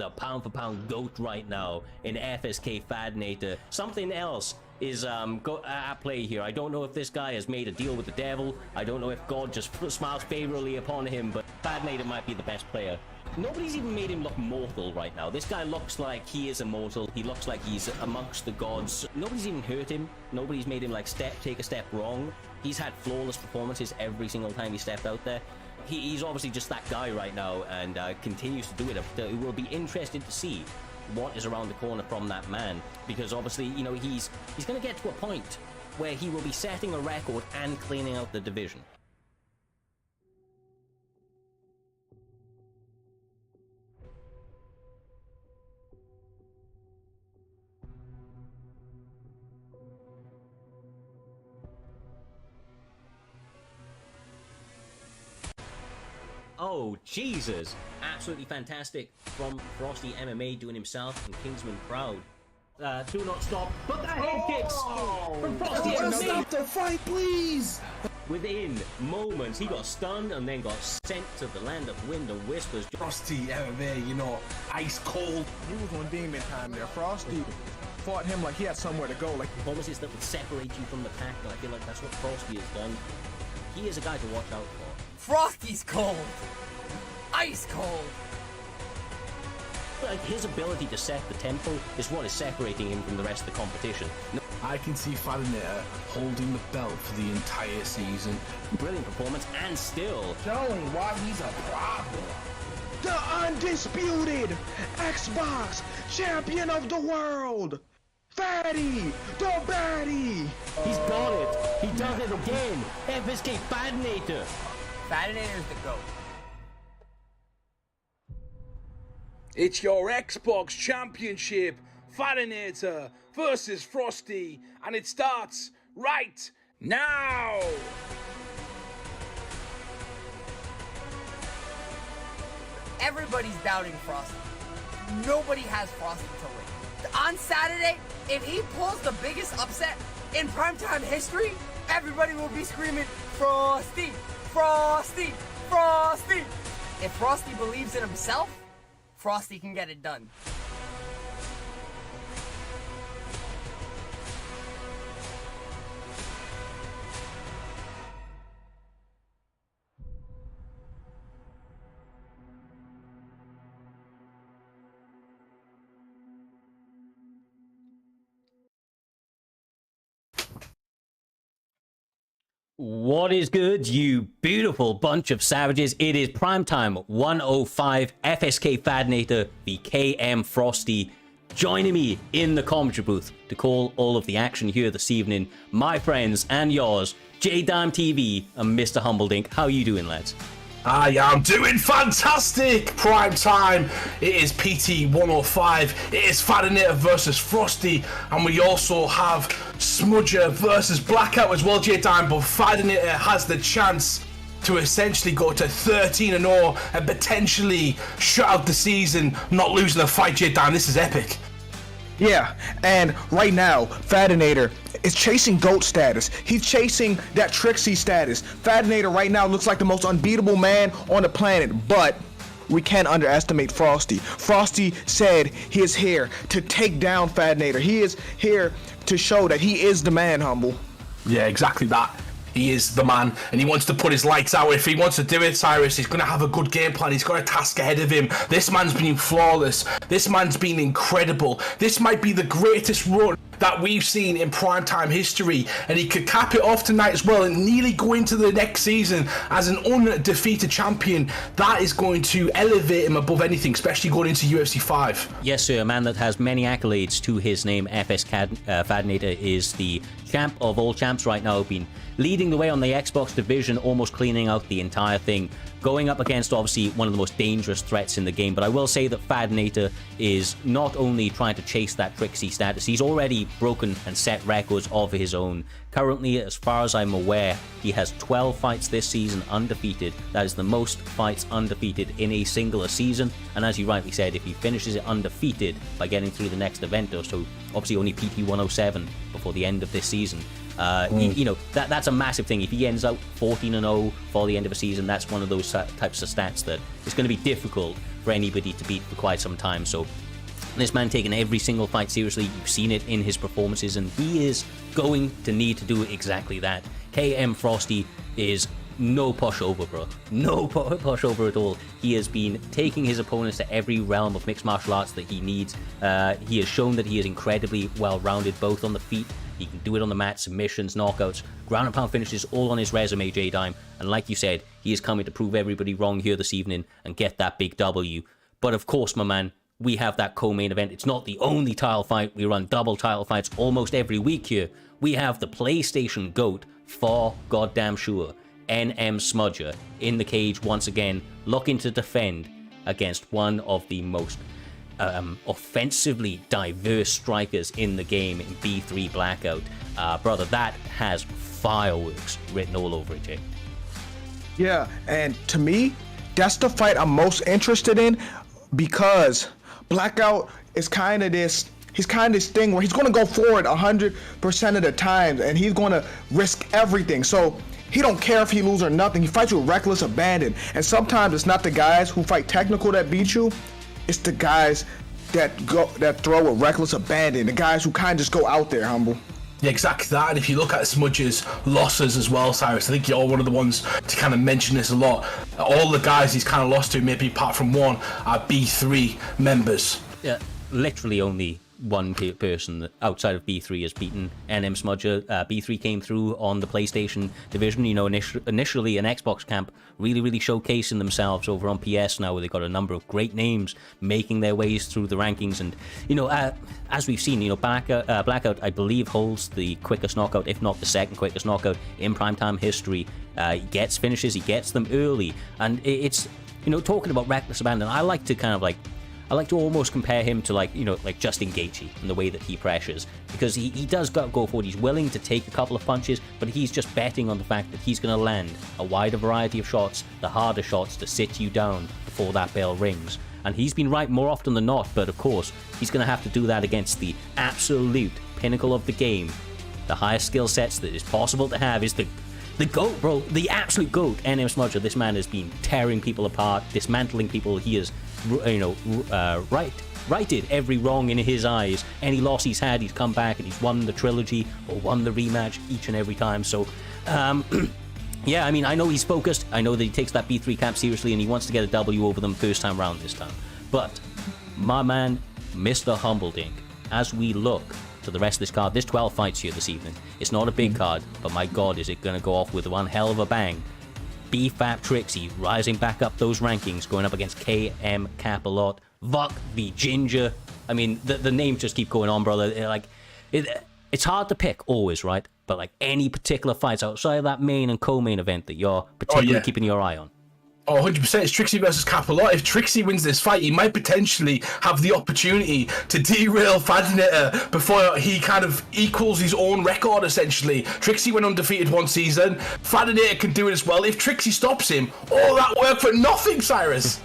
the pound-for-pound GOAT right now in FSK Fadinator. Something else is at play here. I don't know if this guy has made a deal with the devil. I don't know if God just smiles favorably upon him, but Fadinator might be the best player. Nobody's even made him look mortal right now. This guy looks like he is immortal. He looks like he's amongst the gods. Nobody's even hurt him. Nobody's made him like take a step wrong. He's had flawless performances every single time he stepped out there. He's obviously just that guy right now, and continues to do it. It will be interesting to see what is around the corner from that man, because obviously, you know, he's going to get to a point where he will be setting a record and cleaning out the division. Oh, Jesus! Absolutely fantastic from Frosty MMA, doing himself and Kingsman proud. Do not stop, but the head kicks from Frosty MMA! Stop the fight, please! Within moments, he got stunned and then got sent to the land of wind and whispers. Frosty MMA, you know, ice cold. He was on demon time there. Frosty fought him like he had somewhere to go. Like performances that would separate you from the pack, and I feel like that's what Frosty has done. He is a guy to watch out for. Frosty's cold! Ice cold! Like, his ability to set the tempo is what is separating him from the rest of the competition. I can see Fadinator holding the belt for the entire season. Brilliant performance, and still showing why he's a problem. The undisputed Xbox champion of the world! Fatty, the baddie! He's got it! He does it again! FSK Fadinator! Fadinator's the GOAT. It's your Xbox Championship, Fadinator versus Frosty, and it starts right now! Everybody's doubting Frosty. Nobody has Frosty to win. On Saturday, if he pulls the biggest upset in primetime history, everybody will be screaming, Frosty, Frosty, Frosty. If Frosty believes in himself, Frosty can get it done. What is good, you beautiful bunch of savages? It is Primetime 105, FSK Fadinator, the KM Frosty. Joining me in the commentary booth to call all of the action here this evening, my friends and yours, J-Dime TV and Mr. Humbledink. How you doing, lads? I am doing fantastic! Prime time. It is PT 105. It is Fadinator versus Frosty, and we also have Smudger versus Blackout as well, J-Dime. But Fadinator has the chance to essentially go to 13-0 and potentially shut out the season, not losing a fight, J-Dime. This is epic. Yeah, and right now, Fadinator is chasing GOAT status. He's chasing that Trixie status. Fadinator right now looks like the most unbeatable man on the planet, but we can't underestimate Frosty. Frosty said he is here to take down Fadinator. He is here to show that he is the man, Humble. Yeah, exactly that. He is the man, and he wants to put his lights out. If he wants to do it, Cyrus, he's going to have a good game plan. He's got a task ahead of him. This man's been flawless. This man's been incredible. This might be the greatest run that we've seen in primetime history, and he could cap it off tonight as well and nearly go into the next season as an undefeated champion. That is going to elevate him above anything, especially going into UFC 5. Yes, sir. A man that has many accolades to his name. Fadinator is the champ of all champs right now, been leading the way on the Xbox division, almost cleaning out the entire thing, going up against obviously one of the most dangerous threats in the game. But I will say that Fadinator is not only trying to chase that Trixie status, he's already broken and set records of his own. Currently, as far as I'm aware, he has 12 fights this season undefeated. That is the most fights undefeated in a single season, and as you rightly said, if he finishes it undefeated by getting through the next event or so, obviously only PT 107 before the end of this season, You know, that's a massive thing. If he ends out 14-0 for the end of a season, that's one of those types of stats that it's going to be difficult for anybody to beat for quite some time. So this man taking every single fight seriously. You've seen it in his performances, and he is going to need to do exactly that. KM Frosty is no pushover, bro. No pushover at all. He has been taking his opponents to every realm of mixed martial arts that he needs. He has shown that he is incredibly well-rounded, both on the feet. He can do it on the mat, submissions, knockouts, ground and pound finishes, all on his resume, J-Dime. And like you said, he is coming to prove everybody wrong here this evening and get that big W. But of course, my man, we have that co-main event. It's not the only title fight. We run double title fights almost every week here. We have the PlayStation GOAT for goddamn sure, NM Smudger, in the cage once again, looking to defend against one of the most offensively diverse strikers in the game in B3 Blackout. Brother, that has fireworks written all over it, Jay. Yeah, and to me, that's the fight I'm most interested in, because Blackout is kind of this, he's kind of this thing where he's going to go forward 100% of the time, and he's going to risk everything. So he don't care if he loses or nothing. He fights with reckless abandon. And sometimes it's not the guys who fight technical that beat you, it's the guys that throw with reckless abandon, the guys who kind of just go out there, humble. Yeah, exactly that. And if you look at Smudger's losses as well, Cyrus, I think you're one of the ones to kind of mention this a lot. All the guys he's kind of lost to, maybe apart from one, are B3 members. Yeah, literally only one person outside of B3 has beaten NM Smudger. B3 came through on the PlayStation division, you know, initially an Xbox camp, really showcasing themselves over on PS now, where they've got a number of great names making their ways through the rankings. And, you know, as we've seen, you know, Blackout, I believe, holds the quickest knockout, if not the second quickest knockout in primetime history. He gets finishes, he gets them early. And it's, you know, talking about reckless abandon, I like to almost compare him to, like, you know, like Justin Gaethje in the way that he pressures, because he does go forward. He's willing to take a couple of punches, but he's just betting on the fact that he's going to land a wider variety of shots, the harder shots, to sit you down before that bell rings. And he's been right more often than not, but of course, he's going to have to do that against the absolute pinnacle of the game. The highest skill sets that is possible to have is the GOAT, bro, the absolute GOAT, NM Smudger. This man has been tearing people apart, dismantling people. He has, you know, righted every wrong in his eyes. Any loss he's had, he's come back and he's won the trilogy or won the rematch each and every time. So, yeah, I mean, I know he's focused. I know that he takes that B3 camp seriously and he wants to get a W over them first time round this time. But my man, Mr. Humbledink, as we look to the rest of this card, there's 12 fights here this evening. It's not a big card, but my God, is it going to go off with one hell of a bang. BFAP Trixie rising back up those rankings, going up against KM Capellotti, Vuck v Ginger. I mean, the names just keep going on, brother. Like, it's hard to pick always, right? But like any particular fights outside of that main and co-main event that you're particularly keeping your eye on. Oh, 100%. It's Trixie versus Capellotti. If Trixie wins this fight, he might potentially have the opportunity to derail Fadinator before he kind of equals his own record, essentially. Trixie went undefeated one season. Fadinator can do it as well. If Trixie stops him, all that work for nothing, Cyrus.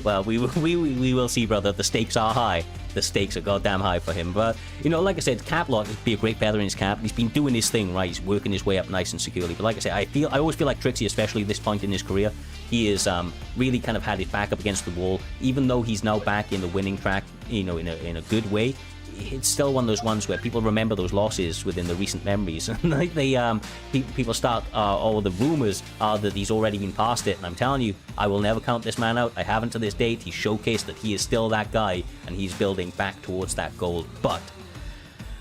Well, we will see, brother. The stakes are high. The stakes are goddamn high for him. But, you know, like I said, Capellotti would be a great feather in his cap. He's been doing his thing, right? He's working his way up nice and securely. But like I said, I always feel like Trixie, especially at this point in his career, he is really kind of had his back up against the wall. Even though he's now back in the winning track, you know, in a good way, it's still one of those ones where people remember those losses within the recent memories. Like people start, the rumors are that he's already been past it. And I'm telling you, I will never count this man out. I haven't to this date. He's showcased that he is still that guy, and he's building back towards that goal. But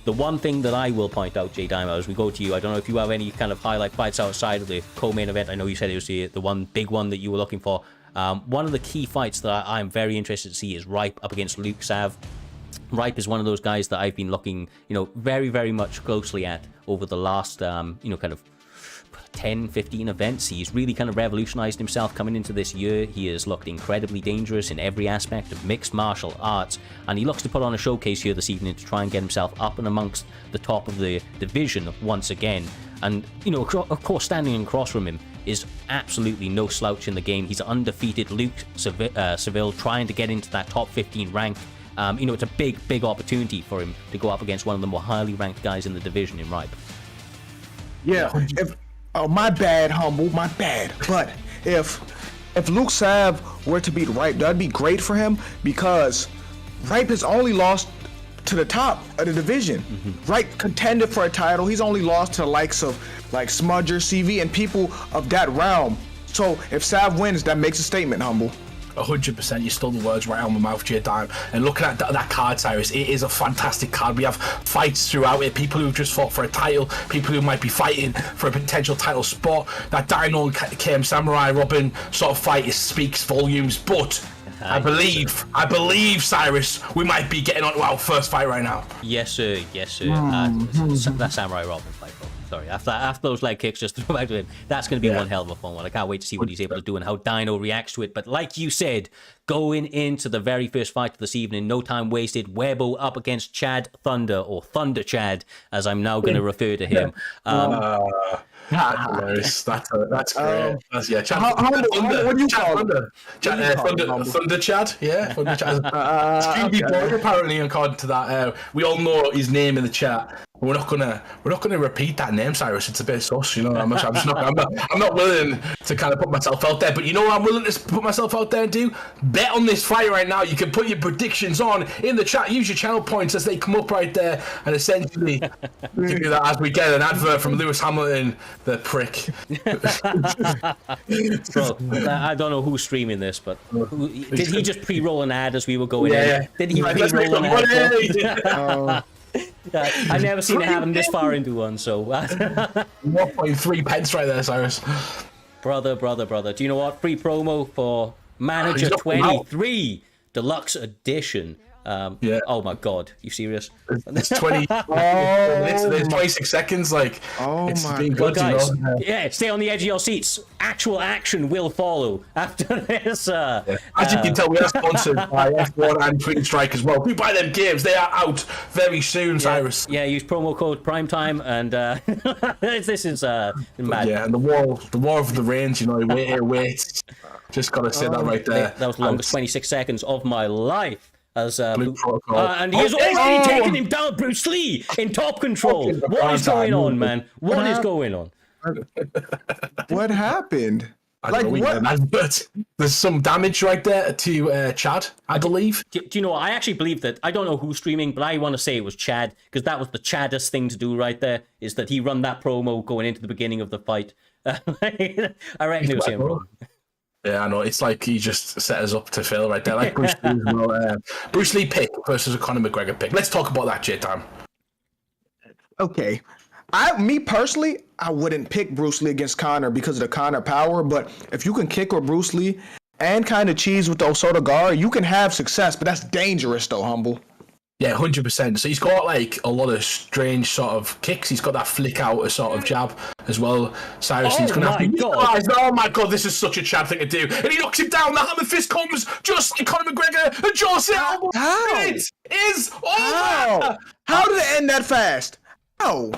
the one thing that I will point out, J Dime, as we go to you, I don't know if you have any kind of highlight fights outside of the co-main event. I know you said it was the one big one that you were looking for. One of the key fights that I'm very interested to see is Ripe up against Luke Sav. Ripe is one of those guys that I've been looking, you know, very much closely at over the last, you know, kind of 10, 15 events. He's really kind of revolutionized himself coming into this year. He has looked incredibly dangerous in every aspect of mixed martial arts, and he looks to put on a showcase here this evening to try and get himself up and amongst the top of the division once again. And, you know, of course, standing across from him is absolutely no slouch in the game. He's undefeated Luke Seville, trying to get into that top 15 rank. You know, it's a big opportunity for him to go up against one of the more highly ranked guys in the division in Ripe. Yeah. My bad, Humble. My bad. But if Luke Sav were to beat Ripe, that'd be great for him because Ripe has only lost to the top of the division. Ripe contended for a title. He's only lost to the likes of like Smudger, CV, and people of that realm. So if Sav wins, that makes a statement, Humble. 100%, you stole the words right out of my mouth, J-Dime. And looking at that card, Cyrus, it is a fantastic card. We have fights throughout it, people who've just fought for a title, people who might be fighting for a potential title spot. That Dino and KM Samurai Robin sort of fight speaks volumes, but I believe, Cyrus, we might be getting onto our first fight right now. Yes, sir. Yes, sir. That Samurai Robin fight, bro. Sorry, after those leg kicks, just throw back to him. That's going to be one hell of a fun one. I can't wait to see what he's able to do and how Dino reacts to it. But like you said, going into the very first fight of this evening, no time wasted. Webo up against Chad Thunder, or Thunder Chad, as I'm now going to refer to him. That's hilarious. That's great. Chad, what do you call Thunder? Thunder Chad, yeah. Thunder Chad. Scooby Boy, apparently, according to that. We all know his name in the chat. We're not gonna repeat that name, Cyrus. It's a bit sus, you know. I'm not willing to kind of put myself out there, but you know what I'm willing to put myself out there and do? Bet on this fight right now. You can put your predictions on in the chat. Use your channel points as they come up right there, and essentially we do that as we get an advert from Lewis Hamilton, the prick. Bro, I don't know who's streaming this, but did he just pre-roll an ad as we were going in? Did he pre-roll an ad? I've never seen it happen this far into one, so 1.3 pence right there, Cyrus. Brother. Do you know what? Free promo for Manager 23 Deluxe Edition. Oh my god, you serious? It's 20 minutes, there's 26 seconds, like, it's been good, guys, you know? yeah, stay on the edge of your seats. Actual action will follow after this. As you can tell, we are sponsored by F1 and Twin Strike as well. We buy them games, they are out very soon, Cyrus. Yeah, use promo code Primetime, and this is mad. Yeah, and the war of the range, you know, wait. Just gotta say that right there. That was the longest 26 seconds of my life. As Blue Protocol. And he has already taken him down, Bruce Lee, in top control. What is going on, man? What is going on? What happened? Like what? But there's some damage right there to Chad, I believe. Do you know what? I actually believe that. I don't know who's streaming, but I want to say it was Chad, because that was the Chaddest thing to do right there, is that he run that promo going into the beginning of the fight. I reckon it was him, bro. Yeah, I know. It's like he just set us up to fail right there. Like Bruce Lee as well. Bruce Lee pick versus a Conor McGregor pick. Let's talk about that, J-Time. Okay. Me personally, I wouldn't pick Bruce Lee against Conor because of the Conor power, but if you can kick with Bruce Lee and kind of cheese with the Osoda guard, you can have success, but that's dangerous though, Humble. Yeah, 100%. So he's got like a lot of strange sort of kicks. He's got that flick out, a sort of jab as well. Cyrus, he's going to have to... Oh my God, this is such a Chad thing to do. And he knocks him down. The hammer fist comes just like Conor McGregor and Joe Silva. How? It is over. How did it end that fast? How?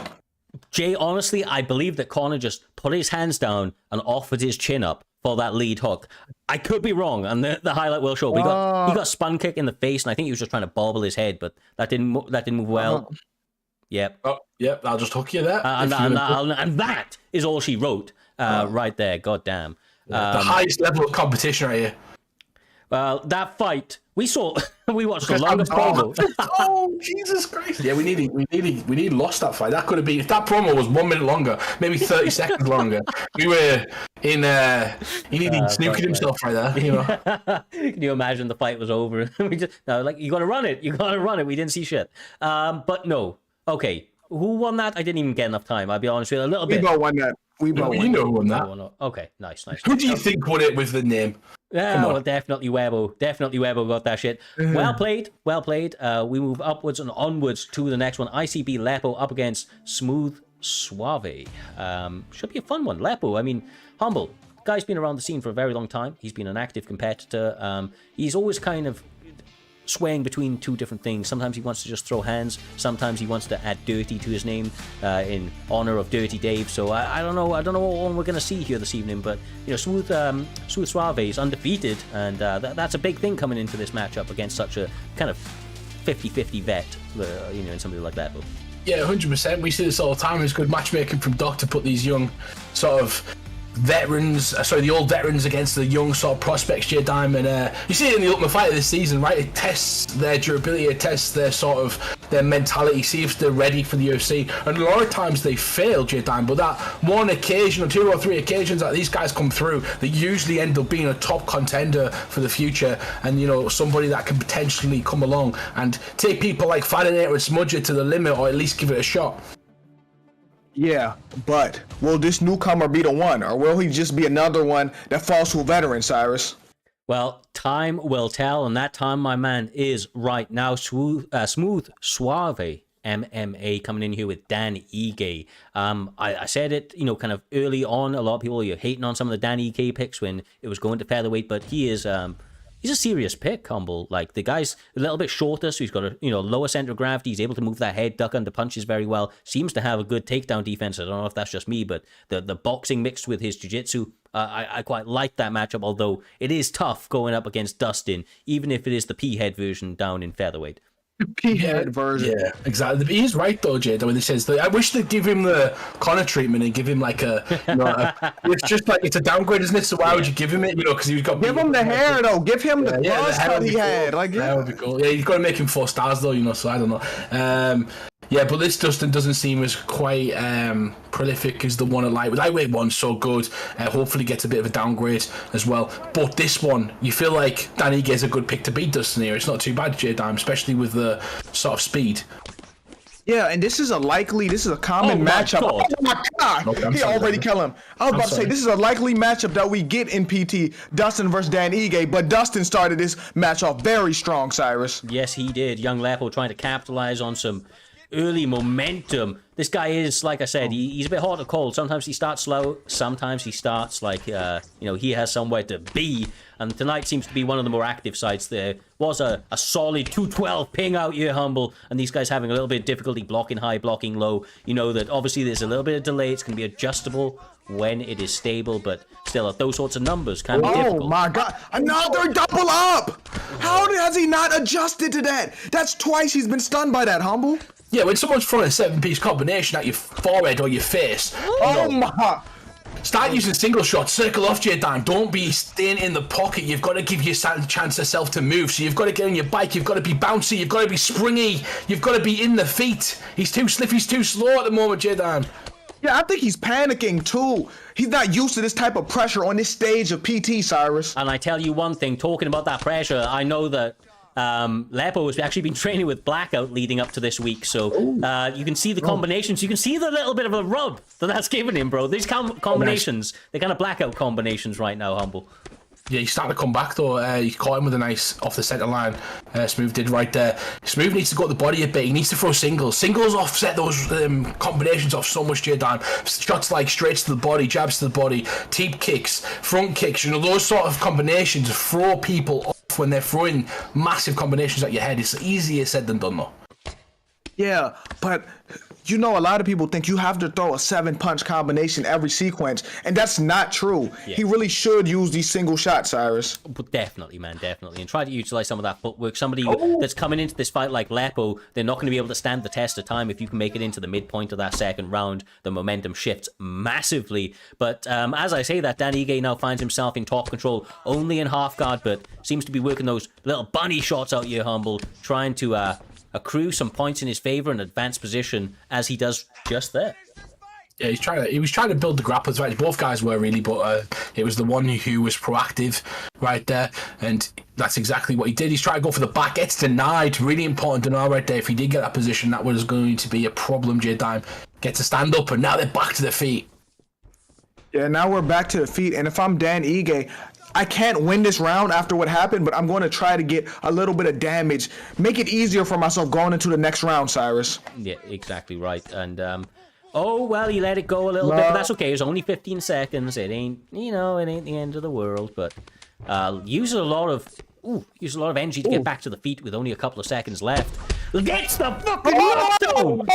Jay, honestly, I believe that Conor just put his hands down and offered his chin up for that lead hook. I could be wrong, and the highlight will show. He got spun kick in the face, and I think he was just trying to bobble his head, but that didn't move well. Yep. Oh, yep. I'll just hook you there. And that is all she wrote right there. God damn. The highest level of competition right here. Well, that fight we watched the longest promo. Oh Jesus Christ! Yeah, we nearly lost that fight. That could have been, if that promo was 1 minute longer, maybe 30 seconds longer. We were in. He nearly snookered himself right there. You know. Can you imagine the fight was over? We just you got to run it. You got to run it. We didn't see shit. But no. Okay, who won that? I didn't even get enough time. I'll be honest with you. A little bit. We both won that. You know who won that. Okay, nice. Who do you think won it with the name? Yeah, well, definitely Webo. Definitely Webo got that shit. Well played. We move upwards and onwards to the next one. ICB Lappo up against Smooth Suave. Should be a fun one. Lappo, I mean, humble. Guy's been around the scene for a very long time. He's been an active competitor. He's always kind of swaying between two different things. Sometimes he wants to just throw hands. Sometimes he wants to add dirty to his name in honor of Dirty Dave. So I don't know what one we're going to see here this evening. But you know, Smooth Suave is undefeated, and that's a big thing coming into this matchup against such a kind of 50-50 vet. You know, and somebody like that. Yeah, 100%. We see this all the time. It's good matchmaking from Doc to put these young sort of the old veterans against the young sort of prospects, Jay Diamond. You see it in the Ultimate Fighter this season, right? It tests their durability, it tests their sort of their mentality, see if they're ready for the UFC. And a lot of times they fail, Jay Diamond, but that one occasion or two or three occasions that these guys come through, they usually end up being a top contender for the future, and you know, somebody that can potentially come along and take people like Fadinator and Smudger to the limit, or at least give it a shot. Yeah, but will this newcomer be the one, or will he just be another one that falls to a veteran, Cyrus? Well, time will tell, and that time, my man, is right now. Suave MMA coming in here with Dan Ige. I said it, you know, kind of early on. A lot of people are hating on some of the Dan Ige picks when it was going to featherweight, but he is he's a serious pick, Humble. Like, the guy's a little bit shorter, so he's got a, you know, lower center of gravity. He's able to move that head, duck under punches very well. Seems to have a good takedown defense. I don't know if that's just me, but the boxing mixed with his jiu-jitsu, I quite like that matchup, although it is tough going up against Dustin, even if it is the P-head version down in featherweight. P-head version. Yeah, exactly. He's right though, Jada, when he says that. I wish they'd give him the Connor treatment and give him like it's just like, it's a downgrade, isn't it? So why would you give him it? You know, because he's got. Give him the hair though. Give him the buzz cut he had. Like, that would be cool. Yeah, you've got to make him 4 stars though, you know. So I don't know. Yeah, but this Dustin doesn't seem as quite prolific as the one at lightweight. Lightweight one's so good. Hopefully gets a bit of a downgrade as well. But this one, you feel like Dan Ige is a good pick to beat Dustin here. It's not too bad, J-Dime, especially with the sort of speed. Yeah, and this is a common matchup. God. Oh my God! Okay, He already killed him. I was about to say, sorry. this is a likely matchup that we get in PT, Dustin versus Dan Ige, but Dustin started this match off very strong, Cyrus. Yes, he did. Young Lappo trying to capitalize on some early momentum. This guy is, like I said, he's a bit hard to call. Sometimes he starts slow, sometimes he starts like, you know, he has somewhere to be. And tonight seems to be one of the more active sides. There was a solid 212 ping out here, Humble, and these guys having a little bit of difficulty blocking high, blocking low. You know that obviously there's a little bit of delay. It's going to be adjustable when it is stable, but still, at those sorts of numbers can be difficult. Oh my God! Another double up! How has he not adjusted to that? That's twice he's been stunned by that, Humble. Yeah, when someone's throwing a 7-piece combination at your forehead or your face, Oh my! start using single shots, circle off J-Dime. Don't be staying in the pocket. You've got to give yourself a chance yourself to move. So you've got to get on your bike. You've got to be bouncy. You've got to be springy. You've got to be in the feet. He's too stiff. He's too slow at the moment, J-Dime. Yeah, I think he's panicking too. He's not used to this type of pressure on this stage of PT, Cyrus. And I tell you one thing, talking about that pressure, I know that Lappo has actually been training with Blackout leading up to this week, so you can see the combinations. You can see the little bit of a rub that's given him, bro. These combinations, they're kind of Blackout combinations right now, Humble. Yeah, he's starting to come back though. He caught him with a nice off the centre line. Smooth did right there. Smooth needs to go to the body a bit. He needs to throw singles. Singles offset those combinations off so much, J-Dime. Shots like straights to the body, jabs to the body, teep kicks, front kicks. You know, those sort of combinations throw people off when they're throwing massive combinations at your head. It's easier said than done though. Yeah, but you know, a lot of people think you have to throw a 7-punch combination every sequence, and that's not true. Yeah. He really should use these single shots, Cyrus. But definitely, man, definitely. And try to utilize some of that footwork. Somebody that's coming into this fight like Lappo, they're not going to be able to stand the test of time. If you can make it into the midpoint of that second round, the momentum shifts massively. But as I say that, Dan Ige now finds himself in top control, only in half guard, but seems to be working those little bunny shots out here, Humble, trying to accrue some points in his favor and advance position as he does just there. Yeah, he was trying to build the grapplers right. Both guys were really, but it was the one who was proactive right there, and that's exactly what he did. He's trying to go for the back, gets denied. Really important denial right there. If he did get that position, that was going to be a problem. J-Dime gets to stand up, and now they're back to their feet. Yeah, now we're back to the feet, and if I'm Dan Ige, I can't win this round after what happened, but I'm going to try to get a little bit of damage. Make it easier for myself going into the next round, Cyrus. Yeah, exactly right. And, oh, well, he let it go a little bit, but that's okay. It was only 15 seconds. It ain't, you know, it ain't the end of the world, but use a lot of energy to get back to the feet with only a couple of seconds left. Gets the fucking knockdown!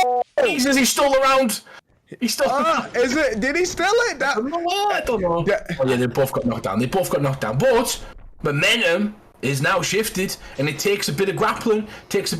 Jesus, he's still around. He's still. Is it? Did he steal it? I don't know. Yeah. Oh yeah, they both got knocked down. But momentum is now shifted, and it takes a bit of grappling.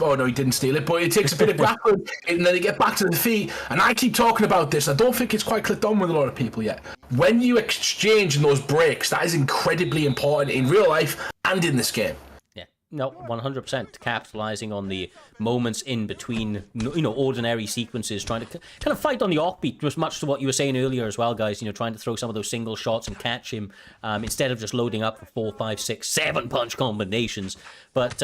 Oh no, he didn't steal it, but it takes a bit of grappling, and then they get back to the feet. And I keep talking about this. I don't think it's quite clicked on with a lot of people yet. When you exchange in those breaks, that is incredibly important in real life and in this game. Yeah, no, 100% capitalizing on the moments in between, ordinary sequences, trying to kind of fight on the offbeat, just much to what you were saying earlier as well, guys. Trying to throw some of those single shots and catch him instead of just loading up for 4, 5, 6, 7 punch combinations. But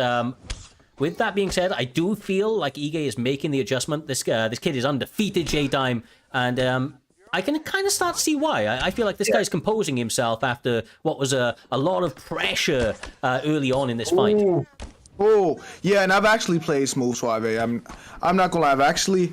with that being said, I do feel like Ige is making the adjustment. This kid is undefeated, J-Dime, and I can kind of start to see why. I feel like this guy's composing himself after what was a lot of pressure early on in this fight. Oh, yeah, and I've actually played Smooth Suave. I'm not gonna lie,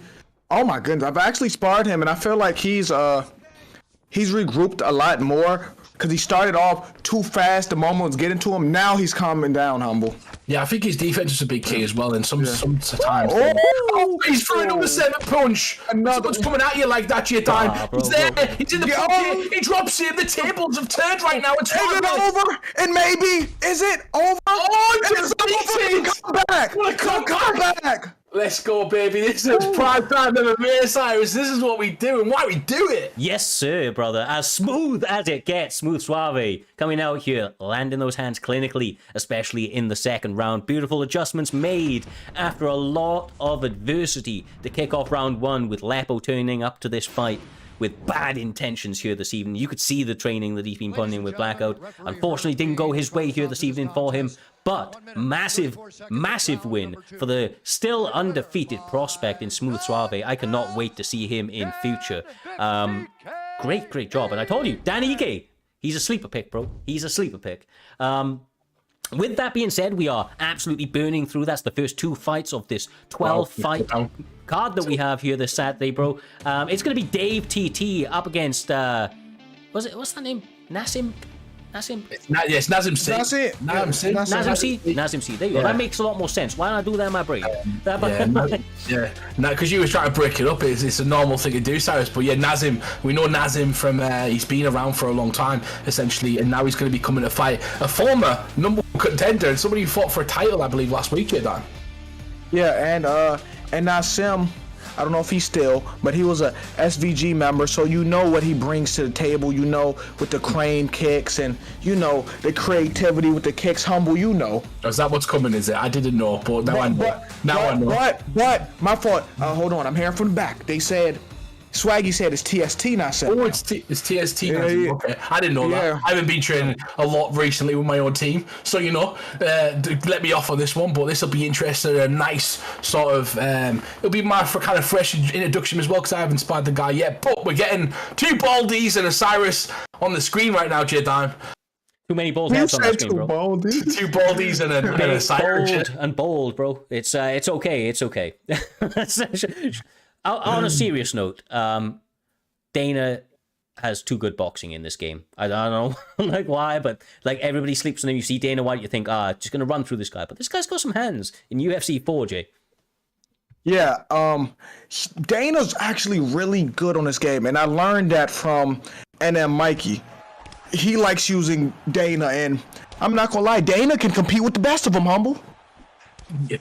oh my goodness, I've actually sparred him, and I feel like he's regrouped a lot more, because he started off too fast, the moment was getting to him. Now he's calming down, Humble. Yeah, I think his defense is a big key as well, and sometimes. Oh, he's throwing number 7 punch. Someone's coming at you like that, J-Dime. He's there. He's in the pocket. He drops it. The tables have turned right now. It's is it over? And maybe is it over? Oh, just come back. What a come back. Let's go, baby. This is Primetime Mma, Cyrus. This is what we do and why we do it. Yes, sir, brother. As smooth as it gets. Smooth Suave coming out here, landing those hands clinically, especially in the second round. Beautiful adjustments made after a lot of adversity to kick off round 1, with Lappo turning up to this fight with bad intentions here this evening. You could see the training that he's been putting in with Blackout. Unfortunately, didn't go his way here this evening for him, but massive win for the still undefeated prospect in Smooth Suave. I cannot wait to see him in future. Great job. And I told you, Dan Ige, he's a sleeper pick, bro. He's a sleeper pick. With that being said, we are absolutely burning through. That's the first 2 fights of this 12-fight card that we have here this Saturday, bro. It's going to be Dave TT up against, what's that name? Nazim? Yes, Nazim C. That's it. Nazim C. Nazim C. There you go. That makes a lot more sense. Why don't I do that in my brain? Because you were trying to break it up. It's a normal thing to do, Cyrus. But yeah, Nazim. We know Nazim from. He's been around for a long time, essentially, and now he's going to be coming to fight a former number 1 contender and somebody who fought for a title, I believe, last week. Dan. Yeah, and Nazim. I don't know if he's still, but he was a SVG member, so you know what he brings to the table. With the crane kicks and the creativity with the kicks. Humble, Is that what's coming? Is it? I didn't know, but now I know. I know. But my fault. Hold on, I'm hearing from the back. They said. Swaggy said it's TST, not said. Oh, it's TST. Yeah. Okay, I didn't know that. I haven't been training a lot recently with my own team, so let me off on this one. But this will be interesting. A nice sort of. It'll be my kind of fresh introduction as well, because I haven't spied the guy yet. But we're getting 2 Baldies and a Cyrus on the screen right now, J-Dime. Too many balls out on the screen, bro. 2 Baldies and a Cyrus. Bold and bold, bro. It's okay. It's okay. On a serious note, Dana has 2 good boxing in this game. I don't know why, but everybody sleeps on him. You see Dana White, you think, just gonna run through this guy. But this guy's got some hands in UFC 4, Jay. Yeah, Dana's actually really good on this game, and I learned that from NM Mikey. He likes using Dana, and I'm not gonna lie, Dana can compete with the best of them, Humble.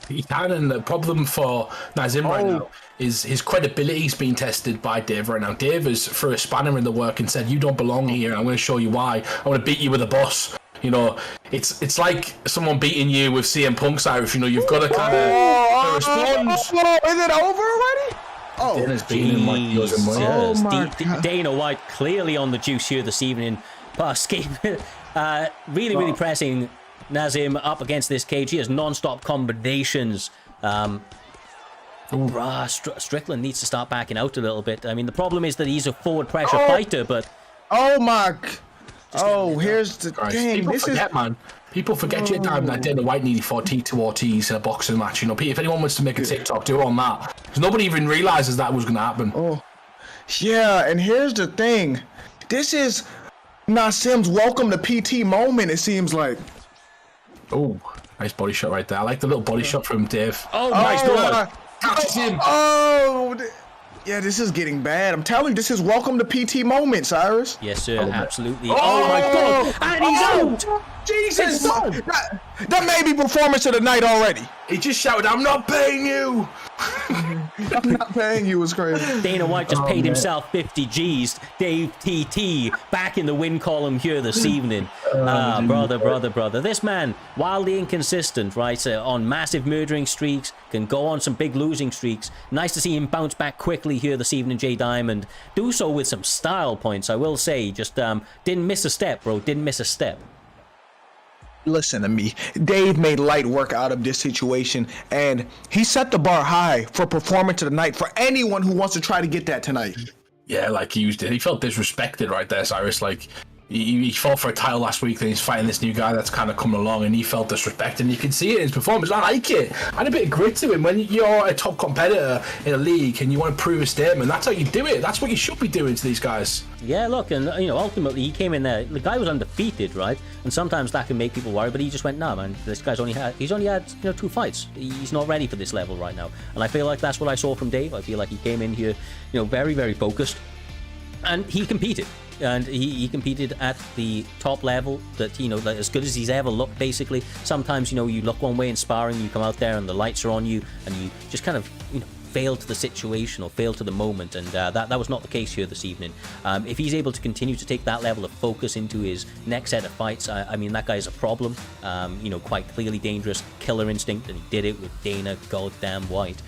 He can, and the problem for Nazim right now is his credibility's being tested by Dave right now. Dave has threw a spanner in the work and said, "You don't belong here. I'm going to show you why. I want to beat you with a boss." It's like someone beating you with CM Punk, Cyrus. You've got to kind of respond. Is it over already? Dana's beating him like yours and mine. Oh my God. Dana White clearly on the juice here this evening. Really pressing Nazim up against this cage. He has non-stop combinations. Strickland needs to start backing out a little bit. I mean, the problem is that he's a forward pressure fighter, but... here's the thing. People forget J-Dime that Dana White nearly fought T2 Ortiz in a boxing match. If anyone wants to make a TikTok, do it on that. Because nobody even realizes that was going to happen. Oh, yeah, and here's the thing. This is Nazim's welcome to PT moment, it seems like. Oh, nice body shot right there. I like the little body shot from Dave. Oh, nice one. Catches him. Yeah, this is getting bad. I'm telling you, this is welcome to PT moment, Cyrus. Yes, sir, absolutely. Oh my God. And he's out. out. Jesus! That may be performance of the night already. He just shouted, "I'm not paying you." I'm not paying you is crazy. Dana White just paid himself 50 G's. Dave TT back in the win column here this evening. Brother. This man, wildly inconsistent, right? On massive murdering streaks, can go on some big losing streaks. Nice to see him bounce back quickly here this evening, J Diamond. Do so with some style points, I will say. Just didn't miss a step, bro. Didn't miss a step. Listen to me. Dave made light work out of this situation, and he set the bar high for performance of the night for anyone who wants to try to get that tonight. Yeah, like he felt disrespected right there, Cyrus. Like he fought for a title last week, then he's fighting this new guy that's kind of coming along, and he felt disrespected, and you can see it in his performance. I like it. And a bit of grit to him. When you're a top competitor in a league and you want to prove a statement, that's how you do it. That's what you should be doing to these guys. Yeah, look, and ultimately he came in there. The guy was undefeated, right? And sometimes that can make people worry, but he just went, "Nah, man, this guy's only had 2 fights. He's not ready for this level right now." And I feel like that's what I saw from Dave. I feel like he came in here, very, very focused, and he competed. And he competed at the top level that, as good as he's ever looked, basically. Sometimes, you look one way in sparring, you come out there and the lights are on you, and you just kind of, fail to the situation or fail to the moment, and that was not the case here this evening. If he's able to continue to take that level of focus into his next set of fights, I mean, that guy's a problem. Quite clearly dangerous, killer instinct, and he did it with Dana goddamn White.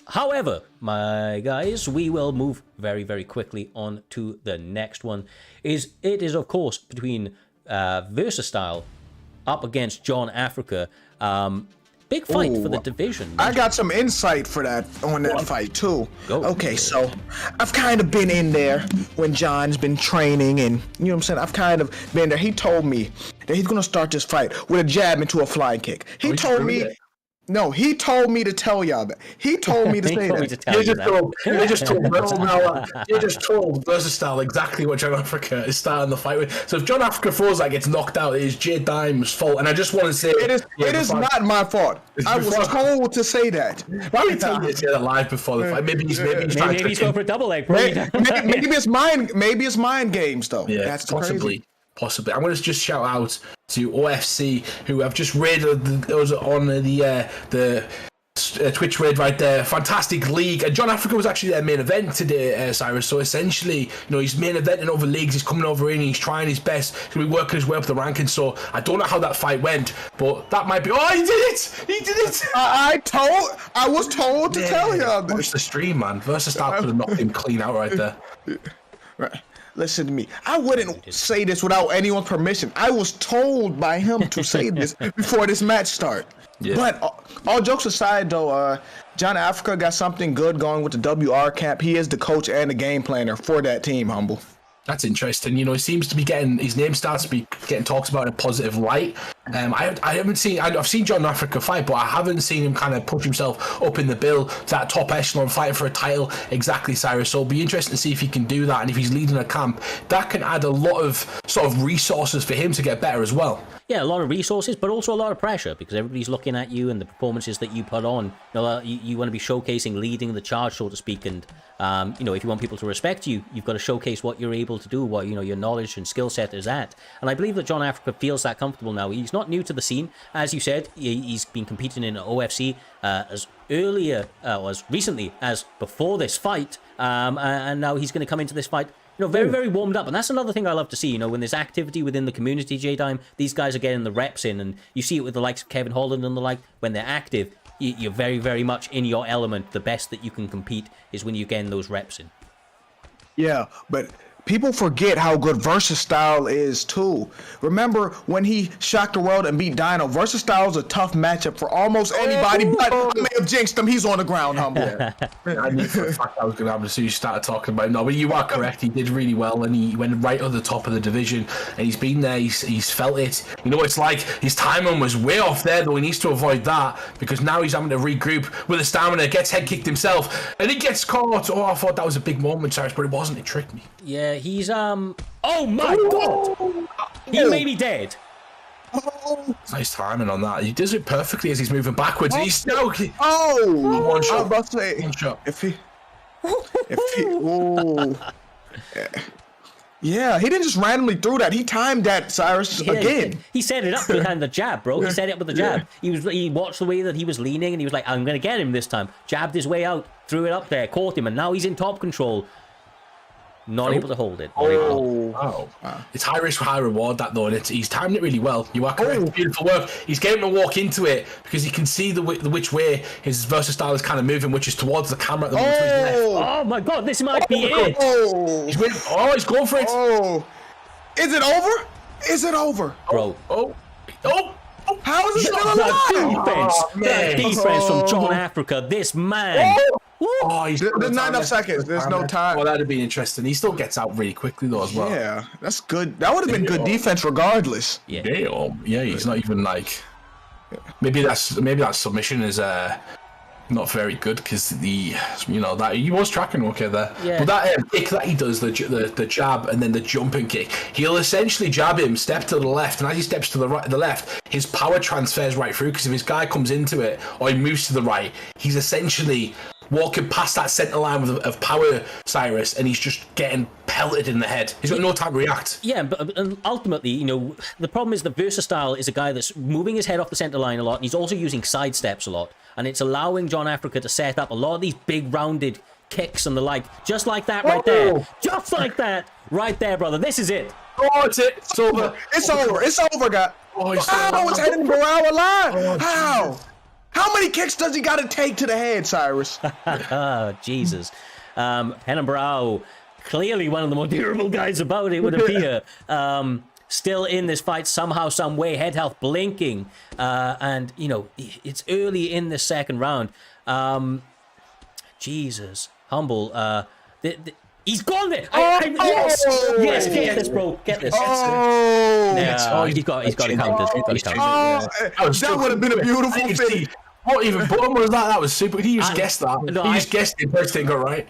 However, my guys, we will move very, very quickly on to the next one. It is, of course, between Versatile up against John Africa. Big fight for the division. I got some insight for that on that fight too. Go. Okay, so I've kind of been in there when John's been training, and you know what I'm saying? I've kind of been there. He told me that he's gonna start this fight with a jab into a flying kick. He told me to tell y'all that. He told me to say that. You just told Versatile exactly what John Africa is starting the fight with. So if John Africa feels like gets knocked out, it is J Dime's fault. And I just want to say it is not my fault. I was told to say that. Why are you telling me to say that live before the fight? Maybe he's going for a double leg. Maybe it's mind games though. Yeah, that's possibly. I'm going to just shout out to OFC, who have just raided us on the Twitch raid right there. Fantastic league. And John Africa was actually their main event today, Cyrus. So essentially, he's main eventing over leagues. He's coming over in. He's trying his best. He's going to be working his way up the rankings. So I don't know how that fight went, but that might be. Oh, he did it! He did it! I was told to tell him. Watch the stream, man. Versatile could have knocked him clean out right there. Right. Listen to me. I wouldn't say this without anyone's permission. I was told by him to say this before this match started. Yeah. But all jokes aside, though, John Africa got something good going with the WR camp. He is the coach and the game planner for that team, Humble. That's interesting. He seems to be getting, his name starts to be getting talked about in a positive light. I've seen John Africa fight, but I haven't seen him kind of push himself up in the bill, that top echelon, fighting for a title exactly, Cyrus. So it'll be interesting to see if he can do that, and if he's leading a camp, that can add a lot of sort of resources for him to get better as well. Yeah, a lot of resources, but also a lot of pressure, because everybody's looking at you and the performances that you put on. You want to be showcasing, leading the charge, so to speak, and if you want people to respect you, you've got to showcase what you're able to do, what your knowledge and skill set is at. And I believe that John Africa feels that comfortable now. He's not new to the scene, as you said. He's been competing in OFC as recently as before this fight, and now he's going to come into this fight very, very warmed up. And that's another thing I love to see, when there's activity within the community, J-Dime, these guys are getting the reps in, and you see it with the likes of Kevin Holland and the like. When they're active, you're very, very much in your element. The best that you can compete is when you're getting those reps in. Yeah, but people forget how good Versatile is too. Remember when he shocked the world and beat Dino? Versatile is a tough matchup for almost anybody, but I may have jinxed him. He's on the ground, Humble. I knew for a fact that was going to happen as soon as you started talking about it. No, but you are correct. He did really well, and he went right to the top of the division, and he's been there. He's felt it. It's like his timing was way off there, though. He needs to avoid that, because now he's having to regroup with the stamina, gets head kicked himself, and he gets caught. Oh, I thought that was a big moment, Cyrus, but it wasn't. It tricked me. Yeah, he's oh my god! He may be dead. Nice timing on that. He does it perfectly as he's moving backwards. He's still one shot. I was about to say, one shot. if he Yeah, he didn't just randomly throw that. He timed that, Cyrus, again. He set it up behind the jab, bro. He set it up with the jab. He watched the way that he was leaning, and he was like, I'm going to get him this time. Jabbed his way out, threw it up there, caught him, and now he's in top control. Not able to hold it. Wow. It's high risk, high reward, that though, and he's timed it really well. You are correct. Beautiful work. He's getting him to walk into it because he can see which way his versus style is kind of moving, which is towards the camera at the moment. To his left. Oh my god, this might be it. He's going for it. Oh. Is it over? Is it over? Bro. How is it still alive? The defense from John Africa. This man. There's not enough seconds. There's no time. Well, that'd be interesting. He still gets out really quickly though, as well. Yeah, that's good. That would have been good defense, regardless. Yeah. He's not even like. Maybe that submission is not very good because that he was tracking okay there. Yeah. But that kick that he does, the jab and then the jumping kick, he'll essentially jab him, step to the left, and as he steps to the left, his power transfers right through. Because if his guy comes into it or he moves to the right, he's essentially walking past that center line of power, Cyrus, and he's just getting pelted in the head. He's got no time to react. Yeah, but ultimately, the problem is that Versatile is a guy that's moving his head off the center line a lot, and he's also using side steps a lot, and it's allowing John Africa to set up a lot of these big rounded kicks and the like, just like that right there. Just like that right there, brother. This is it. It's it. It's over. It's over. It's over, guy. How is heading Barrow alive? How? How many kicks does he got to take to the head, Cyrus? Jesus. Henan Barrow, clearly one of the more durable guys about, it would appear. Still in this fight somehow, some way, head health blinking. And, it's early in the second round. Jesus. Humble. He's gone there. Yes, get this, bro. Get this. He's got to count this. That would have been a beautiful finish. What even button was that? That was super. He just guessed that. He just guessed the first thing got right.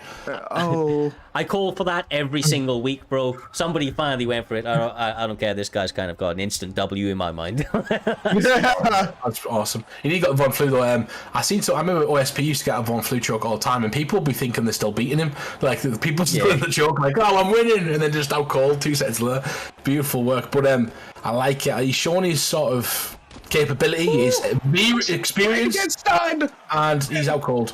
I call for that every single week, bro. Somebody finally went for it. I don't care. This guy's kind of got an instant W in my mind. That's awesome. He got Von Flew though. I remember OSP used to get a Von Flew choke all the time, and people would be thinking they're still beating him. Like the people still in the choke, like, oh, I'm winning, and then just out cold 2 seconds later. Beautiful work. But I like it. He's shown his sort of capability, his experience, and he's out cold.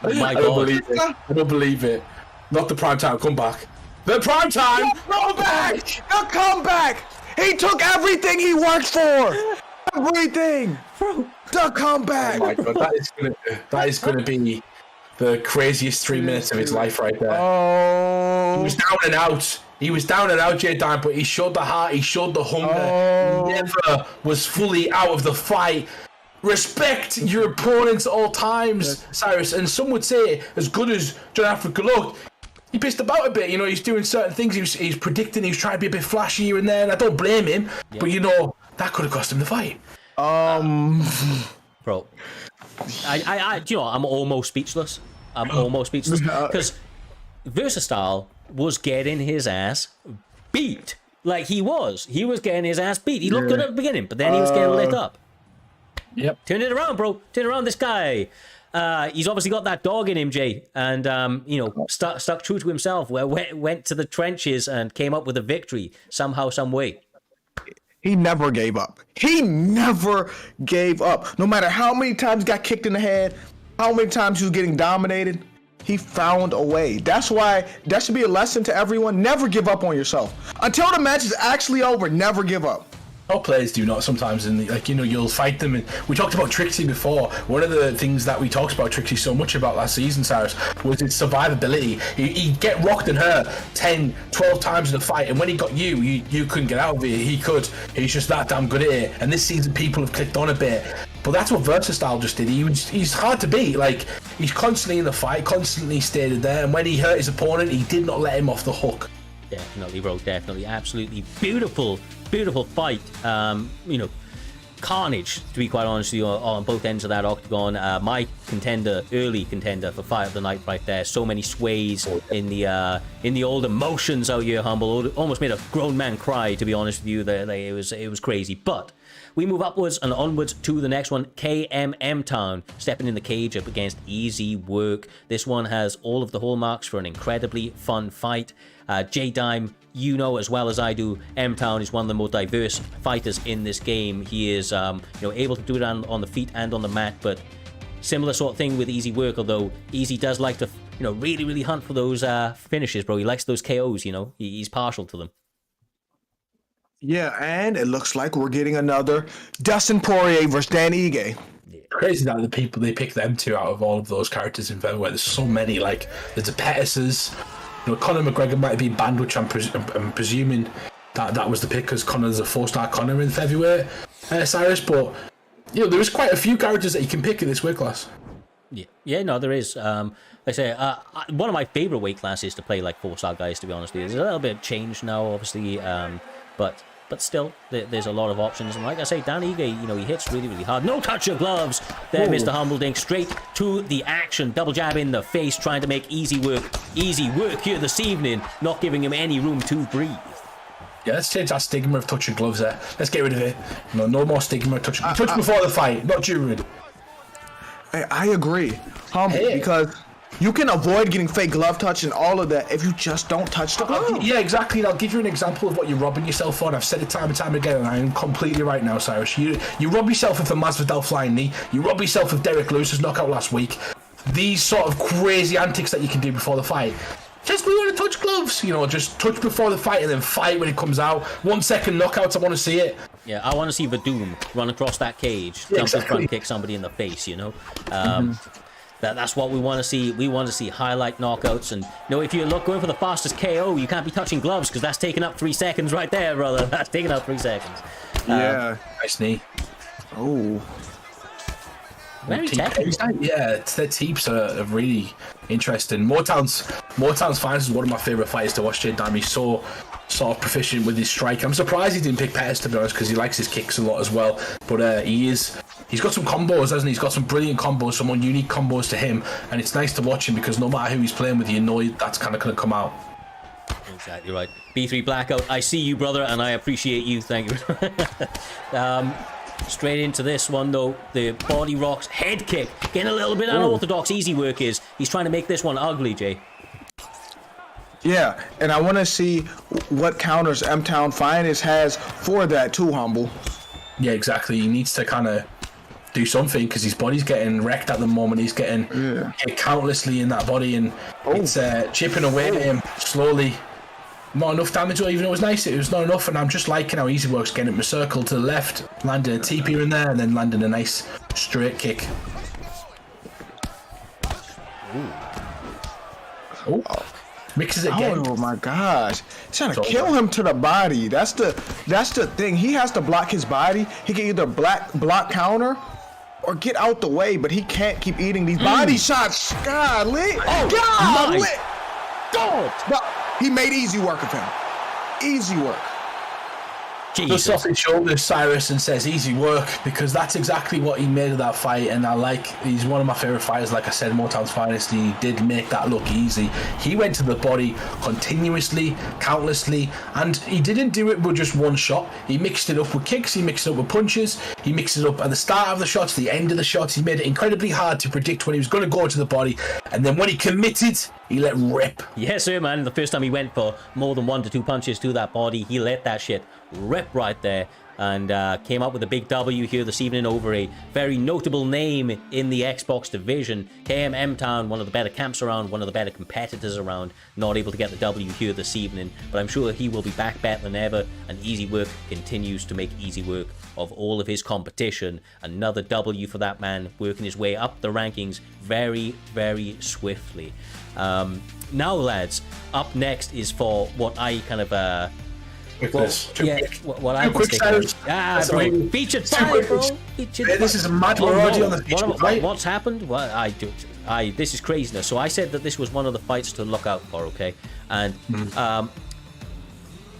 Oh my God. I don't believe it. Not the Primetime comeback. The Primetime comeback! The comeback! He took everything he worked for! Everything! The comeback! Oh my God, that is gonna be the craziest 3 minutes of his life right there. Oh. He was down and out. He was down and out, J-Dime, but he showed the heart, he showed the hunger. He never was fully out of the fight. Respect your opponents at all times, Cyrus. And some would say, as good as John Africa looked, he pissed about a bit. He's doing certain things. He's predicting. He was trying to be a bit flashy here and there, and I don't blame him. Yeah. But that could have cost him the fight. Bro, I'm almost speechless. Because Versatile was getting his ass beat. Like he was getting his ass beat. He looked good at the beginning, but then he was getting lit up. Yep. Turn it around, bro. Turn around this guy. He's obviously got that dog in him, Jay, and stuck true to himself. Went to the trenches and came up with a victory somehow, some way. He never gave up. No matter how many times he got kicked in the head, how many times he was getting dominated, he found a way. That's why that should be a lesson to everyone. Never give up on yourself. Until the match is actually over, never give up. All players do not sometimes, and you'll fight them. And we talked about Trixie before. One of the things that we talked about Trixie so much about last season, Cyrus, was its survivability. He'd get rocked in her 10, 12 times in a fight, and when he got you couldn't get out of it. He could. He's just that damn good at it. And this season, people have clicked on a bit. But that's what Versatile just did. He's hard to beat. Like, he's constantly in the fight, constantly stayed there, and when he hurt his opponent, he did not let him off the hook. Definitely, bro. Definitely. Absolutely beautiful fight. Carnage, to be quite honest with you, on both ends of that octagon. My early contender for fight of the night right there. So many sways in the old emotions out here, Humble. Almost made a grown man cry, to be honest with you. It was crazy. But we move upwards and onwards to the next one. KMM Town stepping in the cage up against Easy Work. This one has all of the hallmarks for an incredibly fun fight. J-Dime, you know as well as I do, M-Town is one of the most diverse fighters in this game. He is able to do it on the feet and on the mat, but similar sort of thing with Easy Work, although Easy does like to really, really hunt for those finishes, bro. He likes those KOs, he's partial to them. Yeah, and it looks like we're getting another Dustin Poirier versus Dan Ige. Crazy that they pick them two out of all of those characters in February. There's so many, like there's the Pettises. Conor McGregor might have been banned, which I'm presuming that was the pick because Conor's a 4-star Conor in February, Cyrus. But there is quite a few characters that you can pick in this weight class. Yeah, no, there is. Like I say, one of my favorite weight classes to play like 4-star guys. To be honest with you, there's a little bit of change now, obviously, but still, there's a lot of options. And like I say, Dan Ige, he hits really, really hard. No touch your gloves there, Mr. Humbledink. Straight to the action. Double jab in the face, trying to make easy work here this evening, not giving him any room to breathe. Yeah, let's change that stigma of touching gloves there. Let's get rid of it. No more stigma of touching. Touch before the fight, not during. I agree, because you can avoid getting fake glove touch and all of that if you just don't touch the glove. Yeah, exactly. And I'll give you an example of what you're robbing yourself on. I've said it time and time again, and I am completely right now, Cyrus. You rob yourself with the Masvidal flying knee. You rob yourself with Derek Lewis's knockout last week. These sort of crazy antics that you can do before the fight. Just we want to touch gloves, just touch before the fight and then fight when it comes out. 1 second knockouts, I want to see it. Yeah, I want to see Vadum run across that cage, jump and front kick somebody in the face, That's what we want to see. We want to see highlight knockouts. And if you're going for the fastest KO, you can't be touching gloves because that's taking up 3 seconds right there, brother. That's taking up 3 seconds. Yeah. Nice knee. Oh. Very technical. Yeah, their teeps are really interesting. Motown's finest is one of my favourite fighters to watch. J-Dime, he's so sort of proficient with his strike. I'm surprised he didn't pick Pettis, to be honest, because he likes his kicks a lot as well. But he's got some combos, hasn't he? He's got some brilliant combos, some unique combos to him, and it's nice to watch him because no matter who he's playing with, that's kind of going to come out. Exactly right. B3 Blackout, I see you, brother, and I appreciate you. Thank you. Straight into this one, though. The body rocks, head kick, getting a little bit unorthodox. Easy Work is. He's trying to make this one ugly, Jay. Yeah, and I want to see what counters M-Town Finest has for that too, Humble. Yeah, exactly. He needs to kind of do something because his body's getting wrecked at the moment. He's getting hit countlessly in that body, and it's chipping away at him slowly. Not enough damage, or even though it was nice, it was not enough. And I'm just liking how Easy Work's getting a circle to the left, landing a TP here and there, and then landing a nice straight kick. Oh. Mixes it again. Oh my gosh. He's trying to kill him to the body. That's the thing. He has to block his body. He can either block counter or get out the way, but he can't keep eating these body shots. Golly. Oh, golly. God. But he made easy work of him. Easy work. Just off his shoulders, Cyrus, and says easy work, because that's exactly what he made of that fight. And he's one of my favorite fighters. Like I said, Motown's finest. He did make that look easy. He went to the body continuously, countlessly, and he didn't do it with just one shot. He mixed it up with kicks, he mixed it up with punches, he mixed it up at the start of the shots, the end of the shots. He made it incredibly hard to predict when he was going to go to the body, and then when he committed, he let rip. Yes, sir, man. The first time he went for more than 1 to 2 punches to that body, he let that shit rip right there, and came up with a big W here this evening over a very notable name in the Xbox division. M-Town, one of the better camps around, one of the better competitors around, not able to get the W here this evening, but I'm sure he will be back better than ever, and Easy Work continues to make easy work of all of his competition. Another W for that man, working his way up the rankings very, very swiftly. Now, lads, up next is for what I kind of what I quick featured fight, bro. This is a mad. We're already on the featured fight. What's happened? Well, this is craziness. So I said that this was one of the fights to look out for, okay? And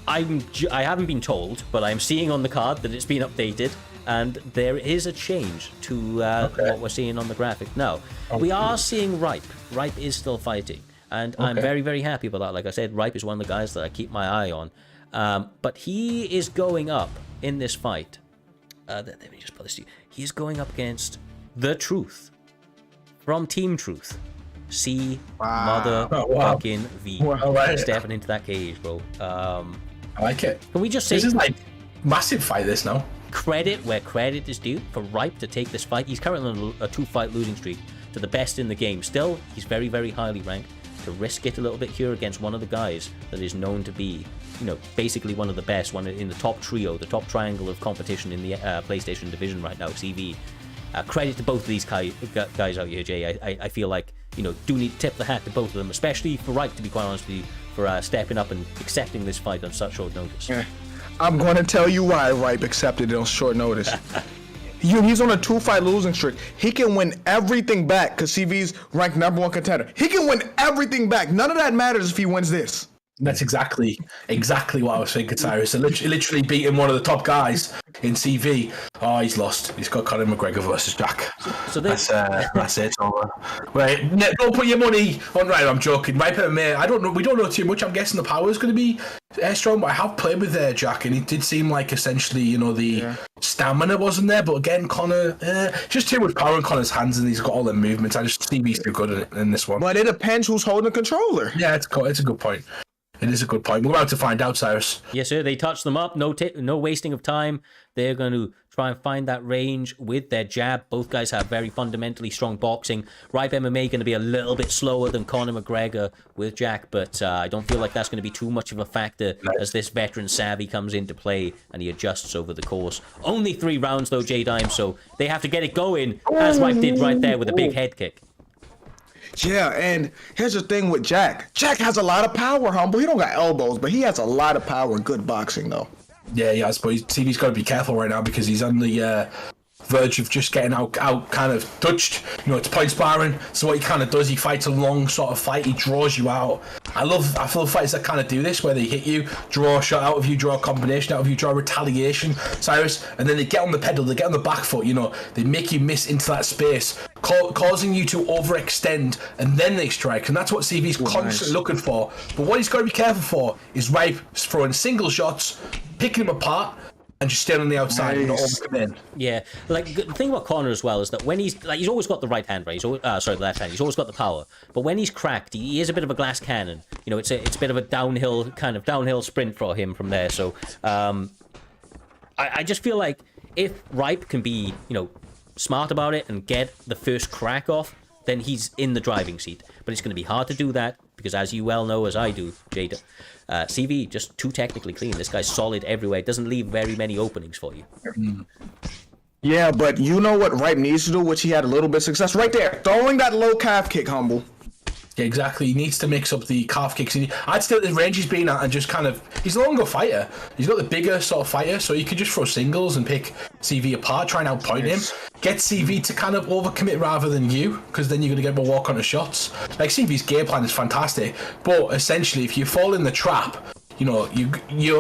I haven't been told, but I'm seeing on the card that it's been updated, and there is a change to what we're seeing on the graphic. Now, we are seeing Ripe. Ripe is still fighting, and I'm very, very happy about that. Like I said, Ripe is one of the guys that I keep my eye on. But he is going up in this fight. Let me just put this to you. He's going up against The Truth from Team Truth. C wow. motherfucking V. All right. Stepping into that cage, bro. I like it. Can we just say this is like massive fight this now? Credit where credit is due for Ripe to take this fight. He's currently on a 2-fight losing streak to the best in the game. Still, he's very, very highly ranked. To risk it a little bit here against one of the guys that is known to be, you know, basically one of the best, one in the top trio, the top triangle of competition in the PlayStation division right now, CV. Credit to both of these guys out here, Jay. I feel like, you know, do need to tip the hat to both of them, especially for Ripe, to be quite honest with you, for stepping up and accepting this fight on such short notice. Yeah. I'm going to tell you why Ripe accepted it on short notice. He's on a 2-fight losing streak. He can win everything back because CV's ranked #1 contender. He can win everything back. None of that matters if he wins this. That's exactly what I was thinking, Cyrus. So literally beating one of the top guys in CV. Oh, he's lost. He's got Conor McGregor versus Jack. So that's it. So, right, don't put your money on. Right, I'm joking. Right, Mma, I don't know. We don't know too much. I'm guessing the power is going to be strong, but I have played with Jack, and it did seem like essentially, you know, the stamina wasn't there. But again, Conor, just too much power in Conor's hands, and he's got all the movements. I just CV's too good in this one. But it depends who's holding the controller. Yeah, it's a good point. It is a good point. We're about to find out, Cyrus. Yes, sir. They touch them up. No wasting of time. They're going to try and find that range with their jab. Both guys have very fundamentally strong boxing. Ripe MMA going to be a little bit slower than Conor McGregor with Jack, but I don't feel like that's going to be too much of a factor as this veteran savvy comes into play and he adjusts over the course. Only 3 rounds, though, J-Dime, so they have to get it going, as Ripe did right there with a big head kick. Yeah, and here's the thing with Jack. Jack has a lot of power, Humble. He don't got elbows, but he has a lot of power and good boxing, though. Yeah, I suppose TV's got to be careful right now because he's on the verge of just getting out kind of touched. You know, it's point sparring. So what he kind of does, he fights a long sort of fight. He draws you out. I feel fighters that kind of do this, where they hit you, draw a shot out of you, draw a combination out of you, draw a retaliation, Cyrus, and then they get on the pedal, they get on the back foot, you know, they make you miss into that space, causing you to overextend, and then they strike, and that's what CV's constantly looking for. But what he's got to be careful for is Ripe throwing single shots, picking him apart, and just staying on the outside and not overcome in. Yeah, like the thing about Conor as well is that when he's always got the right hand, right? The left hand. He's always got the power. But when he's cracked, he is a bit of a glass cannon. You know, it's a bit of a downhill sprint for him from there. So, I just feel like if Ripe can be, you know, smart about it and get the first crack off, then he's in the driving seat. But it's going to be hard to do that because, as you well know, as I do, Jada, CV just too technically clean. This guy's solid everywhere. It doesn't leave very many openings for you. Yeah, but you know what Ripe needs to do, which he had a little bit of success right there, throwing that low calf kick, Humble. Yeah, exactly. He needs to mix up the calf kicks. I'd still at the range he's been at and just kind of... He's a longer fighter. He's got the bigger sort of fighter, so you could just throw singles and pick CV apart, try and outpoint him. Get CV to kind of overcommit rather than you, because then you're going to get more walk on the shots. Like, CV's game plan is fantastic, but essentially, if you fall in the trap, you know, you're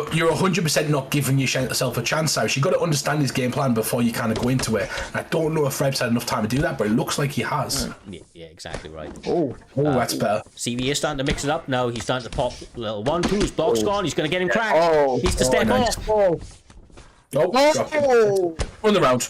100% not giving yourself a chance, Cyrus. You've got to understand his game plan before you kind of go into it. And I don't know if Ripe's had enough time to do that, but it looks like he has. Yeah, exactly right. Oh, that's better. CV is starting to mix it up now. He's starting to pop little 1-2. His block's gone. He's going to get him cracked. He's to step off. Run the round.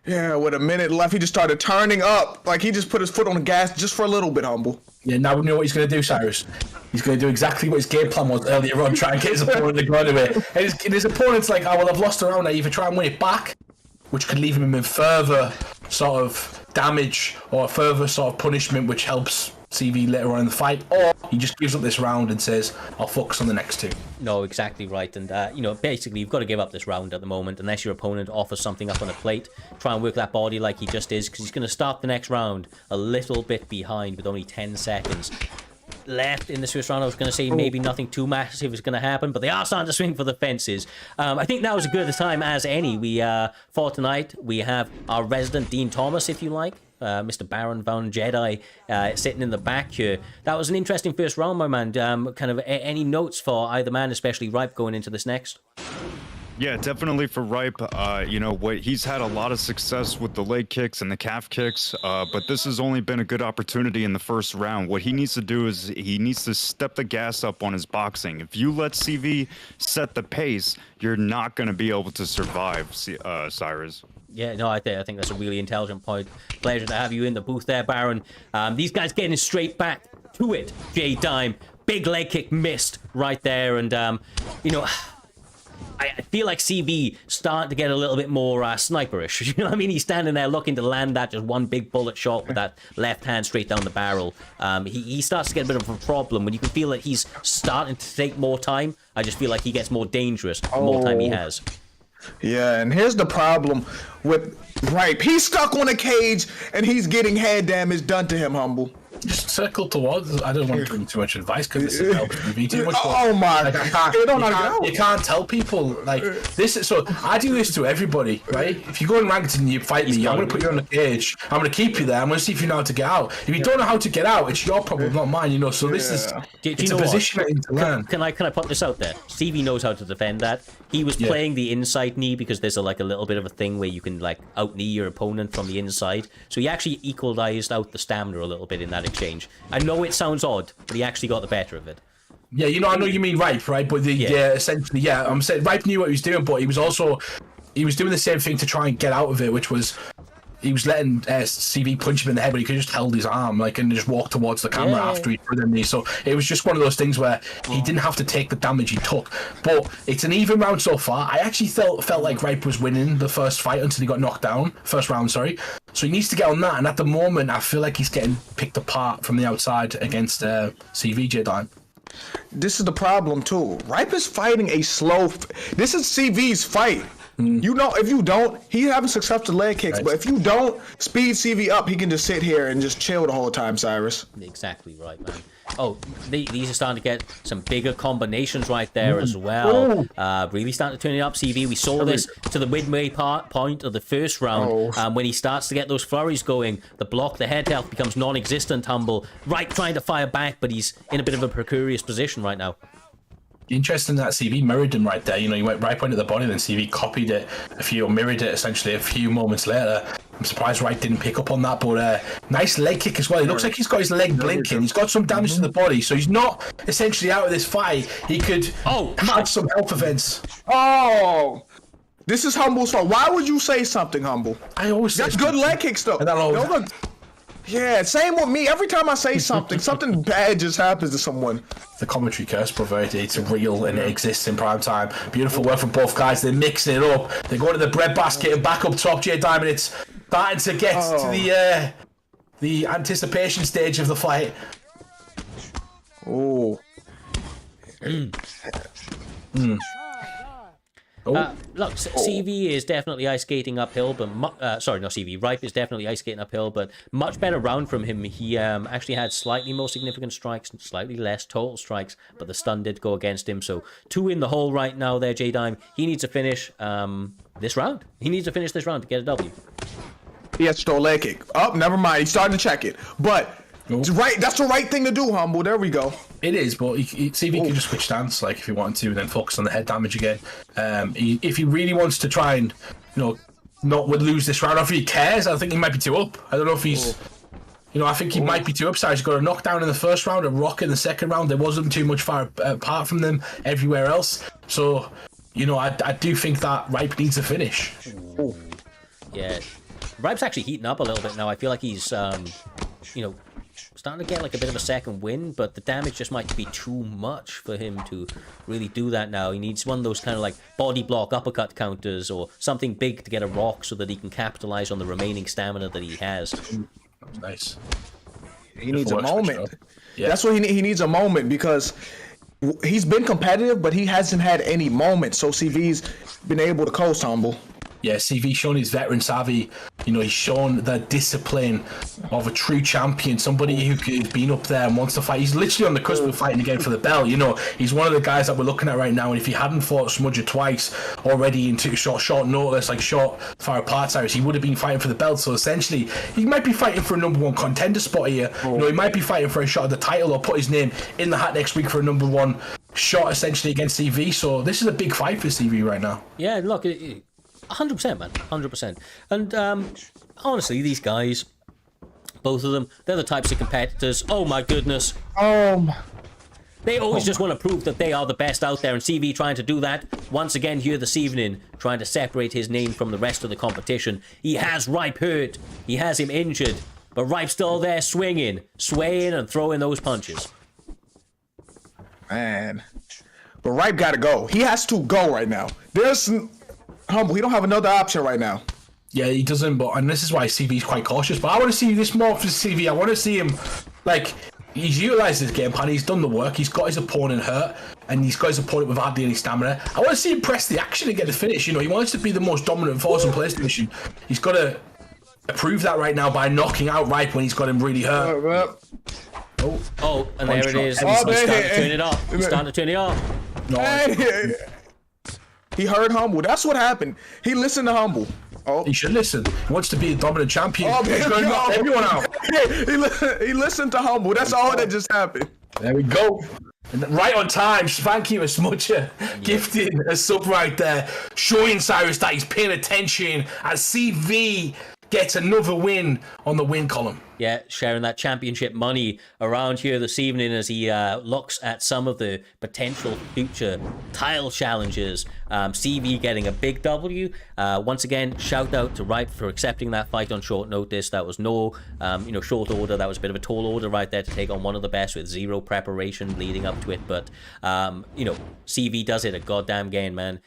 Yeah, with a minute left, he just started turning up. Like, he just put his foot on the gas just for a little bit, Humble. Yeah, now we know what he's going to do, Cyrus. He's going to do exactly what his game plan was earlier on, try and get his opponent to go anyway. And his opponent's like, oh, well, I've lost a round. I either try and win it back, which could leave him in further sort of damage or further sort of punishment, which helps CV later on in the fight, or he just gives up this round and says, I'll focus on the next 2. No, exactly right. And, you know, basically, you've got to give up this round at the moment, unless your opponent offers something up on a plate. Try and work that body like he just is, because he's going to start the next round a little bit behind with only 10 seconds left in this first round. I was going to say maybe nothing too massive is going to happen, but they are starting to swing for the fences. I think now is as good a time as any. For tonight, we have our resident Dean Thomas, if you like. Mr. Baron Von Jedi sitting in the back here. That was an interesting first round, my man. Kind of any notes for either man, especially Ripe, going into this next? Yeah, definitely for Ripe. You know, he's had a lot of success with the leg kicks and the calf kicks, but this has only been a good opportunity in the first round. What he needs to do is he needs to step the gas up on his boxing. If you let CV set the pace, you're not going to be able to survive, Cyrus. Yeah, no, I think that's a really intelligent point. Pleasure to have you in the booth there, Baron. These guys getting straight back to it. J-Dime, big leg kick missed right there, and you know, I feel like CV starting to get a little bit more sniperish. You know what I mean? He's standing there looking to land that just one big bullet shot with that left hand straight down the barrel. He starts to get a bit of a problem when you can feel that he's starting to take more time. I just feel like he gets more dangerous the more time he has. Yeah, and here's the problem with Ripe. He's stuck on a cage, and he's getting head damage done to him, Humble. Just circle towards. I don't want to give him too much advice because this is helping me too much. Oh my! Like, you can't tell people like this. So I do this to everybody, right? If you go in ranked and you fight me, I'm gonna put you on the cage. I'm gonna keep you there. I'm gonna see if you know how to get out. If you don't know how to get out, it's your problem, not mine. You know. So this is it's a position I need to learn. Can I put this out there? CV knows how to defend that. He was playing the inside knee because there's like a little bit of a thing where you can like out knee your opponent from the inside. So he actually equalized out the stamina a little bit in that exchange. I know it sounds odd, but he actually got the better of it. Yeah, you know, I know you mean Ripe, right? But essentially, I'm saying Ripe knew what he was doing, but he was doing the same thing to try and get out of it, which was he was letting CV punch him in the head, but he could just held his arm and just walk towards the camera after he threw the knee. So it was just one of those things where he didn't have to take the damage he took. But it's an even round so far. I actually felt like Ripe was winning the first fight until he got knocked down. First round, sorry. So he needs to get on that. And at the moment, I feel like he's getting picked apart from the outside against CV J-Dime. This is the problem too. Ripe is fighting a slow. This is CV's fight. You know, if you don't, he's having successful leg kicks. Right. But if you don't speed CV up, he can just sit here and just chill the whole time, Cyrus. Exactly right, man. Oh, these are starting to get some bigger combinations right there as well. Really starting to turn it up, CV. We saw this to the midway point of the first round. When he starts to get those flurries going, the head health becomes non-existent, Humble. Right, trying to fire back, but he's in a bit of a precarious position right now. Interesting that CV mirrored him right there. You know, he went right point at the body, then CV copied it mirrored it essentially a few moments later. I'm surprised Wright didn't pick up on that, but nice leg kick as well. It looks like he's got his leg blinking. He's got some damage to the body, so he's not essentially out of this fight. He could have some health events. Oh, this is Humble's fault. Why would you say something, Humble? I always say that's good leg kicks though. Yeah, same with me. Every time I say something, something bad just happens to someone. The commentary curse, brother, it's real and it exists in prime time. Beautiful work from both guys. They're mixing it up. They're going to the breadbasket and back up top, J-Dime, and it's starting to get to the anticipation stage of the fight. Oh. Look, CV is definitely ice skating uphill, but sorry, not CV. Ripe is definitely ice skating uphill, but much better round from him. He actually had slightly more significant strikes, slightly less total strikes, but the stun did go against him. So 2 in the hole right now there, J-Dime. He needs to finish this round. He needs to finish this round to get a W. He has to throw a leg kick. Oh, never mind. He's starting to check it, but. It's right. That's the right thing to do, Humble. There we go. It is, but see if he can just switch stance, like if he wanted to, and then focus on the head damage again. If he really wants to try and, not lose this round, or if he cares, I think he might be 2 up. I don't know if he's, I think he might be 2 up. So he's got a knockdown in the first round, a rock in the second round. There wasn't too much far apart from them everywhere else. So, I do think that Ripe needs a finish. Yeah, Ripe's actually heating up a little bit now. I feel like he's, starting to get like a bit of a second win, but the damage just might be too much for him to really do that now. He needs one of those kind of like body block uppercut counters or something big to get a rock so that he can capitalize on the remaining stamina that he has. Nice. He needs a moment. Yeah. That's what he needs, a moment, because he's been competitive, but he hasn't had any moments. So CV's been able to coast, Humble. Yeah, CV's shown his veteran savvy. He's shown the discipline of a true champion, somebody who's been up there and wants to fight. He's literally on the cusp of fighting again for the belt. He's one of the guys that we're looking at right now, and if he hadn't fought Smudger twice already into short notice, like short far apart, Cyrus, he would have been fighting for the belt. So essentially, he might be fighting for a #1 contender spot here. He might be fighting for a shot at the title or put his name in the hat next week for a #1 shot, essentially, against CV. So this is a big fight for CV right now. Yeah, look, 100%, man, 100%. And honestly, these guys, both of them, they're the types of competitors. Oh my goodness. They always just want to prove that they are the best out there, and CV trying to do that once again here this evening, trying to separate his name from the rest of the competition. He has Ripe hurt, he has him injured, but Ripe's still there swinging, swaying, and throwing those punches. Man. But Ripe gotta go. He has to go right now. There's Humble, he don't have another option right now. Yeah, he doesn't, and this is why CV's quite cautious. But I want to see this more for CV. I want to see him, like, he's utilised his game plan, he's done the work, he's got his opponent hurt, and he's got his opponent with hardly any stamina. I want to see him press the action and get the finish. You know, he wants to be the most dominant force on PlayStation. He's got to prove that right now by knocking out Ripe when he's got him really hurt. Oh, and there it is. He's starting to turn it up. He's starting to turn it up. No, he heard Humble. That's what happened. He listened to Humble. Oh, he should listen. He wants to be a dominant champion. Oh, he's going to knock everyone out. He listened to Humble. That's all that just happened. There we go. And right on time. Thank you, Smudger. Gifting a sub right there, showing Cyrus that he's paying attention as CV gets another win on the win column. Yeah, sharing that championship money around here this evening as he looks at some of the potential future tile challenges. CV getting a big W. Once again, shout out to Ripe for accepting that fight on short notice. That was no, short order. That was a bit of a tall order right there to take on one of the best with zero preparation leading up to it. But, CV does it a goddamn game, man.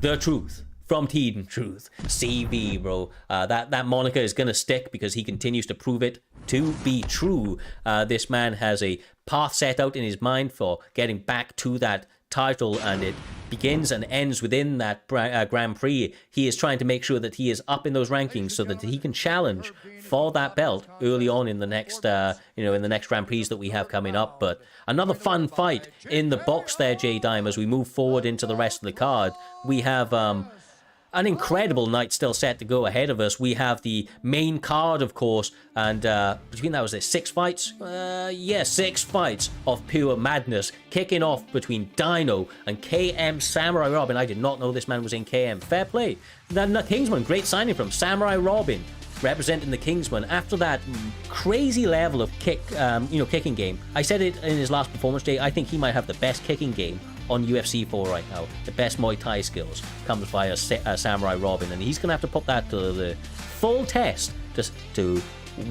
The truth. From Teeden Truth, CV, bro. That moniker is going to stick because he continues to prove it to be true. This man has a path set out in his mind for getting back to that title, and it begins and ends within that Grand Prix. He is trying to make sure that he is up in those rankings so that he can challenge for that belt early on in the next, in the next Grand Prix that we have coming up. But another fun fight in the box there, J-Dime, as we move forward into the rest of the card. We have an incredible night still set to go ahead of us. We have the main card, of course, and between that was there 6 fights? 6 fights of pure madness, kicking off between Dino and KM Samurai Robin. I did not know this man was in KM. Fair play. The Kingsman, great signing from Samurai Robin, representing the Kingsman after that crazy level of kicking game. I said it in his last performance day. I think he might have the best kicking game on UFC 4 right now. The best Muay Thai skills comes via Samurai Robin, and he's going to have to put that to the full test just to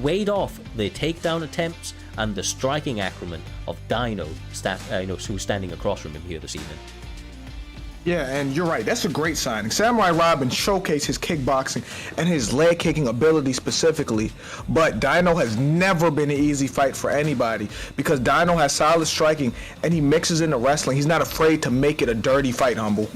wade off the takedown attempts and the striking acumen of Dino, who's standing across from him here this evening. Yeah, and you're right. That's a great signing. Samurai Robin showcased his kickboxing and his leg kicking ability specifically, but Dino has never been an easy fight for anybody because Dino has solid striking and he mixes into wrestling. He's not afraid to make it a dirty fight, Humble.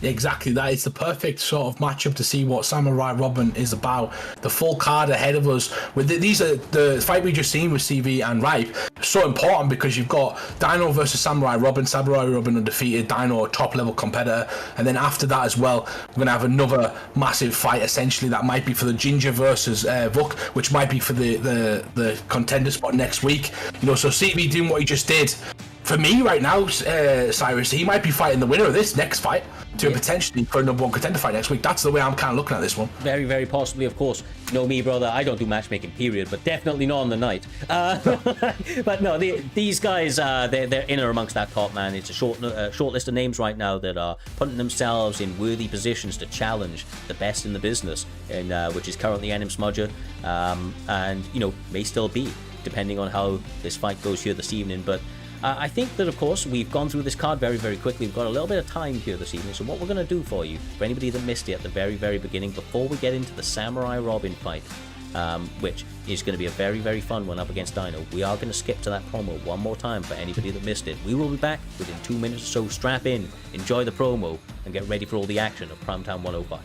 Exactly that. It's the perfect sort of matchup to see what Samurai Robin is about. The full card ahead of us. These are the fight we just seen with CV and Ripe. So important because you've got Dino versus Samurai Robin. Samurai Robin undefeated, Dino a top level competitor, and then after that as well, we're gonna have another massive fight. Essentially, that might be for the Ginger versus Vuk, which might be for the contender spot next week. So CV doing what he just did. For me right now, Cyrus, he might be fighting the winner of this next fight to potentially for a number 1 contender fight next week. That's the way I'm kind of looking at this one. Very, very possibly, of course. You know me, brother, I don't do matchmaking, period, but definitely not on the night. But no, these guys, they're in or amongst that top, man. It's a short list of names right now that are putting themselves in worthy positions to challenge the best in the business, which is currently NM Smudger, and, may still be, depending on how this fight goes here this evening. But I think that, of course, we've gone through this card very, very quickly. We've got a little bit of time here this evening. So what we're going to do for you, for anybody that missed it at the very, very beginning, before we get into the Samurai Robin fight, which is going to be a very, very fun one up against Dino, we are going to skip to that promo one more time for anybody that missed it. We will be back within 2 minutes or so. Strap in, enjoy the promo, and get ready for all the action of Primetime 105.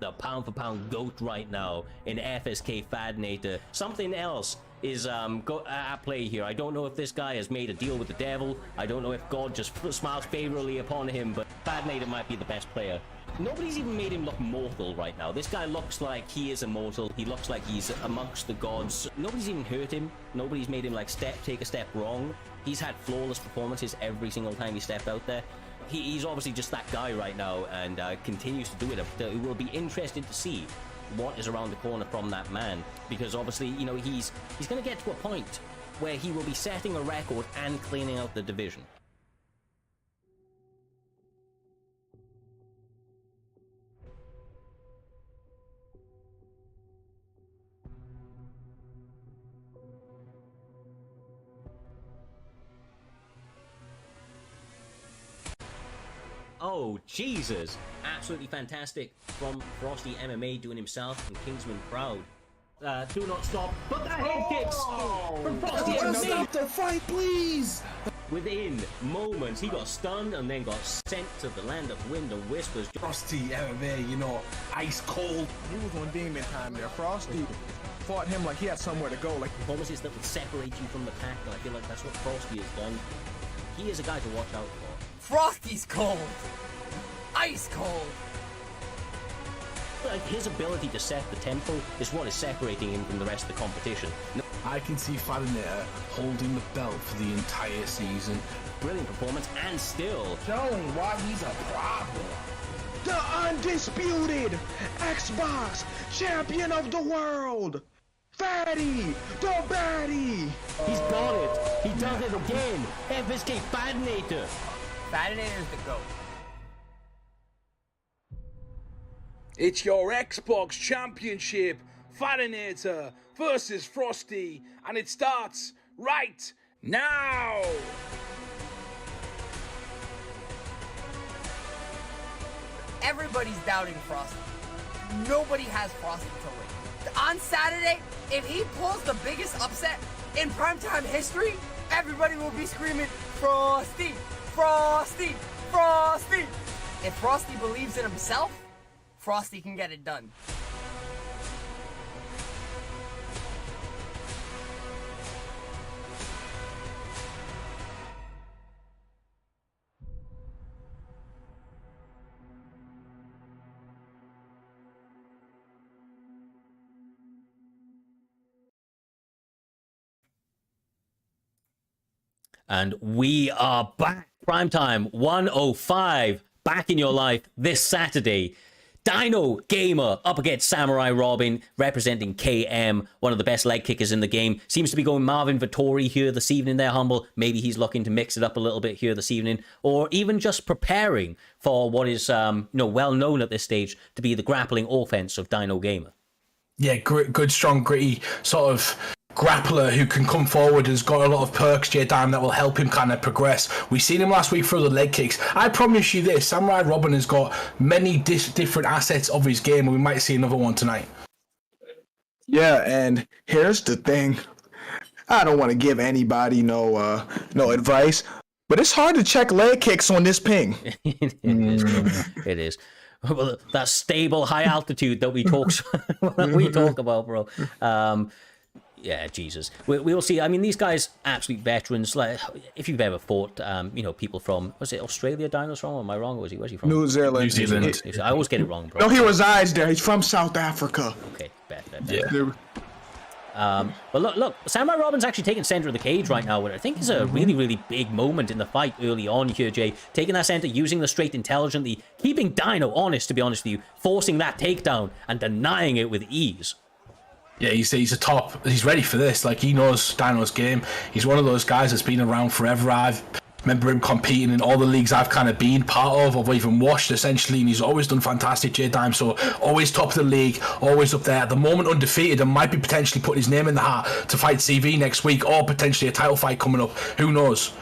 The pound-for-pound GOAT right now in FSK Fadinator. Something else is at play here. I don't know if this guy has made a deal with the devil. I don't know if God just smiles favorably upon him, but Fadinator might be the best player. Nobody's even made him look mortal right now. This guy looks like he is immortal. He looks like he's amongst the gods. Nobody's even hurt him. Nobody's made him take a step wrong. He's had flawless performances every single time he stepped out there. he's obviously just that guy right now, and continues to do it. It will be interesting to see what is around the corner from that man, because obviously, you know, he's going to get to a point where he will be setting a record and cleaning out the division. Oh, Jesus. Absolutely fantastic from Frosty MMA doing himself and Kingsman proud. Do not stop, but the head kicks from Frosty MMA. Stop the fight, please! Within moments, he got stunned and then got sent to the land of wind and whispers. Frosty MMA, you know, ice cold. He was on demon time there. Frosty fought him like he had somewhere to go. Like Performances that would separate you from the pack, and I feel like that's what Frosty has done. He is a guy to watch out for. Frosty's cold. Ice cold. Like, his ability to set the tempo is what is separating him from the rest of the competition. I can see Fadinator holding the belt for the entire season. Brilliant performance, and still Showing why he's a problem. The undisputed Xbox champion of the world, Fatty the Baddie. he's got it. He does it again. FSK Fadinator. Fadinator's the GOAT. It's your Xbox Championship, Fadinator versus Frosty, and it starts right now! Everybody's doubting Frosty. Nobody has Frosty to win. On Saturday, if he pulls the biggest upset in primetime history, everybody will be screaming, Frosty, Frosty, Frosty. If Frosty believes in himself, Frosty can get it done. And we are back. Primetime 105, back in your life this Saturday. Dino Gamer up against Samurai Robin, representing KM, one of the best leg kickers in the game. Seems to be going Marvin Vittori here this evening there, Humble. Maybe he's looking to mix it up a little bit here this evening, or even just preparing for what is well known at this stage to be the grappling offense of Dino Gamer. Yeah, good, strong, gritty sort of grappler who can come forward, has got a lot of perks, J-Dime, that will help him kind of progress. We seen him last week through the leg kicks. I promise you this, Samurai Robin has got many different assets of his game, and we might see another one tonight. yeah, and here's the thing. I don't want to give anybody no advice, but it's hard to check leg kicks on this ping. It is. Well, that stable high altitude that we talk about, bro. Yeah, Jesus. We'll see. I mean, these guys, absolute veterans. Like, if you've ever fought, people from, was it Australia Dino's from? Or am I wrong? Where's he from? New Zealand. New Zealand. I always get it wrong, bro. No, he resides there. He's from South Africa. Okay, bet. Yeah. But look, Samurai Robin's actually taking center of the cage right now, which I think is a really, really big moment in the fight early on here, Jay. Taking that center, using the straight intelligently, keeping Dino honest, to be honest with you, forcing that takedown and denying it with ease. Yeah, he's a top. He's ready for this. Like, he knows Dino's game. He's one of those guys that's been around forever. I've remember him competing in all the leagues I've kind of been part of, or even watched, essentially, and he's always done fantastic, J-Dime. So always top of the league, always up there. At the moment, undefeated, and might be potentially putting his name in the hat to fight CV next week, or potentially a title fight coming up. Who knows?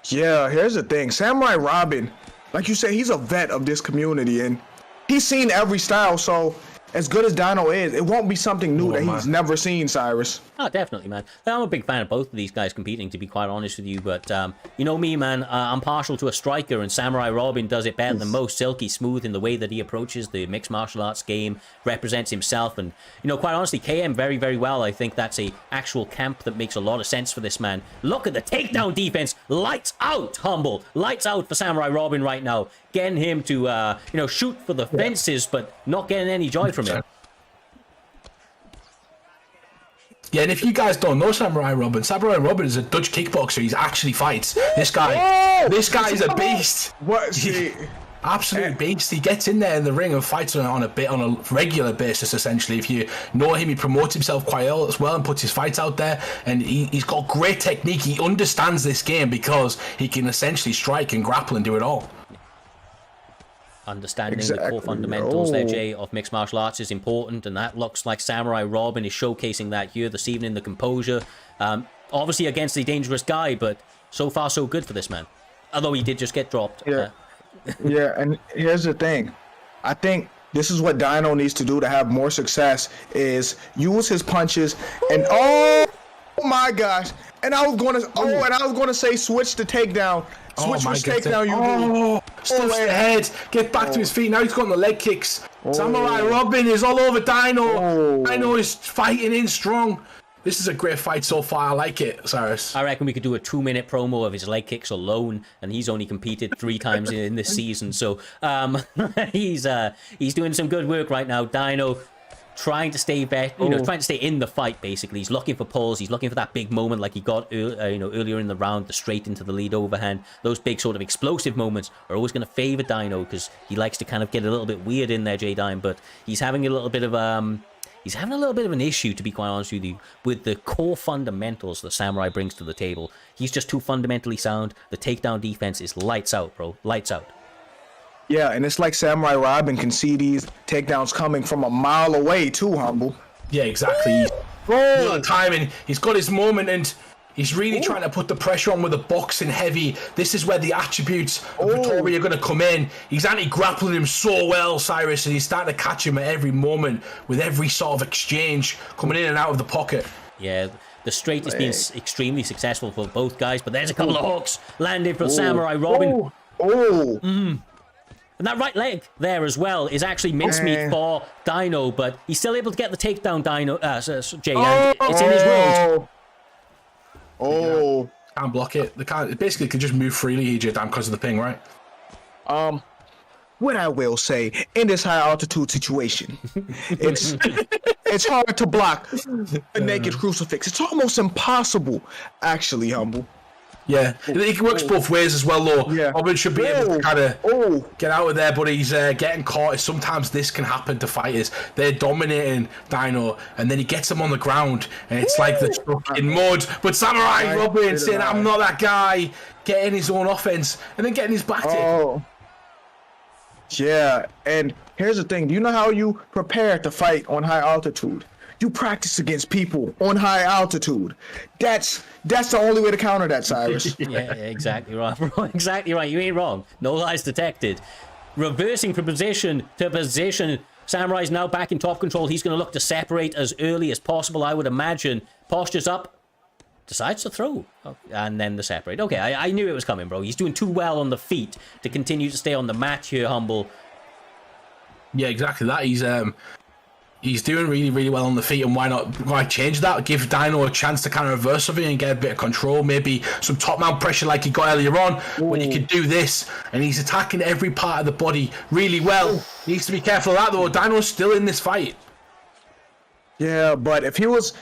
Yeah, here's the thing. Samurai Robin, like you said, he's a vet of this community, and he's seen every style, so as good as Dino is, it won't be something new that he's never seen, Cyrus. Oh, definitely, man. I'm a big fan of both of these guys competing, to be quite honest with you. But you know me, man. I'm partial to a striker, and Samurai Robin does it better than most. Silky smooth in the way that he approaches the mixed martial arts game, represents himself, and quite honestly, KM very, very well. I think that's a actual camp that makes a lot of sense for this man. Look at the takedown defense. Lights out, Humble. Lights out for Samurai Robin right now. Getting him to shoot for the fences, but not getting any joy from it. Yeah, and if you guys don't know Samurai Robin is a Dutch kickboxer. He actually fights. This guy is a beast. What? See, Absolute beast. He gets in there in the ring and fights on a regular basis. Essentially, if you know him, he promotes himself quite well as well and puts his fights out there. And he's got great technique. He understands this game because he can essentially strike and grapple and do it all. Understanding the core fundamentals there, Jay, of mixed martial arts is important, and that looks like Samurai Robin is showcasing that here this evening. The composure, obviously against a dangerous guy, but so far so good for this man. Although he did just get dropped. Yeah. Yeah, and here's the thing. I think this is what Dino needs to do to have more success is use his punches and oh my gosh. And I was gonna say switch the takedown. Switch which takedown stuffs the head. Get back to his feet. Now he's got the leg kicks. Samurai Robin is all over Dino. Dino is fighting in strong. This is a great fight so far. I like it, Cyrus. I reckon we could do a 2-minute promo of his leg kicks alone, and he's only competed 3 times in this season. So he's doing some good work right now. Dino trying to stay back, trying to stay in the fight. Basically, he's looking for pulls. He's looking for that big moment, like he got earlier in the round, the straight into the lead overhand. Those big sort of explosive moments are always going to favor Dino because he likes to kind of get a little bit weird in there, J-Dime. But he's having a little bit of an issue, to be quite honest with you, with the core fundamentals that Samurai brings to the table. He's just too fundamentally sound. The takedown defense is lights out, bro. Lights out. Yeah, and it's like Samurai Robin can see these takedowns coming from a mile away too, Humble. Yeah, exactly. Little timing. He's got his moment and he's really trying to put the pressure on with the boxing heavy. This is where the attributes of Vittori are going to come in. He's anti-grappling him so well, Cyrus, and he's starting to catch him at every moment with every sort of exchange coming in and out of the pocket. Yeah, the straight has been extremely successful for both guys, but there's a couple of hooks landed for Samurai Robin. And that right leg there as well is actually mincemeat for Dino, but he's still able to get the takedown, Dino, Jay, and it's in his world. Can't block it. They can't. It basically could just move freely, EJ, because of the ping, right? What I will say in this high altitude situation, it's hard to block a naked crucifix. It's almost impossible, actually, Humble. Yeah, it works both ways as well, though. Yeah. Robin should be able to kind of get out of there, but he's getting caught. Sometimes this can happen to fighters. They're dominating Dino, and then he gets him on the ground, and it's like they're stuck in mud. But Samurai Robin saying, I'm not that guy, getting his own offense, and then getting his back in. Yeah, and here's the thing. Do you know how you prepare to fight on high altitude? You practice against people on high altitude. That's the only way to counter that, Cyrus. Yeah, exactly right, bro. Exactly right. You ain't wrong. No lies detected. Reversing from position to position. Samurai's now back in top control. He's going to look to separate as early as possible, I would imagine. Postures up. Decides to throw. Oh, and then the separate. Okay, I knew it was coming, bro. He's doing too well on the feet to continue to stay on the mat here, Humble. Yeah, exactly that. He's doing really, really well on the feet, and why change that? Give Dino a chance to kind of reverse something and get a bit of control, maybe some top-mount pressure like he got earlier on, when you could do this, and he's attacking every part of the body really well. He needs to be careful of that, though. Dino's still in this fight. Yeah, but if he was...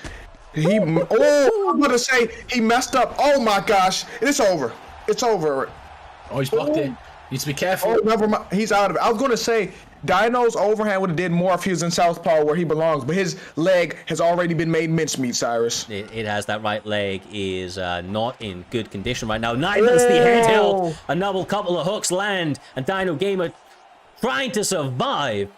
I'm going to say he messed up. Oh, my gosh. It's over. It's over. Oh, he's blocked it. Needs to be careful. Oh, never mind. He's out of it. I was going to say... Dino's overhand would have did more if he was in southpaw where he belongs, but his leg has already been made mincemeat, Cyrus. It has. That right leg is not in good condition right now. Neither's the head held. Another couple of hooks land, and Dino Gamer trying to survive.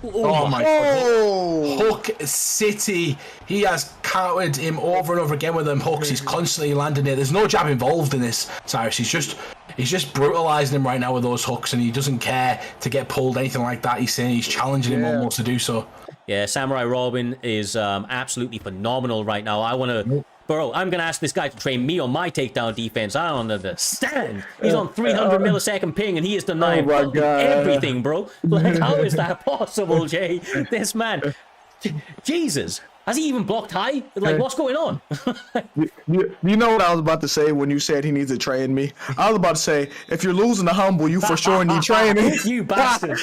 Oh my God. Hook City. He has countered him over and over again with them hooks. He's constantly landing it. There's no jab involved in this, Cyrus. He's just brutalizing him right now with those hooks, and he doesn't care to get pulled, anything like that. He's saying he's challenging him almost to do so. Yeah, Samurai Robin is absolutely phenomenal right now. Bro, I'm going to ask this guy to train me on my takedown defense. I don't understand. He's on 300 millisecond ping, and he is denying everything, bro. Like, how is that possible, Jay? This man... Jesus. Has he even blocked high? Like, what's going on? You know what I was about to say when you said he needs to train me? I was about to say, if you're losing the humble, you for sure need training. You bastard.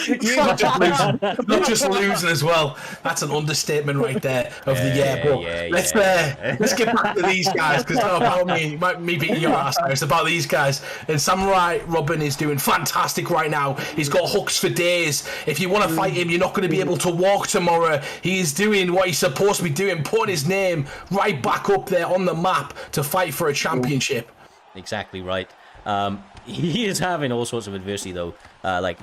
Not just losing as well. That's an understatement right there of the year. But let's get back to these guys, because it's not about me beating your ass. It's about these guys. And Samurai Robin is doing fantastic right now. He's got hooks for days. If you want to fight him, you're not going to be able to walk tomorrow. He is doing what he's supposed to be doing, putting his name right back up there on the map to fight for a championship. Exactly right. He is having all sorts of adversity, though. Like,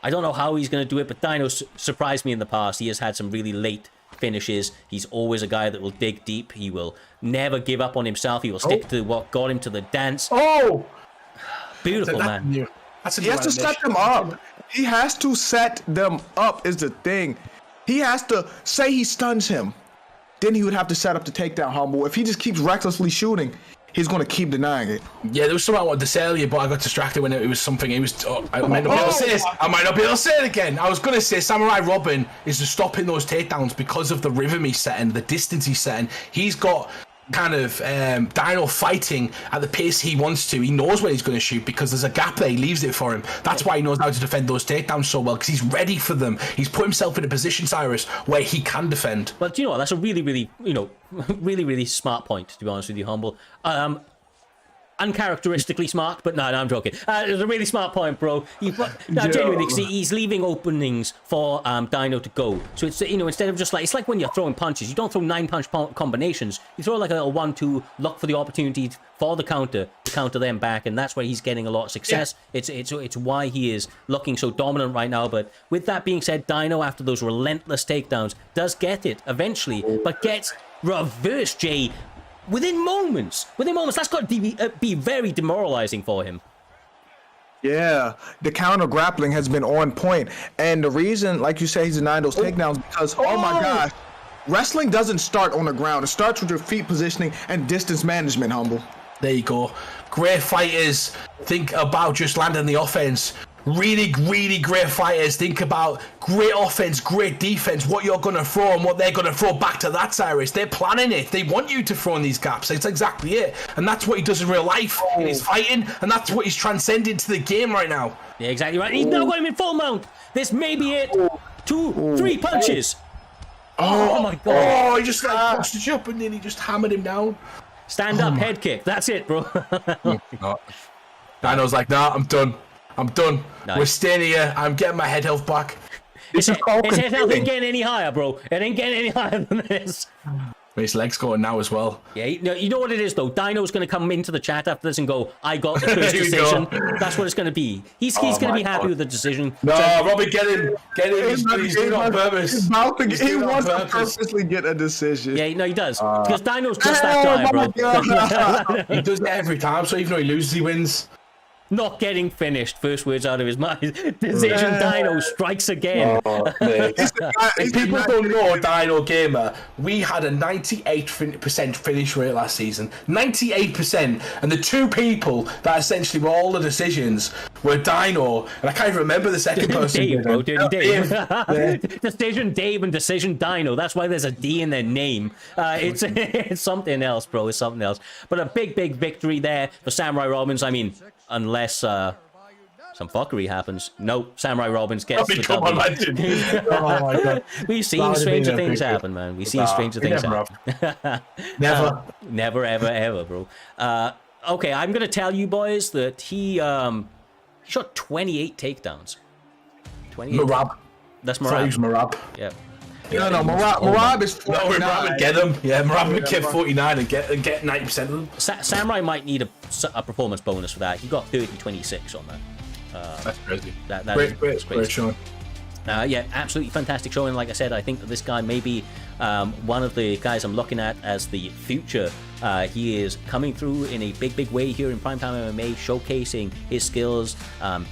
I don't know how he's going to do it, but Dino surprised me in the past. He has had some really late finishes. He's always a guy that will dig deep. He will never give up on himself. He will stick to what got him to the dance. Oh! Beautiful, man. He has to set them up. He has to set them up is the thing. He has to say he stuns him. Then he would have to set up the takedown humble. If he just keeps recklessly shooting, he's going to keep denying it. Yeah, there was something I wanted to say earlier, but I got distracted when it was something. It was. I might not be able to say this. I might not be able to say it again. I was going to say Samurai Robin is just stopping those takedowns because of the rhythm he's setting, the distance he's setting. He's got kind of Dino fighting at the pace he wants to. He knows when he's going to shoot because there's a gap there. He leaves it for him. That's why he knows how to defend those takedowns so well, because he's ready for them. He's put himself in a position, Cyrus, where he can defend. Well, do you know what? That's a really, really, really smart point, to be honest with you, Humble. Uncharacteristically smart, but no, I'm joking. It's a really smart point, bro. Genuinely, he's leaving openings for Dino to go. So it's, instead of just like, it's like when you're throwing punches, you don't throw 9-punch combinations. You throw like a little 1-2, look for the opportunity for the counter to counter them back, and that's where he's getting a lot of success. Yeah. It's why he is looking so dominant right now. But with that being said, Dino, after those relentless takedowns, does get it eventually, but gets reversed, Jay. Within moments, that's got to be very demoralizing for him. Yeah, the counter grappling has been on point, and the reason, like you say, he's denying those takedowns because, oh my gosh, wrestling doesn't start on the ground. It starts with your feet positioning and distance management, Humble. There you go. Great fighters think about just landing the offense. Really, really great fighters think about great offense, great defense, what you're going to throw and what they're going to throw back to that, Cyrus. They're planning it. They want you to throw in these gaps. That's exactly it. And that's what he does in real life in his fighting, and that's what he's transcending to the game right now. Yeah, exactly right. He's now got him in full mount. This may be it. 2, 3 punches. Oh my God. Oh, he just punched it up and then he just hammered him down. Stand up head kick. That's it, bro. Dino's like, nah, I'm done. Nice. We're staying here. I'm getting my head health back. His head health ain't getting any higher, bro. It ain't getting any higher than this. His leg's going now as well. Yeah, you know what it is, though? Dino's going to come into the chat after this and go, I got the first decision. That's what it's going to be. He's going to be happy with the decision. No, Robbie, get him. He's doing it on purpose. He wants to purposely get a decision. Yeah, no, he does. Because Dino's just that guy, bro. He does it every time, so even though he loses, he wins. Not getting finished. First words out of his mouth. Decision Dino strikes again. If people don't know Dino Gamer, we had a 98% finish rate last season. 98%. And the two people that essentially were all the decisions were Dino, and I can't even remember the second person. Dave, bro. Dave. Decision Dave and Decision Dino. That's why there's a D in their name. It's something else, bro. It's something else. But a big victory there for Samurai Robbins. I mean, unless some fuckery happens. No, Samurai Robbins gets the W. Oh my God. We've seen stranger things happen, man. We've seen stranger things happen. Never, ever, bro. Okay, I'm gonna tell you boys that he shot 28 takedowns. 28. Marab. That's Marab. Marab. Yeah. No, Marab is 49. No, Marab would get them. Yeah, Marab would get 49 and get 90% of them. Samurai might need a performance bonus for that. He got 30-26 on that. That's crazy. Great showing. Yeah, absolutely fantastic showing. Like I said, I think that this guy may be one of the guys I'm looking at as the future. He is coming through in a big way here in Primetime MMA, showcasing his skills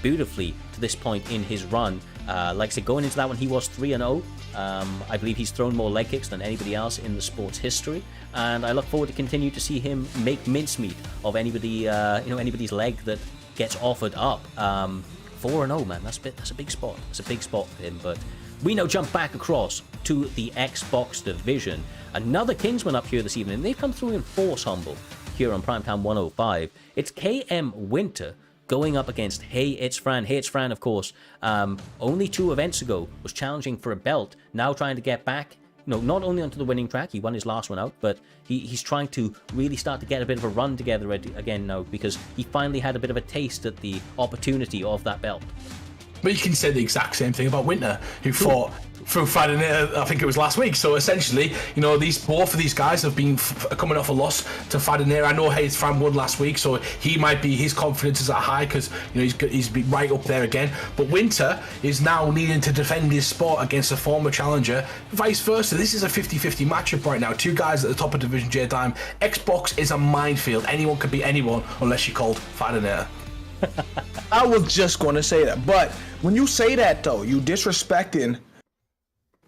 beautifully to this point in his run. Like I said, going into that one, he was 3-0. I believe he's thrown more leg kicks than anybody else in the sport's history, and I look forward to continue to see him make mincemeat of anybody, anybody's leg that gets offered up. 4-0, man. That's a big spot. It's a big spot for him. But We now jump back across to the Xbox division. Another Kingsman up here this evening. They've come through in force, Humble, here on Primetime 105. It's KM Winter going up against Hey It's Fran. Hey It's Fran, of course, only 2 events ago was challenging for a belt, now trying to get back, not only onto the winning track, he won his last one out, but he's trying to really start to get a bit of a run together again now, because he finally had a bit of a taste at the opportunity of that belt. But you can say the exact same thing about Winter, who fought through Fadinator, I think it was last week. So essentially, both of these guys have been coming off a loss to Fadinator. I know Hayes Fran won last week, so he might be, his confidence is at high because he's been right up there again. But Winter is now needing to defend his spot against a former challenger, vice versa. This is a 50-50 matchup right now. 2 guys at the top of Division J time. Xbox is a minefield. Anyone could be anyone unless you're called Fadinator. I was just going to say that, but when you say that though, you disrespecting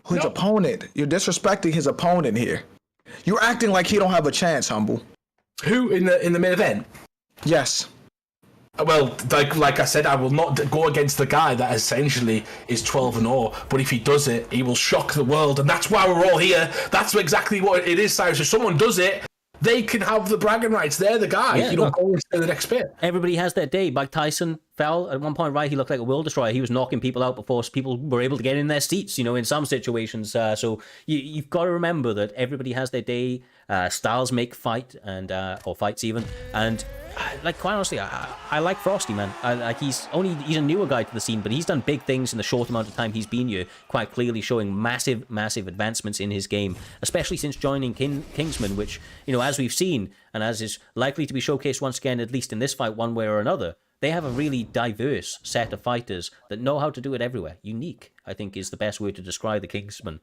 his opponent. You're disrespecting his opponent here. You're acting like he don't have a chance, Humble. Who in the main event? Yes. Well, like I said, I will not go against the guy that essentially is 12-0. But if he does it, he will shock the world, and that's why we're all here. That's exactly what it is, Cyrus. If someone does it, they can have the bragging rights. They're the guy. Yeah, Go into the next bit. Everybody has their day. Mike Tyson fell at one point, right? He looked like a world destroyer. He was knocking people out before people were able to get in their seats, in some situations. So you've got to remember that everybody has their day. Styles make fight, and or fights even. And quite honestly, I like Frosty, man. He's a newer guy to the scene, but he's done big things in the short amount of time he's been here, quite clearly showing massive advancements in his game, especially since joining Kingsman, which, as we've seen, and as is likely to be showcased once again, at least in this fight one way or another, they have a really diverse set of fighters that know how to do it everywhere. Unique, I think, is the best word to describe the Kingsman.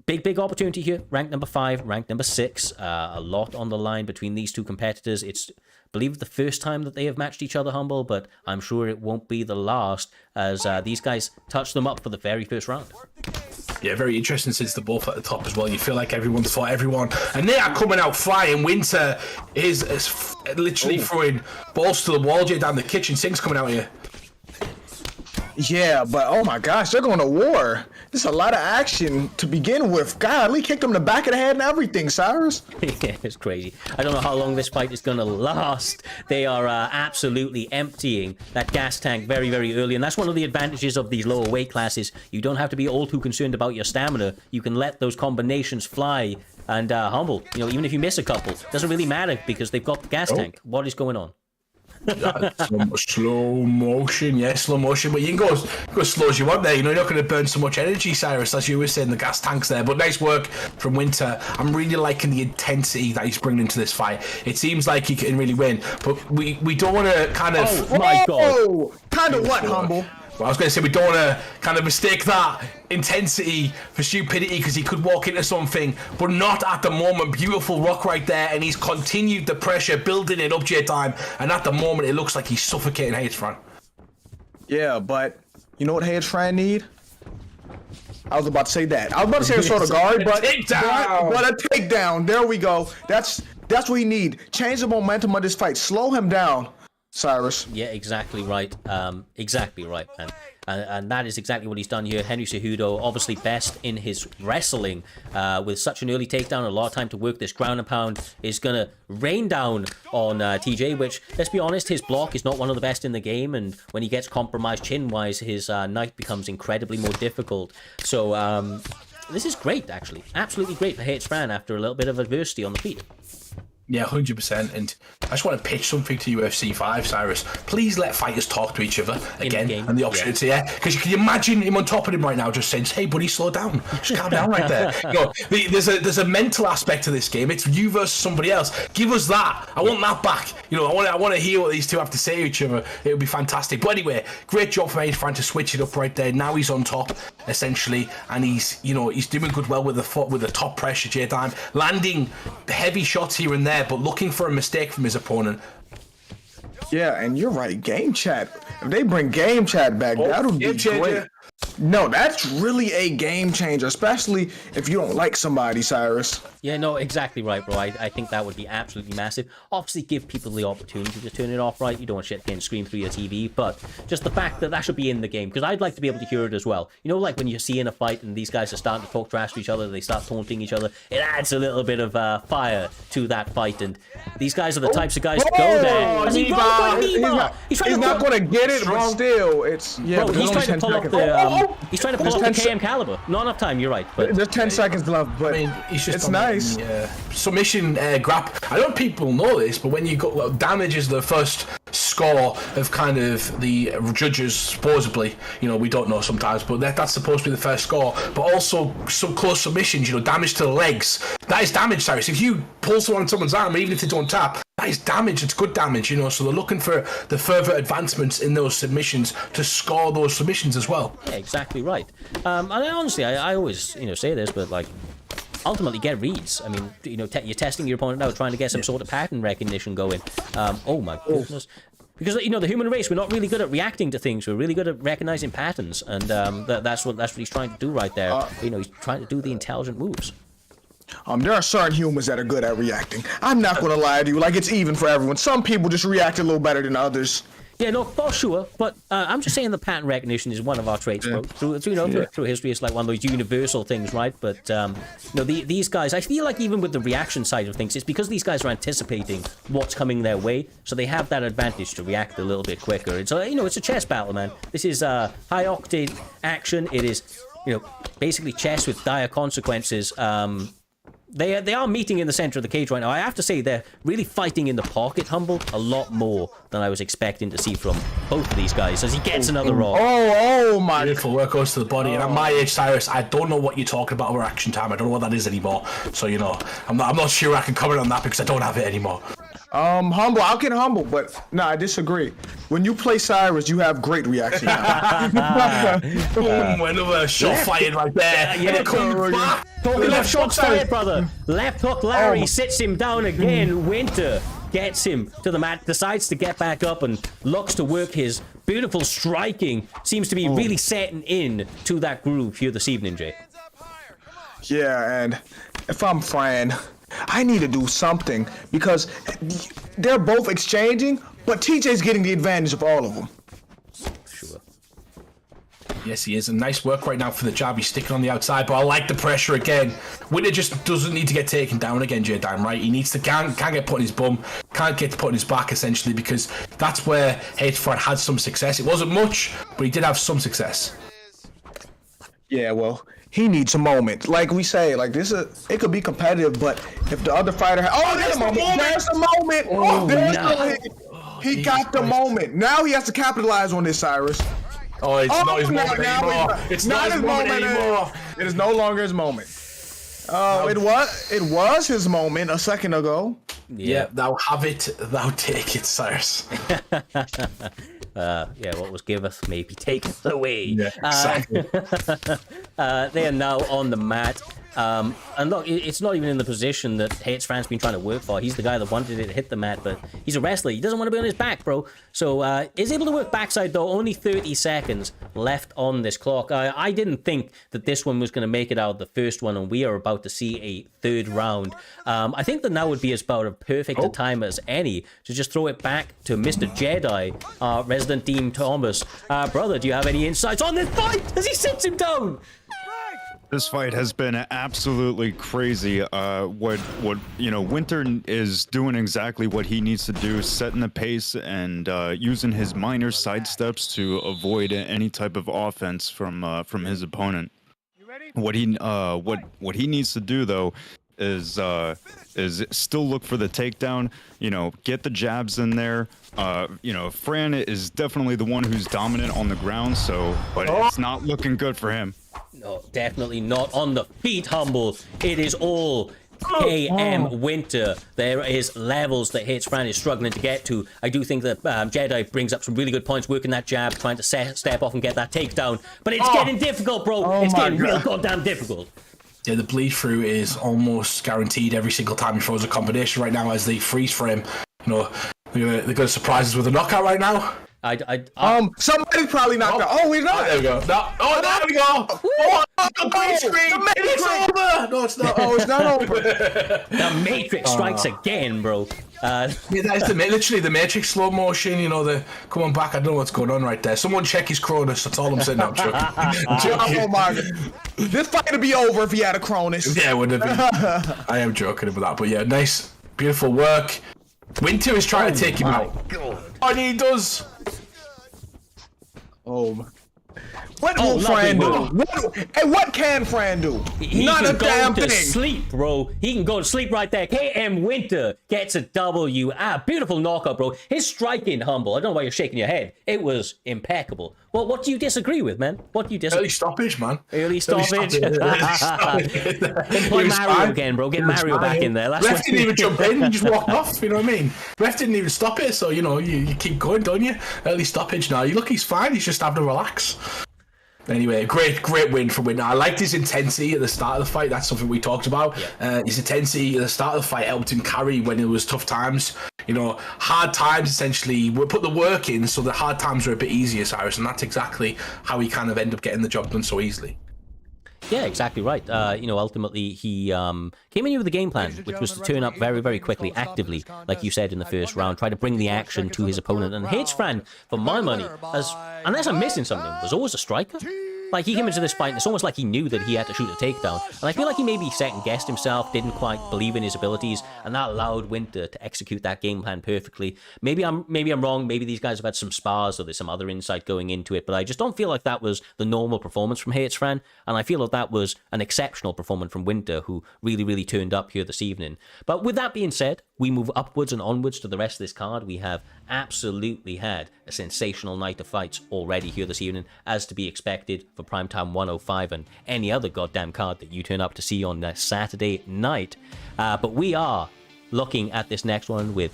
Big opportunity here. Ranked number 5, ranked number 6. A lot on the line between these 2 competitors. It's, I believe, the first time that they have matched each other, Humble, but I'm sure it won't be the last, as these guys touch them up for the very first round. Yeah, very interesting since they're both at the top as well. You feel like everyone's fought everyone. And they are coming out flying. Winter is literally throwing balls to the wall. Down the kitchen sink's coming out here. Yeah, but oh my gosh, they're going to war. There's a lot of action to begin with. God, Lee kicked him in the back of the head and everything, Cyrus. Yeah, it's crazy. I don't know how long this fight is going to last. They are absolutely emptying that gas tank very, very early. And that's one of the advantages of these lower weight classes. You don't have to be all too concerned about your stamina. You can let those combinations fly. And Humble, even if you miss a couple, doesn't really matter because they've got the gas tank. What is going on? Slow motion, but you can go as slow as you want there. You're not going to burn so much energy, Cyrus, as you were saying, the gas tanks there. But nice work from Winter. I'm really liking the intensity that he's bringing into this fight. It seems like he can really win, but we don't want to kind of... Oh my God. Kind of what, Humble? Well, I was going to say we don't want to kind of mistake that intensity for stupidity, because he could walk into something, but not at the moment. Beautiful rock right there, and he's continued the pressure, building it up J-Time, and at the moment it looks like he's suffocating Hayes Fran. Yeah, but you know what Hayes Fran need? I was about to say that. I was about to say a sort of guard, but a takedown. There we go. That's what we need. Change the momentum of this fight. Slow him down, Cyrus. Yeah, exactly right. Exactly right, man. And that is exactly what he's done here. Henry Cejudo, obviously best in his wrestling, with such an early takedown, a lot of time to work this ground and pound, is going to rain down on TJ, which, let's be honest, his block is not one of the best in the game, and when he gets compromised chin-wise, his night becomes incredibly more difficult. So, this is great, actually. Absolutely great for Hayes Fran after a little bit of adversity on the feet. Yeah, 100%. And I just want to pitch something to UFC 5, Cyrus. Please let fighters talk to each other again, and the opportunity, Because you can imagine him on top of him right now, just saying, "Hey, buddy, slow down. Just calm down right there." There's a mental aspect to this game. It's you versus somebody else. Give us that. I want that back. I want to hear what these two have to say to each other. It would be fantastic. But anyway, great job from Hayes Fran to switch it up right there. Now he's on top, essentially, and he's doing good well with the top pressure, J-Time, landing heavy shots here and there, but looking for a mistake from his opponent. Yeah, and you're right. Game chat. If they bring game chat back, that'll be great. No, that's really a game changer, especially if you don't like somebody, Cyrus. Yeah, no, exactly right, bro. I think that would be absolutely massive. Obviously, give people the opportunity to turn it off, right? You don't want shit getting screamed through your TV, but just the fact that that should be in the game, because I'd like to be able to hear it as well. You know, like when you see in a fight and these guys are starting to talk trash to each other, they start taunting each other, it adds a little bit of fire to that fight, and these guys are the types of guys to go there. Has he rolled He's not going to get it, but still, it's... Yeah, bro, he's trying to pull up the... He's trying to pull up the KM caliber. Not enough time, you're right. But there's 10 seconds left, but I mean, it's nice. Submission grab. I don't know if people know this, but when you got damage is the first score of kind of the judges, supposedly. You know, we don't know sometimes, but that's supposed to be the first score. But also some close submissions, you know, damage to the legs. That is damage, Cyrus. If you pull someone on someone's arm, even if they don't tap, that is damage. It's good damage, you know. So they're looking for the further advancements in those submissions to score those submissions as well. Yeah, exactly right. And honestly, I always, you know, say this, but like, ultimately get reads. I mean, you know, you're testing your opponent out, trying to get some sort of pattern recognition going. Oh my goodness. Because, you know, the human race, we're not really good at reacting to things. We're really good at recognizing patterns, and that's what he's trying to do right there. You know, he's trying to do the intelligent moves. There are certain humans that are good at reacting. I'm not going to lie to you. Like, it's even for everyone. Some people just react a little better than others. Yeah, no, for sure. But I'm just saying the pattern recognition is one of our traits, bro. Through history, it's like one of those universal things, right? But, you know, these guys, I feel like even with the reaction side of things, it's because these guys are anticipating what's coming their way, so they have that advantage to react a little bit quicker. It's, you know, it's a chess battle, man. This is high-octane action. It is, you know, basically chess with dire consequences. They are meeting in the center of the cage right now. I have to say, they're really fighting in the pocket, Humble, a lot more than I was expecting to see from both of these guys as he gets another rock. Oh my. Beautiful work goes to the body. And at my age, Cyrus, I don't know what you're talking about over action time. I don't know what that is anymore. So, you know, I'm not sure I can comment on that because I don't have it anymore. Humble, I'll get humble, but no, I disagree. When you play Cyrus, you have great reaction. Boom, another shot fired right there. Yeah, talking left shots fired, brother. Left hook Larry sits him down again. Winter gets him to the mat, decides to get back up and looks to work his beautiful striking. Seems to be really setting in to that groove here this evening, Jay. Yeah, and if I'm Fran, I need to do something because they're both exchanging, but TJ's getting the advantage of all of them. Sure. Yes, he is. And nice work right now for the jab. He's sticking on the outside, but I like the pressure again. Winter just doesn't need to get taken down again, J-Dime, right? He needs to can't get put in his bum, can't get put in his back, essentially, because that's where H-Fran had some success. It wasn't much, but he did have some success. Yeah, well, he needs a moment. Like we say, like it could be competitive, but if the other fighter there's a moment. There's a moment. He got the moment. Now he has to capitalize on this, Cyrus. Oh, it's not his moment anymore. It's not his moment anymore. It is no longer his moment. It was his moment a second ago. Yeah, thou have it, thou take it, Cyrus. What was giveth maybe taketh away. Yeah, exactly. They are now on the mat. And look, it's not even in the position that Fran's been trying to work for. He's the guy that wanted it to hit the mat, but he's a wrestler. He doesn't want to be on his back, bro. So is able to work backside, though. Only 30 seconds left on this clock. I didn't think that this one was going to make it out of the first one, and we are about to see a third round. I think that now would be about as perfect a time as any to just throw it back to Mr. Jedi, Resident Dean Thomas. Brother, do you have any insights on this fight as he sits him down? This fight has been absolutely crazy. Winter is doing exactly what he needs to do, setting the pace and using his minor sidesteps to avoid any type of offense from his opponent. What he needs to do though is still look for the takedown. You know, get the jabs in there. Fran is definitely the one who's dominant on the ground. But it's not looking good for him. No, definitely not on the feet, Humble. It is all KM Winter. There is levels that Fran is struggling to get to. I do think that Jedi brings up some really good points, working that jab, trying to step off and get that takedown. But it's getting difficult, bro. It's getting real goddamn difficult. Yeah, the bleed through is almost guaranteed every single time he throws a combination right now as they freeze frame. You know, they're going to surprise us with a knockout right now. Somebody probably knocked out. Oh, he's not. There we go. No. Oh, there we go. Oh, green screen. It's over. No, it's not. Oh, it's not over. The Matrix strikes again, bro. Yeah, that is literally the Matrix slow motion. You know, the coming back. I don't know what's going on right there. Someone check his Cronus. That's all I'm saying. I'm joking. Oh my God. This fight would be over if he had a Cronus. Yeah, it would have been. I am joking about that, but yeah, nice, beautiful work. Winter is trying to take him out. God. And he does. Oh. What will Fran do? What can Fran do? Not a damn thing. He can go to sleep, bro. He can go to sleep right there. KM Winter gets a W. Beautiful knockout, bro. His striking, Humble. I don't know why you're shaking your head. It was impeccable. Well, what do you disagree with, man? What do you disagree? Early stoppage, man. Early stoppage. Play Mario again, bro. Get Mario back in there. Ref didn't even jump in. You just walked off. You know what I mean? Ref didn't even stop it. So, you know, you keep going, don't you? Early stoppage now. You look, he's fine. He's just having to relax. Anyway, great win for Winter. I liked his intensity at the start of the fight. That's something we talked about. Yeah. His intensity at the start of the fight helped him carry when it was tough times. You know, hard times essentially. We put the work in, so the hard times are a bit easier, Cyrus, and that's exactly how he kind of ended up getting the job done so easily. Yeah, exactly right. You know, ultimately he came in with a game plan, which was to turn up very, very quickly, actively, like you said in the first round, try to bring the action to his opponent. And Fran, for my money, unless I'm missing something, was always a striker. Like, he came into this fight, and it's almost like he knew that he had to shoot a takedown. And I feel like he maybe second-guessed himself, didn't quite believe in his abilities, and that allowed Winter to execute that game plan perfectly. Maybe I'm wrong, maybe these guys have had some spars, or there's some other insight going into it, but I just don't feel like that was the normal performance from Fran, and I feel like that was an exceptional performance from Winter, who really, really turned up here this evening. But with that being said, we move upwards and onwards to the rest of this card. We have absolutely had a sensational night of fights already here this evening, as to be expected for Primetime 105 and any other goddamn card that you turn up to see on Saturday night. But we are looking at this next one with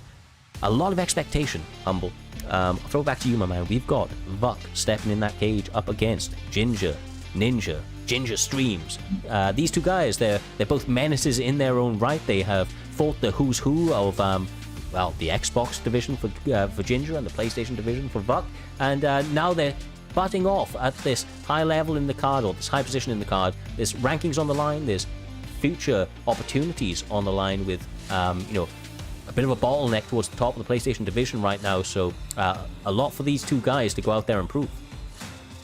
a lot of expectation, Humble. I'll throw it back to you, my man. We've got Vuck stepping in that cage up against Ginger, Ninja, Ginger Streams. These two guys, they're both menaces in their own right. They have fought the who's who of the Xbox division for Ginger and the PlayStation division for Vuck, and now they're butting off at this high level in the card, or this high position in the card. There's rankings on the line, there's future opportunities on the line with you know, a bit of a bottleneck towards the top of the PlayStation division right now, so a lot for these two guys to go out there and prove.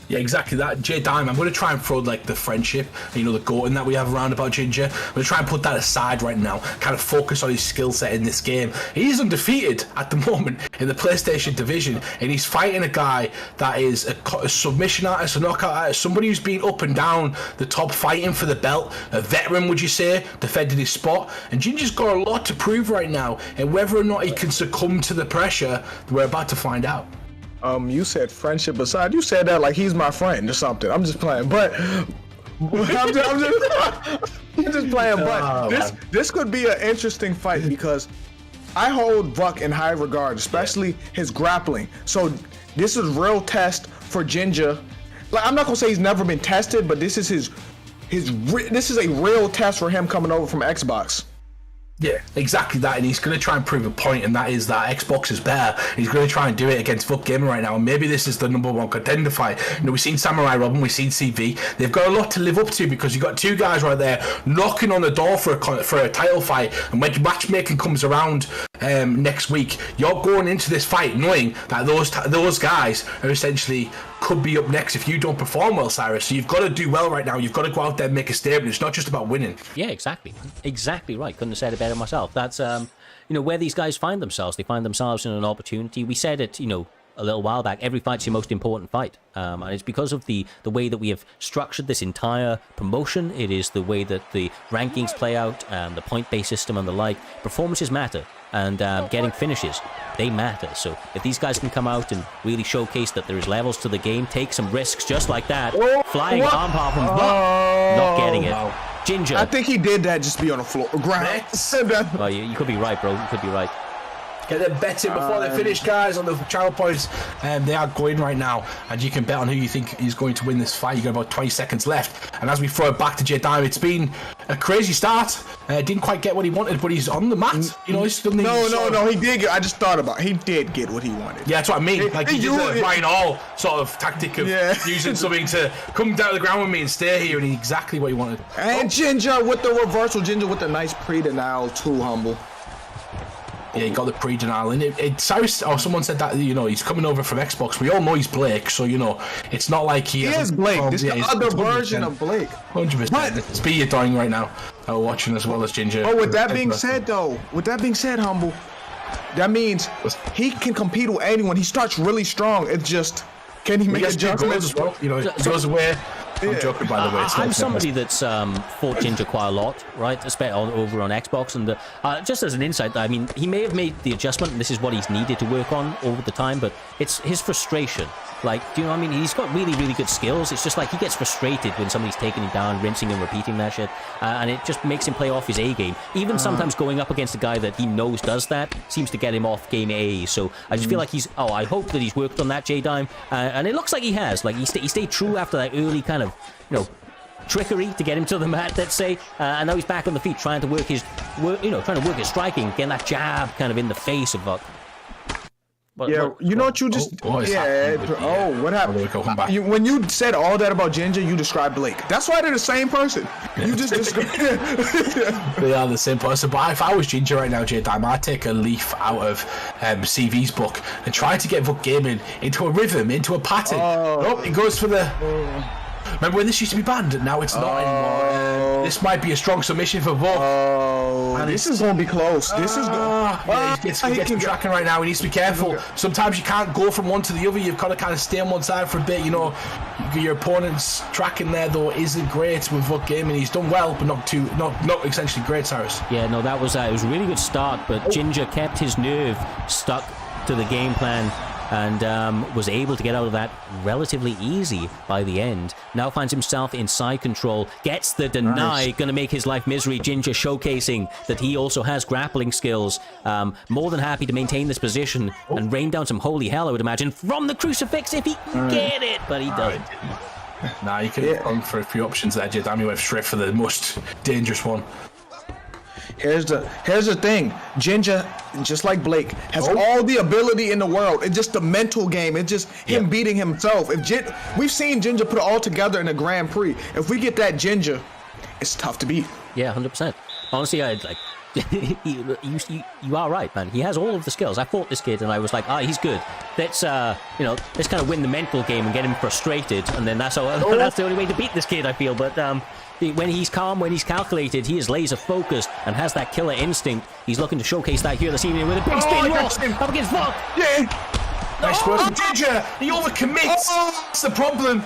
Yeah, exactly that. J Dime, I'm going to try and throw like the friendship, you know, the goating that we have around about Ginger. I'm going to try and put that aside right now, kind of focus on his skill set in this game. He's undefeated at the moment in the PlayStation division, and he's fighting a guy that is a submission artist, a knockout artist, somebody who's been up and down the top fighting for the belt, a veteran, would you say, defended his spot. And Ginger's got a lot to prove right now, and whether or not he can succumb to the pressure, we're about to find out. You said friendship aside. You said that like he's my friend or something. I'm just playing, but I'm just playing. But this could be an interesting fight because I hold Vuck in high regard, especially his grappling. So this is real test for Ginger. Like, I'm not gonna say he's never been tested, but this is this is a real test for him coming over from Xbox. Yeah, exactly that, and he's going to try and prove a point, and that is that Xbox is better. He's going to try and do it against Vuck Gamer right now, and maybe this is the #1 contender fight. You know, we've seen Samurai Robin, we've seen CV. They've got a lot to live up to because you've got two guys right there knocking on the door for a title fight, and when matchmaking comes around next week, you're going into this fight knowing that those guys are essentially could be up next if you don't perform well, Cyrus. So you've got to do well right now. You've got to go out there and make a statement. It's not just about winning. Yeah, exactly right. Couldn't have said it better myself. That's you know, where these guys find themselves. They find themselves in an opportunity. We said it, you know, a little while back, every fight's your most important fight, and it's because of the way that we have structured this entire promotion. It is the way that the rankings play out, the point-based system and the like. Performances matter, and getting finishes, they matter. So if these guys can come out and really showcase that there is levels to the game, take some risks just like that, flying arm power from Vuck, not getting it. Ginger, I think he did that just to be on the floor. Ground. Well, you could be right, bro. You could be right. Get them betting before they finish, guys, on the channel points. They are going right now, and you can bet on who you think is going to win this fight. You got about 20 seconds left, and as we throw it back to J Dime, it's been a crazy start. Didn't quite get what he wanted, but he's on the mat. You know, he's still no, he did get. I just thought about it. He did get what he wanted. Yeah, that's what I mean. Like, he did the Ryan Hall sort of tactic of using something to come down to the ground with me and stay here, and he exactly what he wanted. And Ginger with the reversal. Ginger with the nice pre-denial too, Humble. Yeah, he got the pre-denial. And Cyrus, or someone said that, you know, he's coming over from Xbox. We all know he's Blake, so, you know, it's not like he is Blake. This is the other version of Blake. 100%. It's be dying right now. Watching as well as Ginger. Oh, with that being said, Humble, that means he can compete with anyone. He starts really strong. It's just, can he make adjustments as well? You know, it goes away. I'm joking, by the way. I'm somebody that's fought Ginger quite a lot, right? Especially over on Xbox, and just as an insight, I mean, he may have made the adjustment, and this is what he's needed to work on over the time, but it's his frustration. Like, do you know what I mean? He's got really, really good skills. It's just like he gets frustrated when somebody's taking him down, rinsing and repeating that shit, and it just makes him play off his A game. Even sometimes going up against a guy that he knows does that seems to get him off game A. So I just feel like he's. Oh, I hope that he's worked on that, J-Dime, and it looks like he has. Like he stayed true after that early kind of, you know, trickery to get him to the mat, let's say, and now he's back on the feet trying to work his striking, getting that jab kind of in the face of you know what you just what happened? When you said all that about Ginger, you described Blake. That's why they're the same person. You just described. They are the same person. But if I was Ginger right now, J-Dime, I'd take a leaf out of CV's book and try to get Vuk Gaming into a rhythm, into a pattern. Oh, he goes for the. Remember when this used to be banned and now it's not anymore? This might be a strong submission for Vuk. And this is going to be close. This is he gets tracking right now. He needs to be careful. Sometimes you can't go from one to the other. You've got to kind of stay on one side for a bit. You know, your opponent's tracking there though isn't great with Vuk Gaming. He's done well, but not essentially great, Cyrus. Yeah, no, that was it was a really good start, but Ginger kept his nerve stuck to the game plan and was able to get out of that relatively easy by the end. Now finds himself in side control, gets the deny, gonna make his life misery. Ginger showcasing that he also has grappling skills. More than happy to maintain this position and rain down some holy hell, I would imagine, from the crucifix if he can get it, but he doesn't. Nah, you could have gone for a few options there, J-Dime. Went straight for the most dangerous one. Here's the thing. Ginger, just like Blake, has all the ability in the world. It's just the mental game. It's just him beating himself. We've seen Ginger put it all together in a Grand Prix. If we get that Ginger, it's tough to beat. Yeah, 100%. Honestly, I like. you are right, man. He has all of the skills. I fought this kid and I was like, he's good. Let's let's kind of win the mental game and get him frustrated, and then that's the only way to beat this kid, I feel. But when he's calm, when he's calculated, he is laser focused and has that killer instinct. He's looking to showcase that here this evening with a big spin roll up against Vuk. Nice work, Ginger. He overcommits. That's the problem.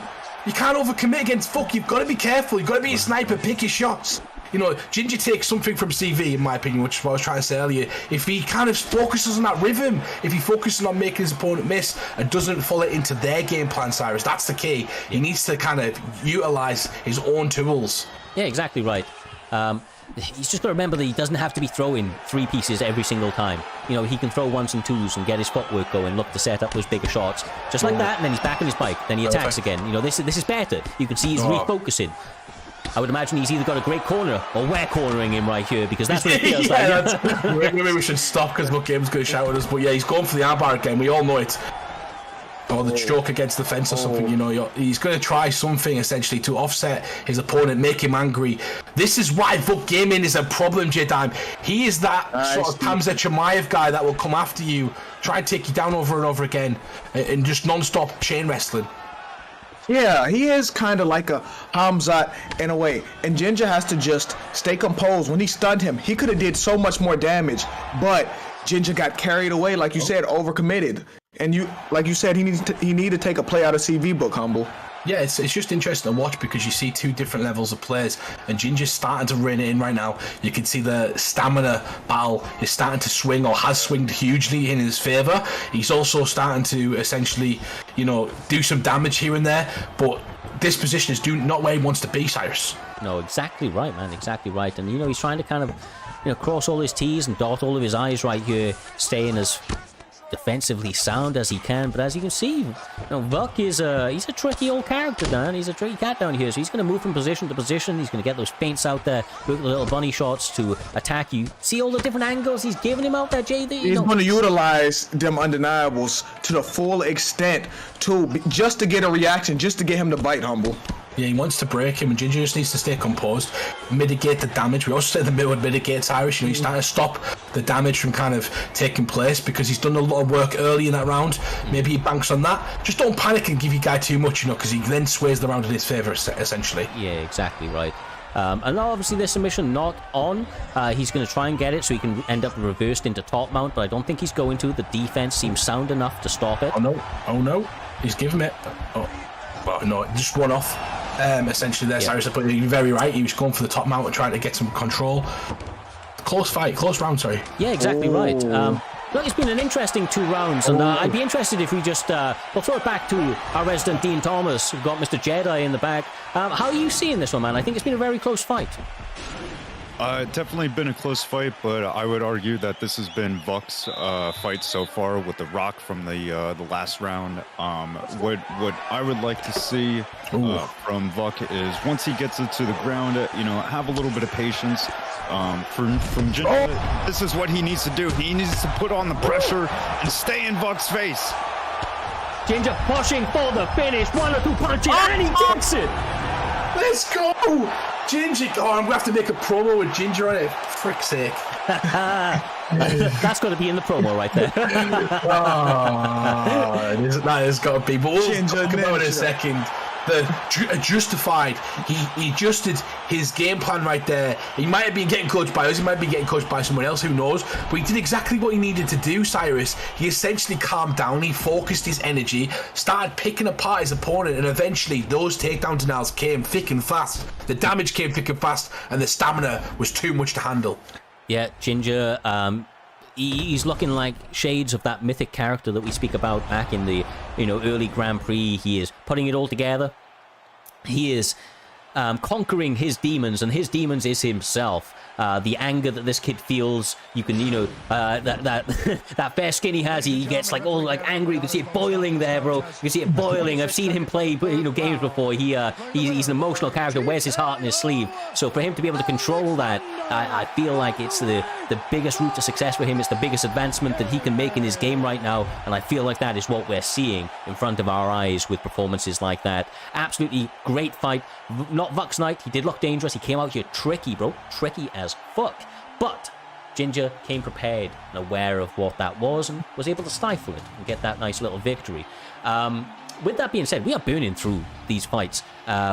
You can't overcommit against Vuk. You've got to be careful. You've got to be a sniper. Pick your shots. You know, Ginger takes something from CV, in my opinion, which is what I was trying to say earlier. If he kind of focuses on that rhythm, if he focuses on making his opponent miss and doesn't follow it into their game plan, Cyrus, that's the key. He needs to kind of utilize his own tools. Yeah, exactly right. He's just got to remember that he doesn't have to be throwing three pieces every single time. You know, he can throw ones and twos and get his footwork going, look to set up those bigger shots. Just like that, and then he's back on his bike. Then he attacks again. You know, this is better. You can see he's refocusing. I would imagine he's either got a great corner or we're cornering him right here, because that's what it feels like. Maybe we should stop because Vuk Game's going to shout at us. But yeah, he's going for the armbar again. We all know it. Or the choke against the fence or something, you know. He's going to try something essentially to offset his opponent, make him angry. This is why Vuk Gaming is a problem, J-Dime. He is that sort of Hamza Chimaev guy that will come after you, try and take you down over and over again, and just non-stop chain wrestling. Yeah, he is kind of like a Hamzat in a way, and Ginger has to just stay composed. When he stunned him, he could have did so much more damage, but Ginger got carried away, like you said, overcommitted. And like you said, he needed to take a play out of CV book, Humble. Yeah, it's just interesting to watch because you see two different levels of players, and Ginger's starting to rein it in right now. You can see the stamina battle is starting to swing, or has swinged hugely in his favour. He's also starting to essentially, you know, do some damage here and there, but this position is not where he wants to be, Cyrus. No, exactly right, man, exactly right. And, you know, he's trying to kind of cross all his T's and dot all of his I's right here, staying as defensively sound as he can. But as you can see, Vuck is he's a tricky old character, Dan. He's a tricky cat down here, so he's going to move from position to position. He's going to get those feints out there, look at the little bunny shots to attack you. See all the different angles he's giving him out there, Jay? He's going to utilize them undeniables to the full extent, just to get a reaction, just to get him to bite, Humble. Yeah, he wants to break him, and Ginger just needs to stay composed, mitigate the damage. We also said the middle mitigates Irish. He's trying to stop the damage from kind of taking place because he's done a lot of work early in that round. Maybe he banks on that. Just don't panic and give your guy too much, because he then sways the round in his favour, essentially. Yeah, exactly right. And obviously this submission not on. He's going to try and get it so he can end up reversed into top mount, but I don't think he's going to. The defense seems sound enough to stop it. Oh no, he's giving it. Oh no, just one off. Essentially there, Cyrus, but you're very right. He was going for the top mount and trying to get some control. Close round, sorry. Yeah, exactly right. Look, it's been an interesting 2 rounds, and I'd be interested if we just we'll throw it back to our resident Dean Thomas. We've got Mr. Jedi in the back. How are you seeing this one, man? I think it's been a very close fight. Definitely been a close fight, but I would argue that this has been Vuck's fight so far with the Rock from the last round. What I would like to see from Vuck is once he gets it to the ground, have a little bit of patience. From Ginger, this is what he needs to do. He needs to put on the pressure and stay in Vuck's face. Ginger pushing for the finish. 1 or 2 punches, and he gets it. Let's go! Ginger, I'm going to have to make a promo with Ginger on it, for frick's sake. That's got to be in the promo right there. That has got to be, but we'll talk about it in a second. Justified. He adjusted his game plan right there. He might have been getting coached by us, he might be getting coached by someone else, who knows, but he did exactly what he needed to do, Cyrus. He essentially calmed down, he focused his energy, started picking apart his opponent, and eventually those takedown denials came thick and fast. The damage came thick and fast, and the stamina was too much to handle. Yeah, Ginger, he's looking like shades of that mythic character that we speak about back in the early Grand Prix. He is putting it all together. He is conquering his demons, and his demons is himself. The anger that this kid feels, you can, that fair skin he has, he gets like all like angry. You can see it boiling there, bro. You can see it boiling. I've seen him play, games before. He's an emotional character, wears his heart in his sleeve. So for him to be able to control that, I feel like it's the biggest route to success for him. It's the biggest advancement that he can make in his game right now, and I feel like that is what we're seeing in front of our eyes with performances like that. Absolutely great fight. Not Vuck's night. He did look dangerous. He came out here tricky, bro. Tricky as fuck. But Ginger came prepared and aware of what that was and was able to stifle it and get that nice little victory. With that being said, we are burning through these fights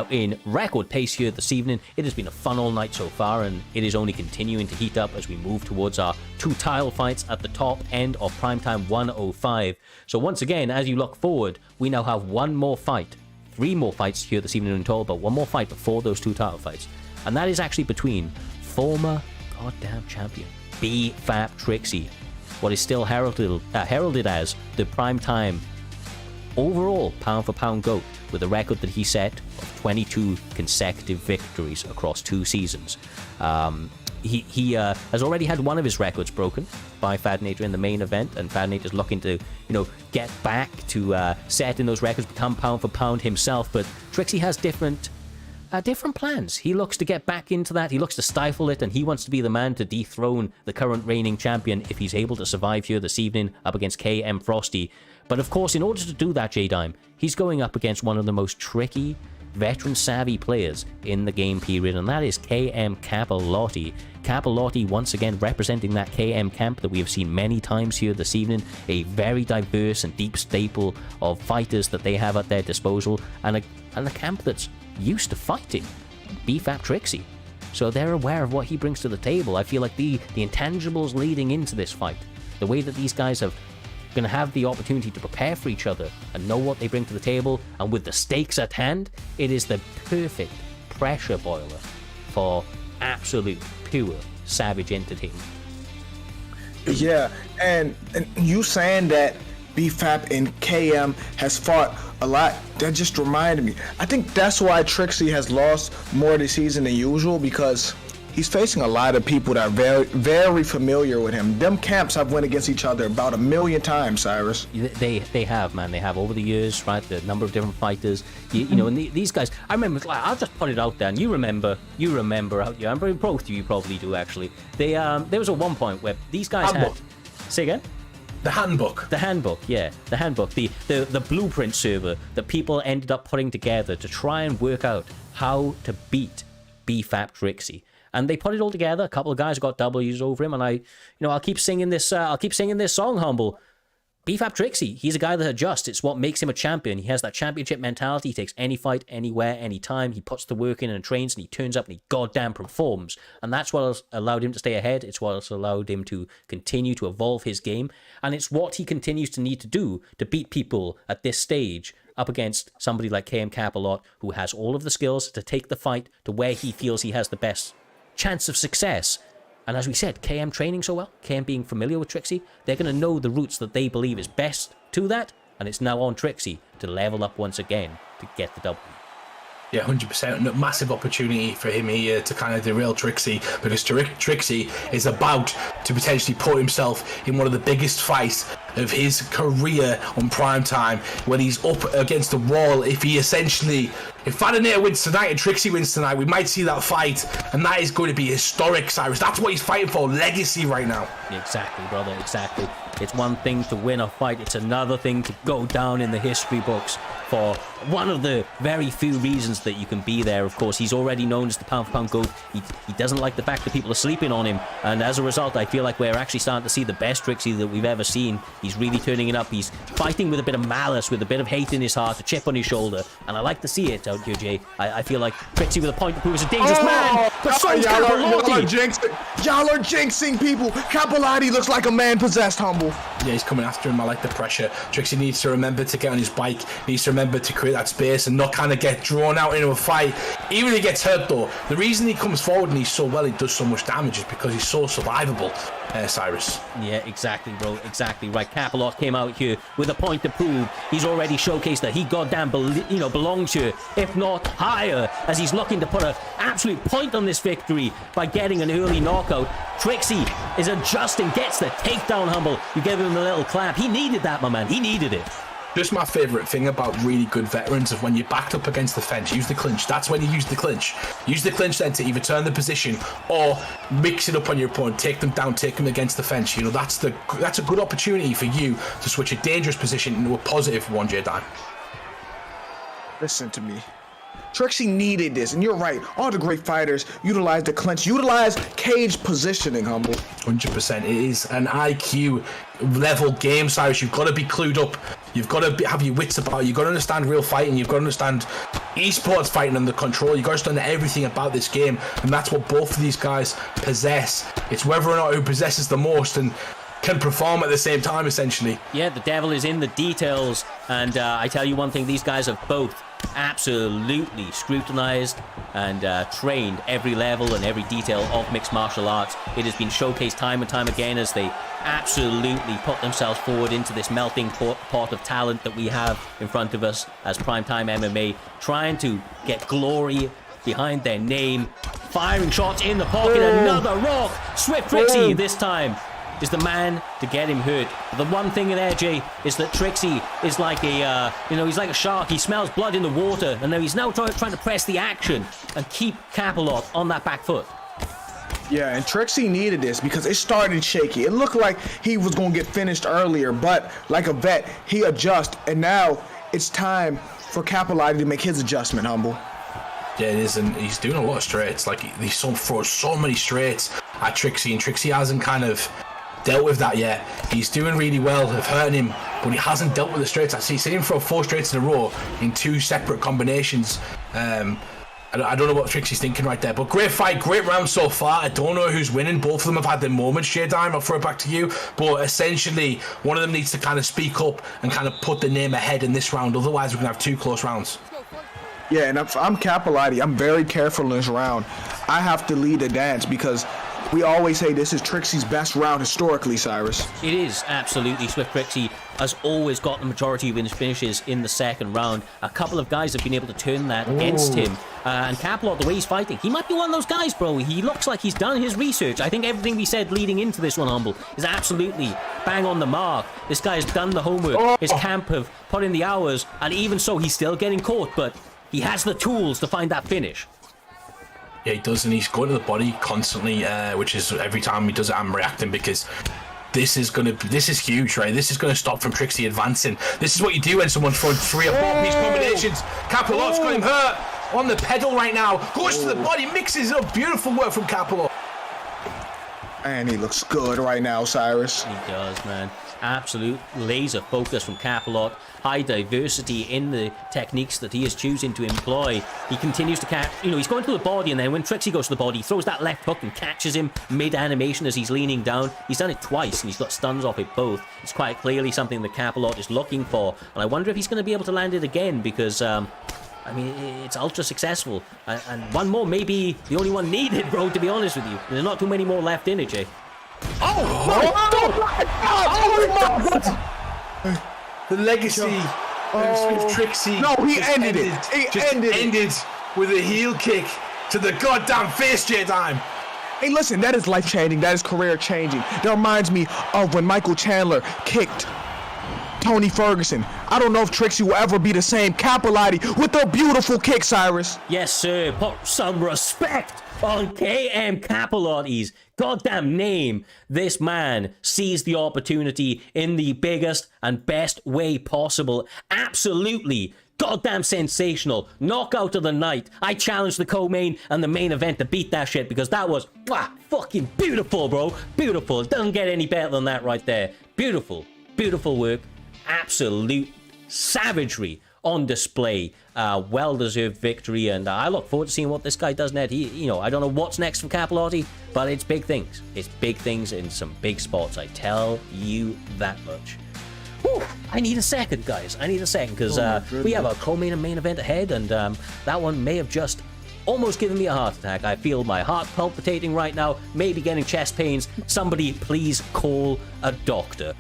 in record pace here this evening. It has been a fun all night so far, and it is only continuing to heat up as we move towards our 2 title fights at the top end of Primetime 105. So once again, as you look forward, we now have 1 more fight. 3 more fights here this evening in total, but 1 more fight before those 2 title fights. And that is actually between former goddamn champion BFAP Trixie, what is still heralded as the Primetime overall pound-for-pound GOAT, with a record that he set of 22 consecutive victories across 2 seasons. He has already had 1 of his records broken by Fadinator in the main event, and Fadinator's looking to, get back to setting those records, become pound for pound himself. But Trixie has different plans. He looks to get back into that. He looks to stifle it, and he wants to be the man to dethrone the current reigning champion if he's able to survive here this evening up against KM Frosty. But of course, in order to do that, J-Dime, he's going up against one of the most tricky, veteran-savvy players in the game period, and that is KM Capellotti. Capellotti once again representing that KM camp that we have seen many times here this evening, a very diverse and deep staple of fighters that they have at their disposal, and a camp that's used to fighting BFAP Trixie. So they're aware of what he brings to the table. I feel like the intangibles leading into this fight, the way that these guys have going to have the opportunity to prepare for each other and know what they bring to the table, and with the stakes at hand, it is the perfect pressure boiler for absolute pure savage entertainment. Yeah, and you saying that BFAP and KM has fought a lot, that just reminded me. I think that's why Trixie has lost more this season than usual, because he's facing a lot of people that are very, very familiar with him. Them camps have went against each other about 1,000,000 times, Cyrus. They have, man. They have over the years, right? The number of different fighters. You know, and these guys. I remember. Like, I'll just put it out there, and you remember out here. I'm very both of you probably do actually. They there was a one point where these guys had. Say again. The handbook. The handbook, yeah. The handbook. The blueprint server that people ended up putting together to try and work out how to beat BFAP Trixie. And they put it all together. A couple of guys got W's over him, and I'll keep singing this song, Humble. BFAP Trixie, he's a guy that adjusts. It's what makes him a champion. He has that championship mentality. He takes any fight, anywhere, anytime. He puts the work in and trains, and he turns up and he goddamn performs. And that's what allowed him to stay ahead. It's what allowed him to continue to evolve his game. And it's what he continues to need to do to beat people at this stage up against somebody like KM Capellotti, who has all of the skills to take the fight to where he feels he has the best chance of success. And as we said, KM training so well, KM being familiar with Trixie, they're going to know the routes that they believe is best to that, and it's now on Trixie to level up once again to get the W. Yeah, 100%. Massive opportunity for him here to kind of derail Trixie, because Trixie is about to potentially put himself in one of the biggest fights of his career on Primetime, when he's up against the wall. If Fadinator wins tonight and Trixie wins tonight, we might see that fight, and that is going to be historic, Cyrus. That's what he's fighting for, legacy right now. Exactly, brother, exactly. It's one thing to win a fight, it's another thing to go down in the history books for one of the very few reasons that you can be there. Of course, he's already known as the pound-for-pound GOAT. He doesn't like the fact that people are sleeping on him, and as a result, I feel like we're actually starting to see the best Trixie that we've ever seen. He's really turning it up. He's fighting with a bit of malice, with a bit of hate in his heart, a chip on his shoulder, and I like to see it out here, Jay. I feel like Trixie with a point to prove is a dangerous man, but so is Capellotti. Y'all are jinxing people. Capellotti looks like a man possessed, Humble. Yeah, he's coming after him. I like the pressure. Trixie needs to remember to get on his bike, needs to remember to create that space and not kind of get drawn out into a fight. Even if he gets hurt, though, the reason he comes forward and he's so well, he does so much damage, is because he's so survivable, Cyrus. Yeah, exactly, bro. Exactly right. Capellotti came out here with a point to prove. He's already showcased that he goddamn belongs here, if not higher, as he's looking to put an absolute point on this victory by getting an early knockout. Trixie is adjusting, gets the takedown, Humble. You gave him a little clap. He needed that, my man. He needed it. Just my favourite thing about really good veterans of when you're backed up against the fence, use the clinch. That's when you use the clinch. Use the clinch then to either turn the position or mix it up on your opponent, take them down, take them against the fence. You know, that's a good opportunity for you to switch a dangerous position into a positive one, J-Dan. Listen to me. Trixie needed this, and you're right. All the great fighters utilize the clinch, utilize cage positioning, Humble. 100%. It is an IQ level game, Cyrus. You've got to be clued up. You've got to have your wits about you. You've got to understand real fighting. You've got to understand esports fighting under control. You've got to understand everything about this game, and that's what both of these guys possess. It's whether or not who possesses the most and can perform at the same time, essentially. Yeah, the devil is in the details, and I tell you one thing, these guys have both absolutely scrutinized and trained every level and every detail of mixed martial arts. It has been showcased time and time again as they absolutely put themselves forward into this melting pot of talent that we have in front of us as Primetime MMA, trying to get glory behind their name, firing shots in the pocket. Another rock. Swift Trixie this time is the man to get him hurt. The one thing in there, Jay, is that Trixie is like a, he's like a shark. He smells blood in the water, and now he's trying to press the action and keep Capellotti on that back foot. Yeah, and Trixie needed this because it started shaky. It looked like he was going to get finished earlier, but like a vet, he adjusts, and now it's time for Capellotti to make his adjustment, Humble. Yeah, it is, and he's doing a lot of straights. Like, he throws so many straights at Trixie, and Trixie hasn't kind of dealt with that yet. He's doing really well of hurting him, but he hasn't dealt with the straights. I seen him throw 4 straights in a row in 2 separate combinations. I don't know what Trixie's thinking right there, but great fight, great round so far. I don't know who's winning. Both of them have had their moments. Shadime, I'll throw it back to you, but essentially one of them needs to kind of speak up and kind of put the name ahead in this round, otherwise we're gonna have 2 close rounds. Yeah, and if I'm Capellotti, I'm very careful in this round. I have to lead the dance because We always say this is Trixie's best round historically, Cyrus. It is, absolutely. Swift Trixie has always got the majority of his finishes in the second round. A couple of guys have been able to turn that against him. And Capellotti, the way he's fighting, he might be one of those guys, bro. He looks like he's done his research. I think everything we said leading into this one, Humble, is absolutely bang on the mark. This guy has done the homework. His camp have put in the hours, and even so, he's still getting caught, but he has the tools to find that finish. Yeah, he does, and he's going to the body constantly, which is every time he does it, I'm reacting because this is huge, right? This is gonna stop from Trixie advancing. This is what you do when someone's throwing 3 or 4 piece combinations. Capellotti's got him hurt on the pedal right now. Goes to the body, mixes it up. Beautiful work from Capellotti. And he looks good right now, Cyrus. He does, man. Absolute laser focus from Capellotti. High diversity in the techniques that he is choosing to employ. He continues to catch, he's going to the body, and then when Trixie goes to the body, he throws that left hook and catches him mid-animation as he's leaning down. He's done it twice, and he's got stuns off it both. It's quite clearly something that Capellotti is looking for, and I wonder if he's going to be able to land it again, because, it's ultra successful. And one more may be the only one needed, bro, to be honest with you. There's not too many more left in it, Jay. The legacy of Swift Trixie. No, he ended it. He ended with a heel kick to the goddamn face, J-Time. Hey, listen, that is life-changing. That is career-changing. That reminds me of when Michael Chandler kicked Tony Ferguson. I don't know if Trixie will ever be the same. Capellotti with a beautiful kick, Cyrus. Yes, sir. Put some respect on KM Capellotti's goddamn name. This man seized the opportunity in the biggest and best way possible. Absolutely goddamn sensational. Knockout of the night. I challenged the co-main and the main event to beat that shit because that was fucking beautiful, bro. Beautiful. It doesn't get any better than that right there. Beautiful. Beautiful work. Absolute savagery on display. Well-deserved victory, and I look forward to seeing what this guy does next. I don't know what's next for Capellotti, but it's big things. It's big things in some big spots. I tell you that much. Whew, I need a second, guys. I need a second, because we have a co-main and main event ahead, and that one may have just almost given me a heart attack. I feel my heart palpitating right now, maybe getting chest pains. Somebody please call a doctor.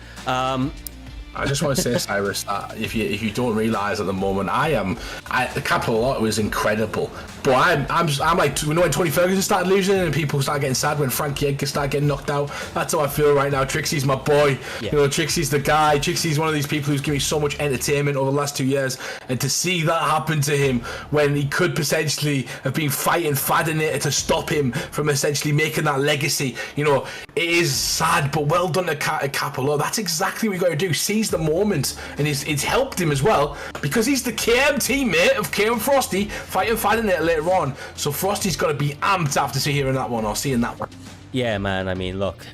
I just want to say, Cyrus, that if you don't realise at the moment, Capellotti was incredible. But I'm like, when Tony Ferguson started losing and people started getting sad when Frankie Edgar started getting knocked out. That's how I feel right now. Trixie's my boy. Yeah. Trixie's the guy. Trixie's one of these people who's given me so much entertainment over the last 2 years. And to see that happen to him when he could potentially have been fighting Fadinator to stop him from essentially making that legacy, it is sad, but well done to Capellotti. That's exactly what you got to do. Seize the moment, and it's helped him as well because he's the KM teammate of KM Frosty fighting Fadinator later on. So Frosty's got to be amped after hearing that one or seeing that one. Yeah, man. I mean, look,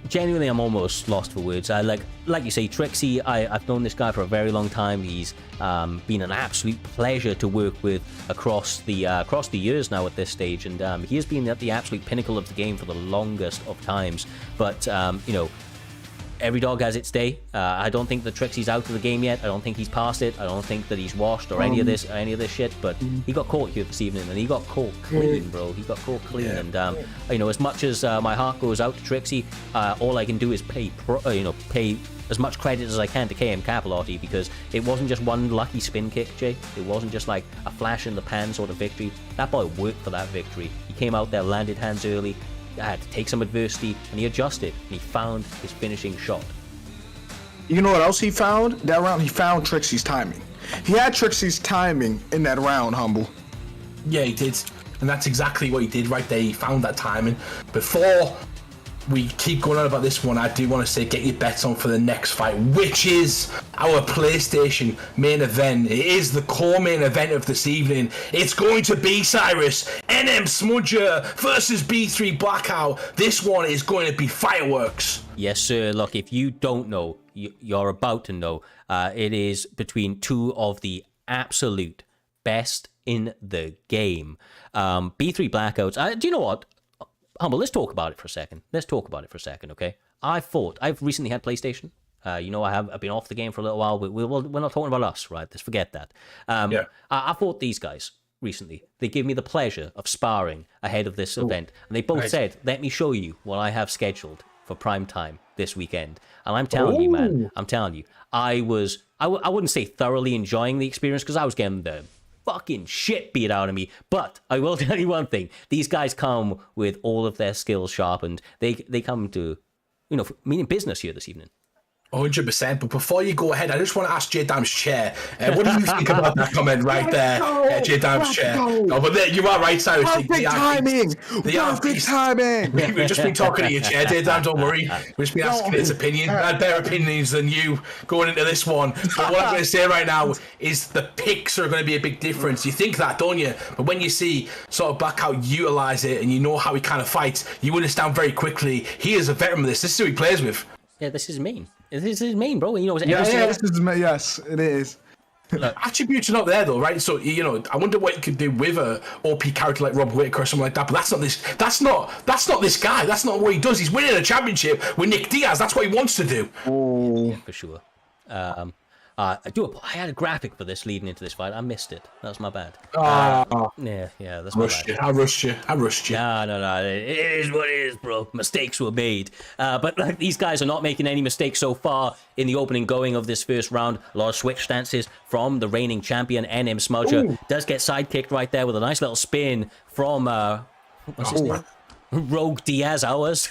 genuinely, I'm almost lost for words. Like you say, Trixie. I've known this guy for a very long time. He's been an absolute pleasure to work with across the years now at this stage, and he has been at the absolute pinnacle of the game for the longest of times. But every dog has its day. I don't think that Trixie's out of the game yet. I don't think he's past it. I don't think that he's washed or any of this shit. But he got caught here this evening, and he got caught clean, bro. He got caught clean. And as much as my heart goes out to Trixie, all I can do is pay as much credit as I can to KM Capellotti, because it wasn't just one lucky spin kick, Jay. It wasn't just like a flash in the pan sort of victory. That boy worked for that victory. He came out there, landed hands early, had to take some adversity, and he adjusted, and he found his finishing shot. You know what else he found? That round, he found Trixie's timing. He had Trixie's timing in that round, Humble. Yeah, he did. And that's exactly what he did right there. He found that timing. Before we keep going on about this one, I do want to say get your bets on for the next fight, which is our PlayStation main event. It is the core main event of this evening. It's going to be, Cyrus, NM Smudger versus B3 Blackout. This one is going to be fireworks. Yes, sir. Look, if you don't know, you're about to know. It is between two of the absolute best in the game. B3 Blackouts. Do you know what? Humble, let's talk about it for a second. Okay? I've recently had PlayStation. I've been off the game for a little while. We're not talking about us, right? Let's forget that. I fought these guys recently. They gave me the pleasure of sparring ahead of this event. And they both said, let me show you what I have scheduled for Primetime this weekend. And I'm telling you, man, I'm telling you, I wouldn't say thoroughly enjoying the experience because I was getting the fucking shit beat out of me. But I will tell you one thing. These guys come with all of their skills sharpened. They come to, meaning business here this evening. 100%. But before you go ahead, I just want to ask J Dam's chair. What do you think about that comment right there? J Dam's chair. Oh, but you are right, Cyrus. Perfect timing. Perfect timing. We've just been talking to your chair, J Dam. Don't worry. We've just been asking its opinion. I had better opinions than you going into this one. But what I'm going to say right now is the picks are going to be a big difference. You think that, don't you? But when you see sort of Blackout utilize it and you know how he kind of fights, you understand very quickly. He is a veteran with this. This is who he plays with. Yeah, this is mean. This is his main, bro. This is yes, it is. Attributes are not there though, right? So I wonder what you could do with a OP character like Rob Whittaker or something like that. But that's not this. That's not this guy. That's not what he does. He's winning a championship with Nick Diaz. That's what he wants to do. Oh, yeah, for sure. I had a graphic for this leading into this fight. I missed it. That's my bad. Yeah, that's my bad. I rushed you. No. It is what it is, bro. Mistakes were made. But these guys are not making any mistakes so far in the opening going of this first round. A lot of switch stances from the reigning champion, NM Smudger. Does get sidekicked right there with a nice little spin from, what's his name? Rogue Diaz hours.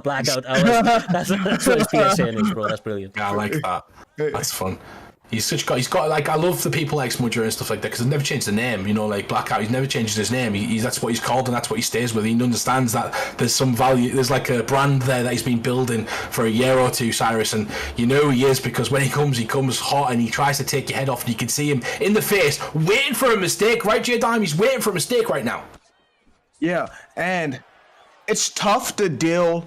Blackout hours. That's what his PSN is, bro. That's brilliant. Yeah, I like that. That's fun. He's got like, I love the people like Smudger and stuff like that because they've never changed the name, like Blackout. He's never changed his name. That's what he's called and that's what he stays with. He understands that there's some value. There's like a brand there that he's been building for a year or two, Cyrus, and you know he is because when he comes hot and he tries to take your head off and you can see him in the face waiting for a mistake, right, J Dime? He's waiting for a mistake right now. Yeah, and it's tough to deal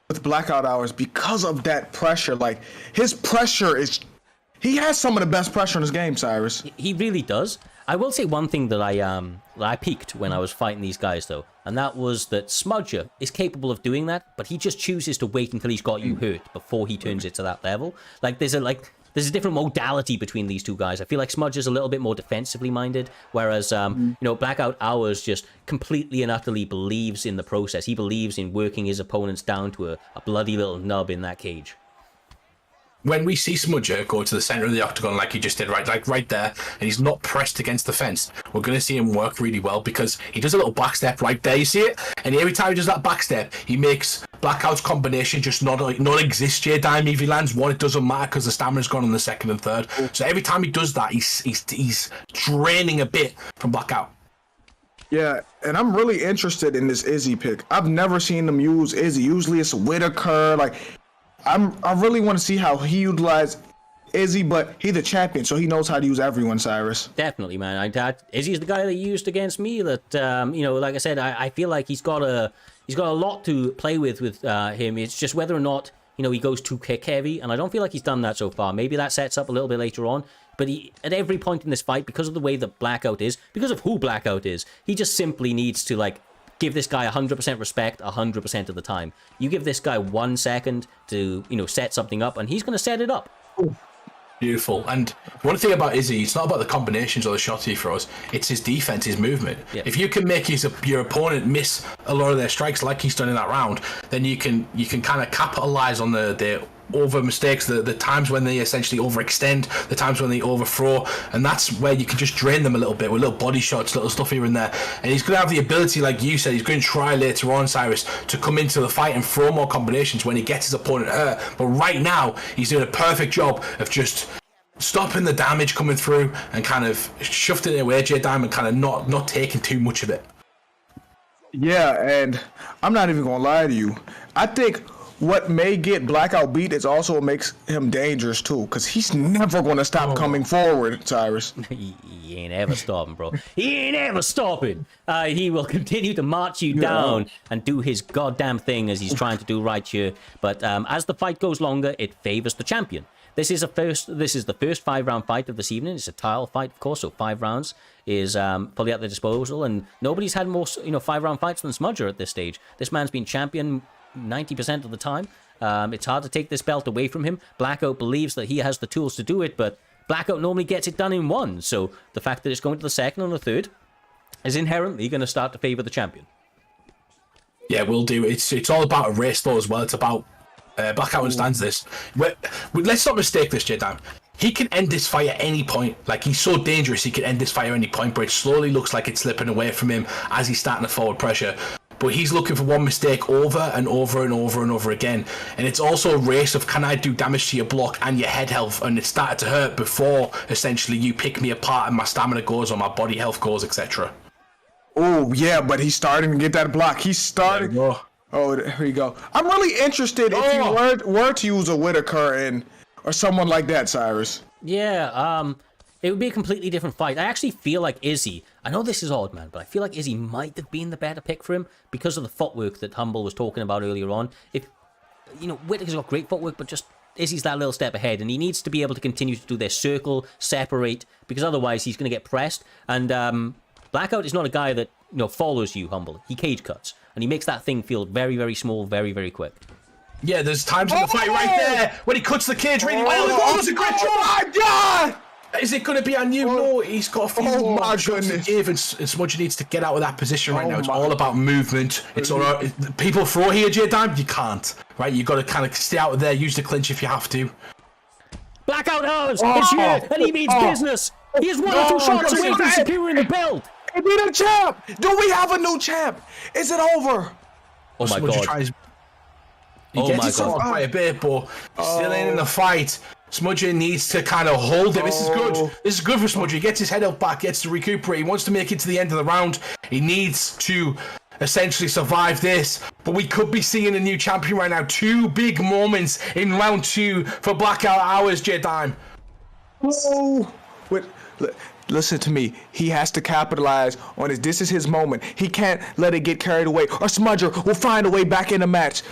with Blackout hours because of that pressure. Like his pressure is. He has some of the best pressure in his game, Cyrus. He really does. I will say one thing that I peaked when I was fighting these guys, though, and that was that Smudger is capable of doing that, but he just chooses to wait until he's got you hurt before he turns it to that level. There's a different modality between these two guys. I feel like Smudger's a little bit more defensively minded, whereas Blackout Hours just completely and utterly believes in the process. He believes in working his opponents down to a bloody little nub in that cage. When we see Smudger go to the center of the octagon like he just did, right there, and he's not pressed against the fence, we're going to see him work really well because he does a little back step right there, you see it? And every time he does that back step, he makes Blackout's combination just not exist. J-Dime, if he lands one, it doesn't matter because the stamina's gone on the second and third. So every time he does that, he's draining a bit from Blackout. Yeah, and I'm really interested in this Izzy pick. I've never seen them use Izzy. Usually it's Whittaker, I really want to see how he utilized Izzy, but he's the champion, so he knows how to use everyone, Cyrus. Definitely, man. Izzy's the guy that he used against me. That like I said, I feel like he's got a lot to play with him. It's just whether or not he goes too kick heavy, and I don't feel like he's done that so far. Maybe that sets up a little bit later on. But at every point in this fight, because of the way that Blackout is, because of who Blackout is, he just simply needs to give this guy 100% respect 100% of the time. You give this guy 1 second to, set something up, and he's going to set it up. Beautiful. And one thing about Izzy, it's not about the combinations or the shots he throws, it's his defense, his movement. Yeah. If you can make your opponent miss a lot of their strikes like he's done in that round, then you can kind of capitalize on the over mistakes, the times when they essentially overextend, the times when they overthrow, and that's where you can just drain them a little bit with little body shots, little stuff here and there. And he's going to have the ability, like you said, he's going to try later on, Cyrus, to come into the fight and throw more combinations when he gets his opponent hurt. But right now, he's doing a perfect job of just stopping the damage coming through and kind of shoving it away, J-Dime, and kind of not taking too much of it. Yeah, and I'm not even going to lie to you. I think what may get Blackout beat is also what makes him dangerous too, because he's never going to stop coming forward, Cyrus. He ain't ever stopping, bro. He ain't ever stopping. He will continue to march you down and do his goddamn thing as he's trying to do right here. But as the fight goes longer, it favors the champion. This is the first 5-round fight of this evening. It's a tile fight, of course, so 5 rounds is fully at their disposal, and nobody's had more 5-round fights than Smudger at this stage. This man's been champion 90% of the time. It's hard to take this belt away from him. Blackout believes that he has the tools to do it, but Blackout normally gets it done in one. So the fact that it's going to the second and the third, is inherently going to start to favor the champion. Yeah, we'll do. It's all about a race though as well. It's about Blackout understands this. Let's not mistake this, Jedi. He can end this fight at any point. Like, he's so dangerous, he can end this fight at any point, but it slowly looks like it's slipping away from him as he's starting to forward pressure. But he's looking for one mistake over and over and over and over again. And it's also a race of, can I do damage to your block and your head health? And it started to hurt before, essentially, you pick me apart and my stamina goes or my body health goes, etc. Oh, yeah, but he's starting to get that block. He's starting. Oh, here you go. I'm really interested if you were to use a Whitaker or someone like that, Cyrus. Yeah, it would be a completely different fight. I actually feel like Izzy, I know this is odd, man, but I feel like Izzy might have been the better pick for him because of the footwork that Humble was talking about earlier on. If, Whitaker's got great footwork, but just Izzy's that little step ahead, and he needs to be able to continue to do their circle, separate, because otherwise he's going to get pressed. And Blackout is not a guy that, follows you, Humble. He cage cuts, and he makes that thing feel very, very small, very, very quick. Yeah, there's times in the fight right there when he cuts the cage really well. That was a great shot. Oh my God! Is it going to be on you? No, he's got a few more shots to give, and Smudger needs to get out of that position right now. It's all about movement. It's all right. People throw here, J-Dime. You can't, right? You got to kind of stay out of there, use the clinch if you have to. Blackout Hours! It's here, and he means business! He is 1 or 2 shots away from securing the belt! He beat a champ! Do we have a new champ? Is it over? Oh my God. He gets himself by a bit, but still in the fight. Smudger needs to kind of hold it. This is good. This is good for Smudger. He gets his head up back, gets to recuperate. He wants to make it to the end of the round. He needs to essentially survive this. But we could be seeing a new champion right now. 2 big moments in round 2 for Blackout Hours, J-Dime. Oh, wait. Listen to me. He has to capitalize on this. This is his moment. He can't let it get carried away, or Smudger will find a way back in the match.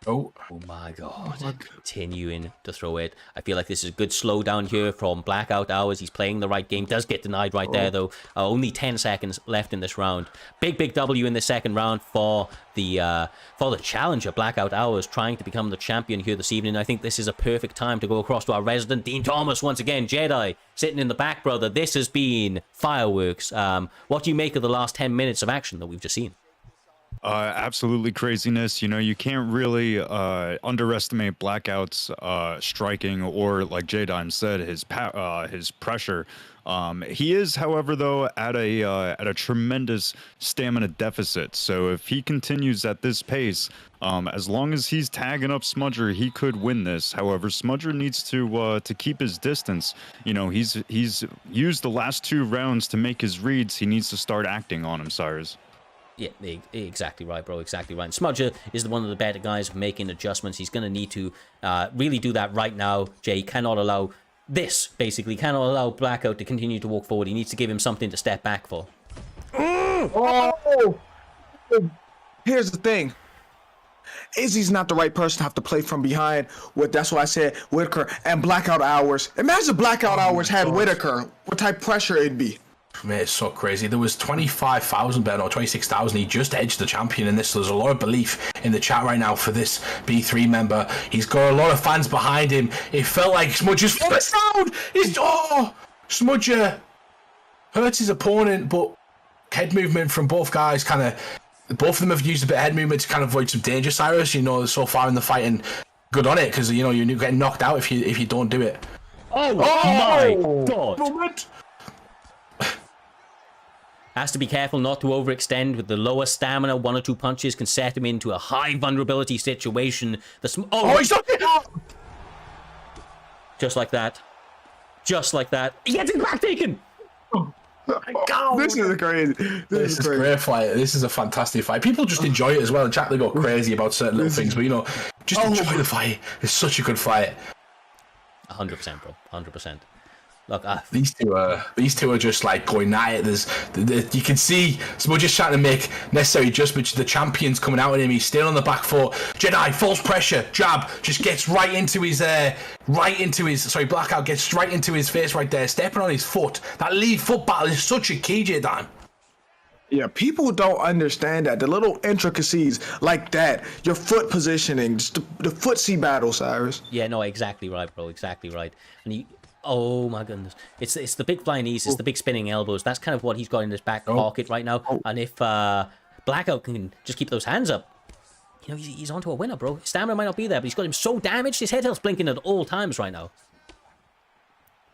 Oh my God. Continuing to throw it. I feel like this is a good slowdown here from Blackout Hours. He's playing the right game. Does get denied right there, though. Only 10 seconds left in this round. Big W in the second round for the challenger, Blackout Hours, trying to become the champion here this evening. I think this is a perfect time to go across to our resident Dean Thomas once again. Jedi sitting in the back, brother. This has been fireworks. What do you make of the last 10 minutes of action that we've just seen? Absolutely craziness. You can't really underestimate Blackout's striking, or like J-Dime said, his pressure. He is, however, though, at a tremendous stamina deficit. So if he continues at this pace, as long as he's tagging up Smudger, he could win this. However, Smudger needs to keep his distance. He's used the last 2 rounds to make his reads. He needs to start acting on him, Cyrus. Yeah, exactly right, bro. Exactly right. And Smudger is one of the better guys making adjustments. He's going to need to really do that right now. Jay cannot allow cannot allow Blackout to continue to walk forward. He needs to give him something to step back for. Oh! Here's the thing. Izzy's not the right person to have to play from behind. That's why I said Whitaker and Blackout Hours. Imagine Blackout Hours had Whitaker. What type of pressure it'd be. Man, it's so crazy. There was 25,000 bet or 26,000. He just edged the champion in this. So there's a lot of belief in the chat right now for this B3 member. He's got a lot of fans behind him. It felt like Smudger's first round. Smudger hurts his opponent, but head movement from both guys both of them have used a bit of head movement to kind of avoid some danger, Cyrus. So far in the fight, and good on it, because you're getting knocked out if you don't do it. Oh my God! Moment. Has to be careful not to overextend with the lower stamina. 1 or 2 punches can set him into a high vulnerability situation. He's not Just like that. He gets his back taken! Oh my God. This is crazy. This is a great fight. This is a fantastic fight. People just enjoy it as well. In chat, they go crazy about certain little things, but just enjoy the fight. It's such a good fight. 100%, bro. 100%. Look, these two are just like going at it. You can see Smudger's trying to make necessary adjustments. The champion's coming out at him. He's still on the back foot. Jedi, false pressure, jab, just gets right into his Blackout gets right into his face right there, stepping on his foot. That lead foot battle is such a key, Jedi. Yeah, people don't understand that. The little intricacies like that, your foot positioning, just the footsie battle, Cyrus. Yeah, no, exactly right, bro. Exactly right. And Oh my goodness. It's the big flying knees, it's the big spinning elbows. That's kind of what he's got in his back pocket right now. And if Blackout can just keep those hands up, you know, he's onto a winner, bro. His stamina might not be there, but he's got him so damaged. His head health's blinking at all times right now.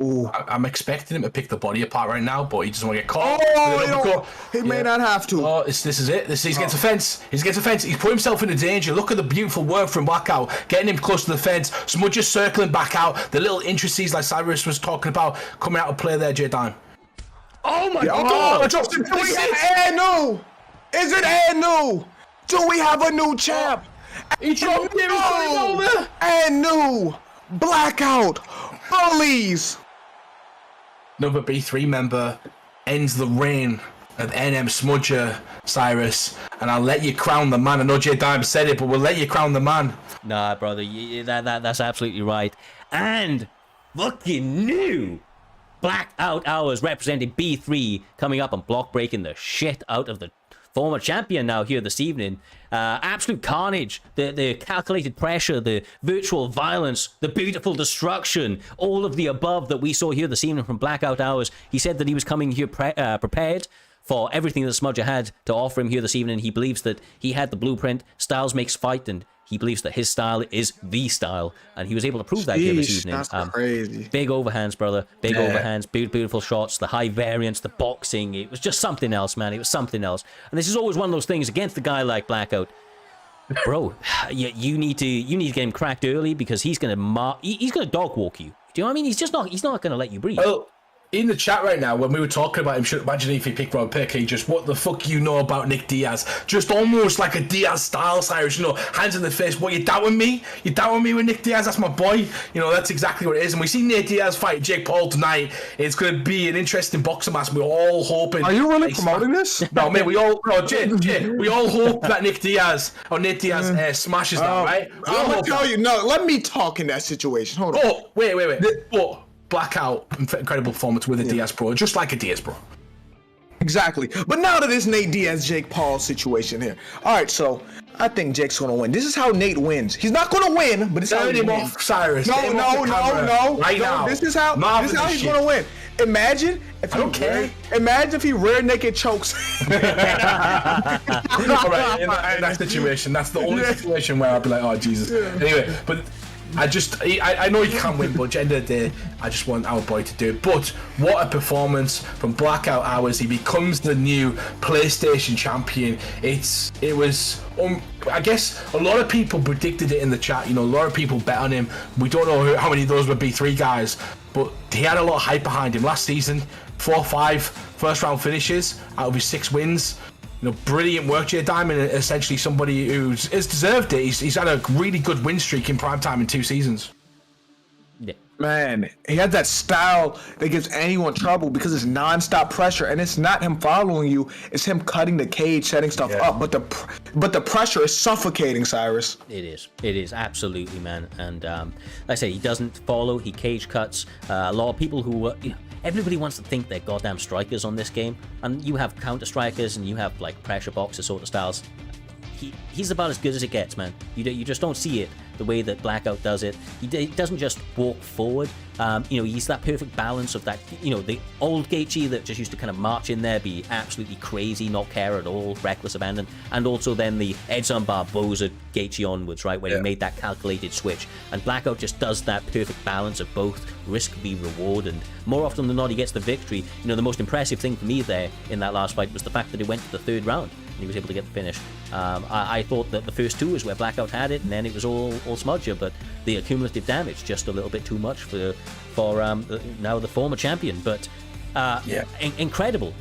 Ooh, I'm expecting him to pick the body apart right now, but he doesn't want to get caught. He may not have to. Oh, this is it. He's against the fence. He's against the fence. He's put himself into danger. Look at the beautiful work from Blackout, getting him close to the fence. Smudger circling back out. The little intricacies like Cyrus was talking about coming out of play there, J-Dime. Oh my God! I dropped him. Do we have Anu? Is it Anu? Do we have a new champ? He dropped him. He's over. Anu, Blackout, bullies. Another B3 member ends the reign of NM Smudger, Cyrus, and I'll let you crown the man. I know J-Dime said it, but we'll let you crown the man. Nah, brother, that's absolutely right. And fucking new Blackout Hours representing B3 coming up and block breaking the shit out of the former champion now here this evening. Absolute carnage, the calculated pressure, the virtual violence, the beautiful destruction, all of the above that we saw here this evening from Blackout Hours. He said that he was coming here prepared for everything that Smudger had to offer him here this evening. He believes that he had the blueprint. Styles makes fight, and he believes that his style is the style, and he was able to prove that here this evening. That's crazy. Big overhands, brother. Big overhands, beautiful shots, the high variance, the boxing. It was just something else, man. It was something else. And this is always one of those things against a guy like Blackout. Bro, you need to get him cracked early because he's gonna dog walk you. Do you know what I mean? He's not gonna let you breathe. Well, in the chat right now, when we were talking about him, imagine if he picked Rob Pick, he just, what the fuck you know about Nick Diaz? Just almost like a Diaz style, Cyrus, you know, hands in the face. What, you doubting me? You doubting me with Nick Diaz? That's my boy. You know, that's exactly what it is. And we see Nate Diaz fight Jake Paul tonight. It's going to be an interesting boxing match. We're all hoping. Are you really promoting this? No, man, we all hope that Nate Diaz smashes that, right? I'm going to tell you, no, let me talk in that situation. Hold on. Oh, wait. Blackout, incredible performance with a Diaz Pro, just like a Diaz Pro. Exactly. But now to this Nate Diaz, Jake Paul situation here. All right, so I think Jake's going to win. This is how Nate wins. He's not going to win, but it's how he wins. Off, Cyrus. No. Right now. This is how he's going to win. Imagine if he rear naked chokes. All right, in that situation, that's the only situation where I'd be like, oh, Jesus. Anyway, but I know he can win, but at the end of the day, I just want our boy to do it. But what a performance from Blackout Hours. He becomes the new PlayStation champion. It was I guess a lot of people predicted it in the chat. You know, a lot of people bet on him. We don't know how many of those were B3 guys, but he had a lot of hype behind him last season. 4 or 5 first round finishes out of his 6 wins. You know, brilliant work, J Diamond, essentially somebody who's deserved it. He's had a really good win streak in Primetime in 2 seasons. Yeah. Man, he has that style that gives anyone trouble because it's non-stop pressure, and it's not him following you; it's him cutting the cage, setting stuff up. But the pressure is suffocating, Cyrus. It is absolutely, man. And like I say, he doesn't follow. He cage cuts. A lot of people who everybody wants to think they're goddamn strikers on this game, and you have counter strikers and you have like pressure boxer sort of styles. He's about as good as it gets, man. You just don't see it the way that Blackout does it. He doesn't just walk forward. He's that perfect balance of that, the old Gaethje that just used to kind of march in there, be absolutely crazy, not care at all, reckless abandon, and also then the Edson Barboza Gaethje onwards, right, where he made that calculated switch. And Blackout just does that perfect balance of both risk v reward, and more often than not he gets the victory. The most impressive thing for me there in that last fight was the fact that it went to the 3rd round. And he was able to get the finish. I thought that the first 2 was where Blackout had it, and then it was all Smudger, but the accumulative damage just a little bit too much for now the former champion. But incredible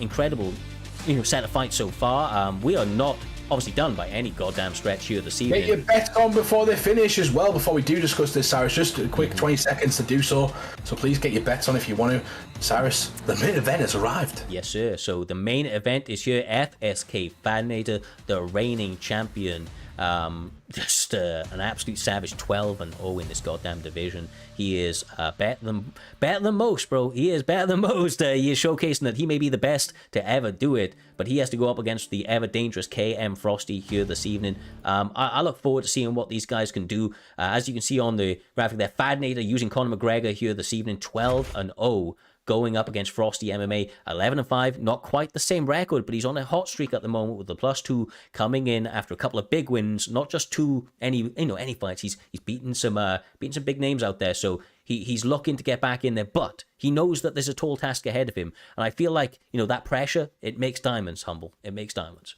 set of fights so far. We are not obviously done by any goddamn stretch here this evening. Get your bets on before they finish as well, before we do discuss this, Cyrus. Just a quick 20 seconds to do so please get your bets on if you want to. Cyrus, the main event has arrived. Yes, sir. So the main event is here. FSK Fadinator, the reigning champion, Just an absolute savage, 12-0 in this goddamn division. He is better than most, bro. He is better than most. He is showcasing that he may be the best to ever do it, but he has to go up against the ever dangerous KM Frosty here this evening. I look forward to seeing what these guys can do. As you can see on the graphic there, Fadinator using Conor McGregor here this evening, 12-0. Going up against Frosty MMA, 11-5, not quite the same record, but he's on a hot streak at the moment with the +2 coming in after a couple of big wins, not just any fights. He's beaten some big names out there, so he's looking to get back in there, but he knows that there's a tall task ahead of him, and I feel like that pressure, it makes diamonds, Humble. It makes diamonds.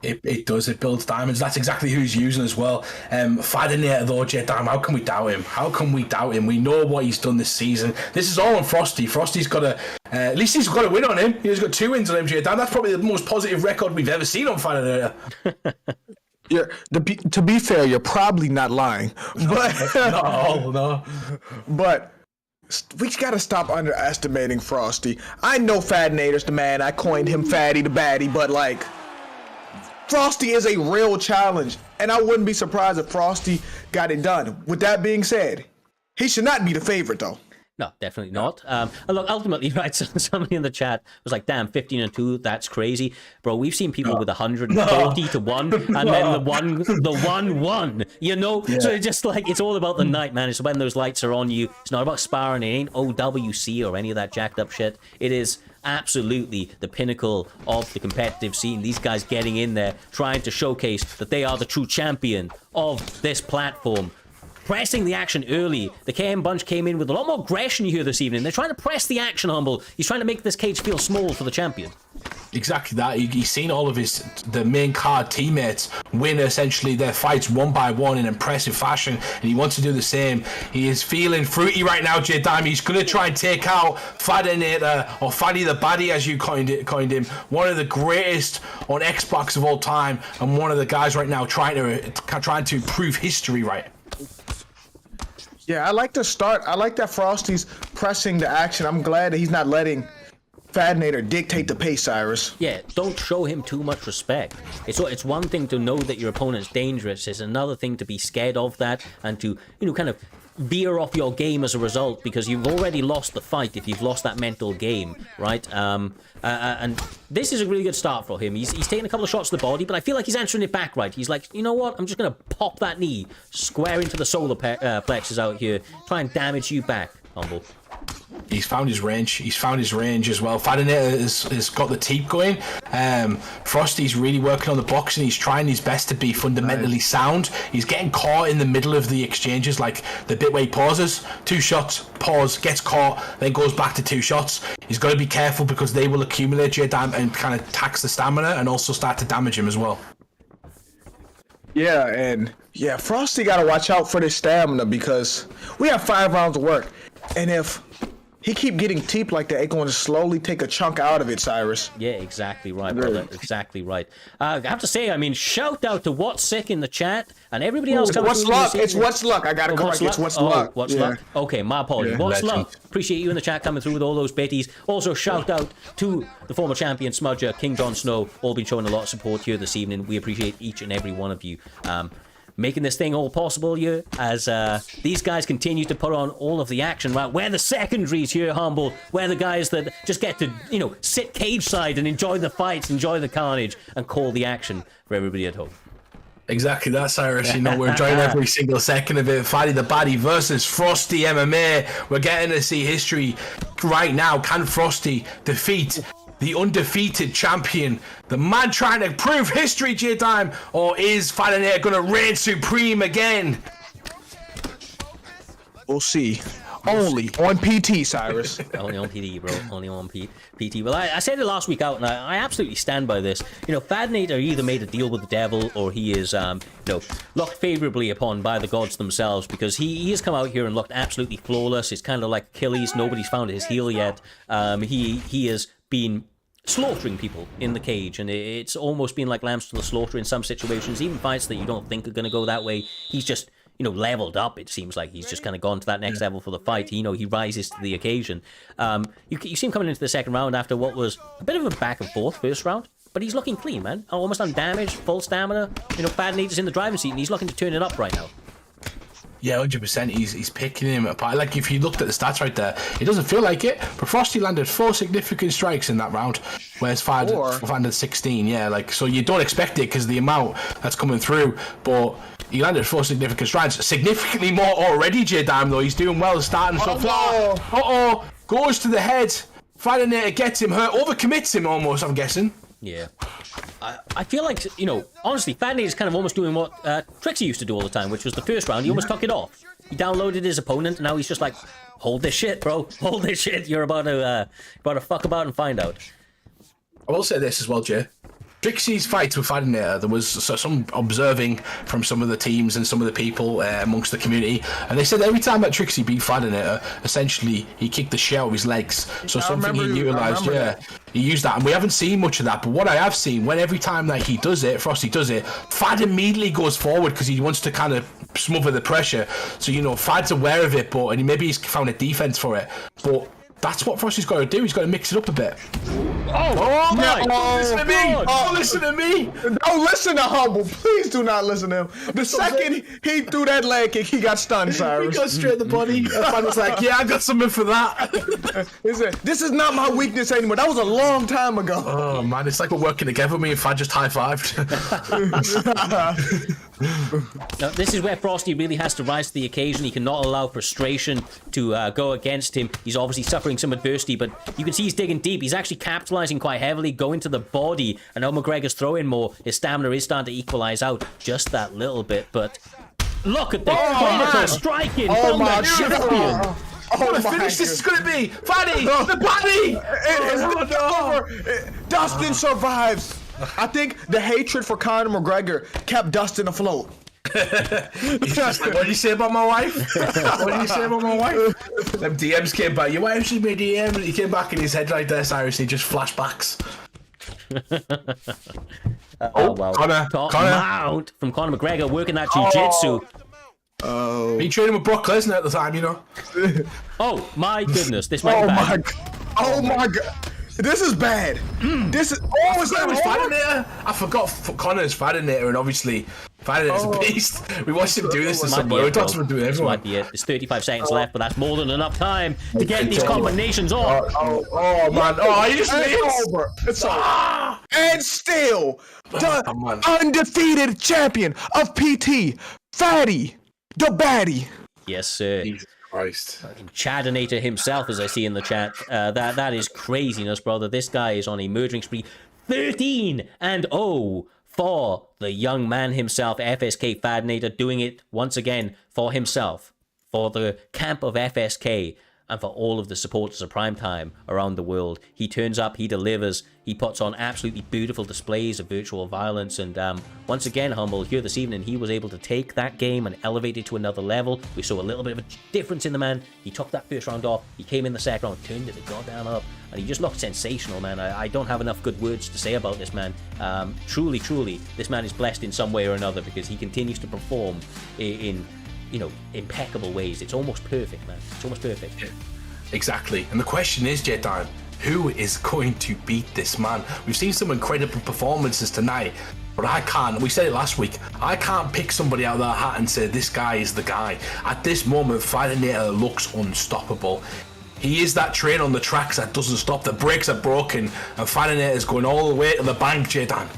It does. It builds diamonds. That's exactly who he's using as well. Fadinator though, Damn, how can we doubt him? How can we doubt him? We know what he's done this season. This is all on Frosty. Frosty's got at least he's got a win on him. He's got 2 wins on him, Damn. That's probably the most positive record we've ever seen on Fadinator. To be fair, you're probably not lying, but no. But we gotta stop underestimating Frosty. I know Fadinator's the man. I coined him Fatty the Baddie, but like, Frosty is a real challenge, and I wouldn't be surprised if Frosty got it done. With that being said, he should not be the favorite, though. No, definitely not. And look, ultimately, right, somebody in the chat was like, damn, 15-2, that's crazy. Bro, we've seen people with 140 to 1, and then the 1-1, Yeah. So it's just like, it's all about the night, man. It's when those lights are on you. It's not about sparring. It ain't OWC or any of that jacked up shit. It is absolutely the pinnacle of the competitive scene. These guys getting in there, trying to showcase that they are the true champion of this platform. Pressing the action early. The KM bunch came in with a lot more aggression here this evening. They're trying to press the action, Humble. He's trying to make this cage feel small for the champion. Exactly that. He's seen all of the main card teammates win essentially their fights one by one in impressive fashion, and he wants to do the same. He is feeling fruity right now, Dime. He's going to try and take out Fadinator, or Faddy the Baddie as you coined him, one of the greatest on Xbox of all time, and one of the guys right now trying to prove history right. Yeah, I like that Frosty's pressing the action. I'm glad that he's not letting Fadinator dictate the pace, Cyrus. Yeah, don't show him too much respect. It's one thing to know that your opponent's dangerous. It's another thing to be scared of that and to, kind of veer off your game as a result, because you've already lost the fight if you've lost that mental game, right? And this is a really good start for him. He's taking a couple of shots to the body, but I feel like he's answering it back right. He's like, you know what? I'm just going to pop that knee square into the solar plexus out here, try and damage you back, Humble. He's found his range. He's found his range as well. Fadinator has got the teep going. Frosty's really working on the boxing. He's trying his best to be fundamentally sound. He's getting caught in the middle of the exchanges, like the bit where he pauses, 2 shots, pause, gets caught, then goes back to 2 shots. He's got to be careful because they will accumulate and kind of tax the stamina and also start to damage him as well. Yeah, Frosty got to watch out for this stamina because we have 5 rounds of work. And if he keep getting teeped like that, it's going to slowly take a chunk out of it, Cyrus. Yeah, exactly right, brother. Exactly right. I have to say, shout out to What's Sick in the chat and everybody else. What's Luck? It's What's Luck. I got to correct it. It's What's Luck. What's Luck? Okay, my apologies. What's Luck? Appreciate you in the chat coming through with all those bitties. Also, shout out to the former champion Smudger, King Jon Snow, all been showing a lot of support here this evening. We appreciate each and every one of you. Making this thing all possible here as these guys continue to put on all of the action, right? We're the secondaries here, Humble. We're the guys that just get to, sit cage side and enjoy the fights, enjoy the carnage, and call the action for everybody at home. Exactly that, Cyrus. We're enjoying every single second of it. Faddy the Baddie versus Frosty MMA. We're getting to see history right now. Can Frosty defeat the undefeated champion, the man trying to prove history, J-Time, or is Fadinator going to reign supreme again? We'll see. Only on PT, Cyrus. Only on PT, bro. Only on PT. Well, I said it last week out, and I absolutely stand by this. Fadinator either made a deal with the devil, or he is, looked favorably upon by the gods themselves, because he has come out here and looked absolutely flawless. It's kind of like Achilles. Nobody's found his heel yet. He has been slaughtering people in the cage, and it's almost been like lambs to the slaughter in some situations, even fights that you don't think are going to go that way. He's just leveled up. It seems like he's just kind of gone to that next level for the fight. He rises to the occasion. You see him coming into the second round after what was a bit of a back and forth first round, but he's looking clean, man. Almost undamaged, full stamina. You know, Fadinator's in the driving seat, and he's looking to turn it up right now. Yeah, 100%. He's picking him apart. Like, if you looked at the stats right there, it doesn't feel like it, but Frosty landed 4 significant strikes in that round, whereas Fad landed 16. Yeah, like, so you don't expect it because of the amount that's coming through, but he landed 4 significant strikes. Significantly more already, J-Dime, though. He's doing well starting so far. Goes to the head. Fadinator gets him hurt, overcommits him almost, I'm guessing. Yeah. I feel like, you know, honestly, Fadinator's kind of almost doing what Trixie used to do all the time, which was the first round, he almost took it off. He downloaded his opponent, and now he's just like, hold this shit, bro. Hold this shit. You're about to fuck about and find out. I will say this as well, Jay. Trixie's fights with Fadinator, there was some observing from some of the teams and some of the people amongst the community, and they said every time that Trixie beat Fadinator, essentially he kicked the shit out of his legs. So something he utilised, he used that, and we haven't seen much of that. But what I have seen, when every time that he does it, Frosty does it, Fad immediately goes forward because he wants to kind of smother the pressure. So you know, Fad's aware of it, but maybe he's found a defense for it, but. That's what Frosty's got to do. He's got to mix it up a bit. Oh my! Don't listen to me! Don't listen to me! Don't listen to Humble. Please do not listen to him. The second he threw that leg kick, he got stunned, Cyrus. He got straight in the body. I was like, yeah, I got something for that. This is not my weakness anymore. That was a long time ago. Oh, man, it's like we're working together. Me and Fad just high-fived. Now, this is where Frosty really has to rise to the occasion. He cannot allow frustration to go against him. He's obviously suffering some adversity, but you can see he's digging deep. He's actually capitalizing quite heavily, going to the body. I know McGregor's throwing more. His stamina is starting to equalize out just that little bit, but look at the clinical striking from the champion. What a finish this is going to be! Faddy! The body! It's over. Dustin survives. I think the hatred for Conor McGregor kept Dustin afloat. He's just like, what did you say about my wife? What did you say about my wife? Them DMs came back. Your wife sent me a DM, and he came back in his head right there, Cyrus. He just flashbacks. Wow. Conor. Mount from Conor McGregor working that jiu-jitsu. He training with Brock Lesnar at the time, you know. Oh my goodness, this might be bad. Oh my god. This is bad. This is. Oh, is that Fadinator? I forgot Conor's Fadinator, and obviously Fadinator's a beast. We watched him do this to somebody. We talked about doing everyone. Might be it. There's 35 seconds left, but that's more than enough time to get these combinations on. Oh man! Oh, he just it's over. It's over. And still, the undefeated champion of PT, Fatty, the baddie. Yes, sir. Jesus Christ. Chadinator himself, as I see in the chat. That is craziness, brother. This guy is on a murdering spree. 13-0 for the young man himself, FSK Fadinator, doing it once again for himself, for the camp of FSK, and for all of the supporters of Primetime around the world. He turns up, he delivers, he puts on absolutely beautiful displays of virtual violence, and once again, Humble, here this evening, he was able to take that game and elevate it to another level. We saw a little bit of a difference in the man. He took that first round off, he came in the second round, turned it the goddamn up, and he just looked sensational, man. I don't have enough good words to say about this man. Truly, this man is blessed in some way or another, because he continues to perform in you know, impeccable ways. It's almost perfect, man. It's almost perfect. Yeah, exactly. And the question is, J-Time, who is going to beat this man? We've seen some incredible performances tonight, but I can't. We said it last week. I can't pick somebody out of that hat and say this guy is the guy. At this moment, Fadinator looks unstoppable. He is that train on the tracks that doesn't stop. The brakes are broken, and Fadinator is going all the way to the bank, J-Time.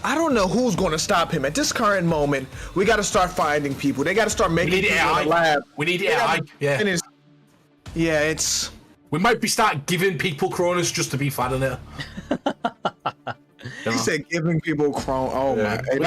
I don't know who's going to stop him. At this current moment, we got to start finding people. They got to start making people in the lab. We need AI. Yeah. Yeah, it's... We might be start giving people Cronus just to be Fadinator. He said giving people Chrome. Oh my! Hey,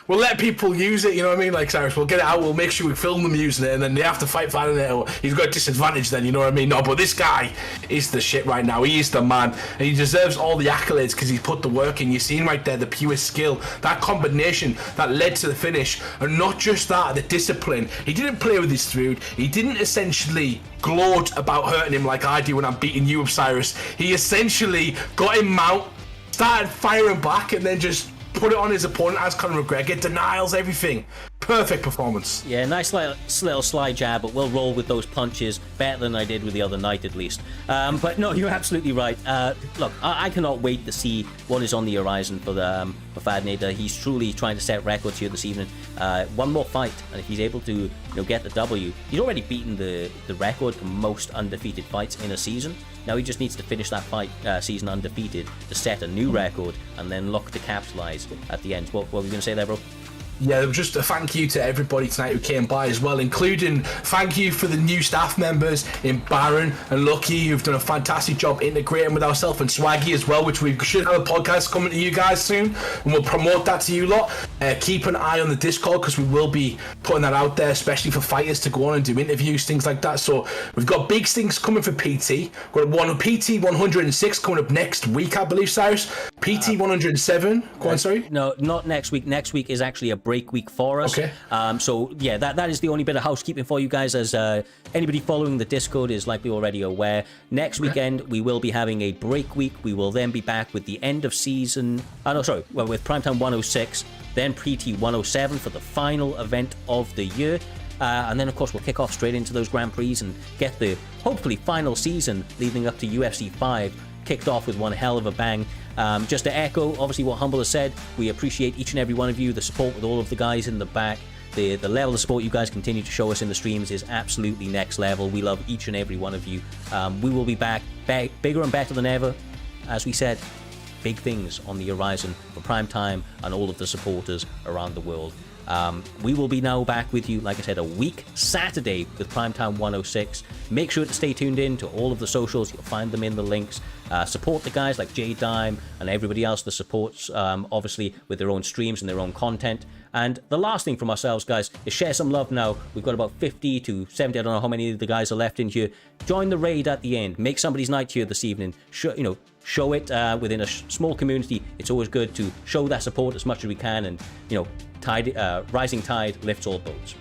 we'll let people use it. You know what I mean? Like Cyrus, we'll get it out. We'll make sure we film them using it, and then they have to fight Fadinator. He's got a disadvantage then. You know what I mean? No, but this guy is the shit right now. He is the man, and he deserves all the accolades because he's put the work in. You're seeing right there the pure skill, that combination that led to the finish, and not just that, the discipline. He didn't play with his food. He didn't essentially gloat about hurting him like I do when I'm beating you up, Cyrus. He essentially got him mount, started firing back, and then just put it on his opponent as Conor McGregor. Denials, everything. Perfect performance. Yeah, nice little slide jab, but we'll roll with those punches better than I did with the other night, at least. But no, you're absolutely right. Look, I cannot wait to see what is on the horizon for Fadinator. He's truly trying to set records here this evening. One more fight, and if he's able to get the W, he's already beaten the record for most undefeated fights in a season. Now he just needs to finish that fight season undefeated to set a new record, and then look to capitalize at the end. What were we going to say there, bro? Yeah, just a thank you to everybody tonight who came by as well, including thank you for the new staff members in Baron and Lucky, who've done a fantastic job integrating with ourselves, and Swaggy as well, which we should have a podcast coming to you guys soon, and we'll promote that to you lot. Keep an eye on the Discord, because we will be putting that out there, especially for fighters to go on and do interviews, things like that. So we've got big things coming for PT. We've got PT 106 coming up next week, I believe, Cyrus. PT 107. Go on, sorry. No, not next week. Next week is actually a break week for us. Okay. So yeah, that is the only bit of housekeeping for you guys, as anybody following the Discord is likely already aware. Next weekend we will be having a break week. We will then be back with the end of season. With Primetime 106, then PT 107 for the final event of the year. And then, of course, we'll kick off straight into those Grand Prix and get the, hopefully, final season leading up to UFC 5 kicked off with one hell of a bang. Just to echo, obviously, what Humble has said, we appreciate each and every one of you, the support with all of the guys in the back. The level of support you guys continue to show us in the streams is absolutely next level. We love each and every one of you. We will be back bigger and better than ever. As we said, big things on the horizon for Primetime and all of the supporters around the world. We will be now back with you, like I said, a week Saturday with Primetime 106. Make sure to stay tuned in to all of the socials. You'll find them in the links. Support the guys like J Dime and everybody else that supports, obviously, with their own streams and their own content. And the last thing from ourselves, guys, is share some love now. We've got about 50 to 70, I don't know how many of the guys are left in here. Join the raid at the end. Make somebody's night here this evening. Show it within a small community. It's always good to show that support as much as we can, and rising tide lifts all boats.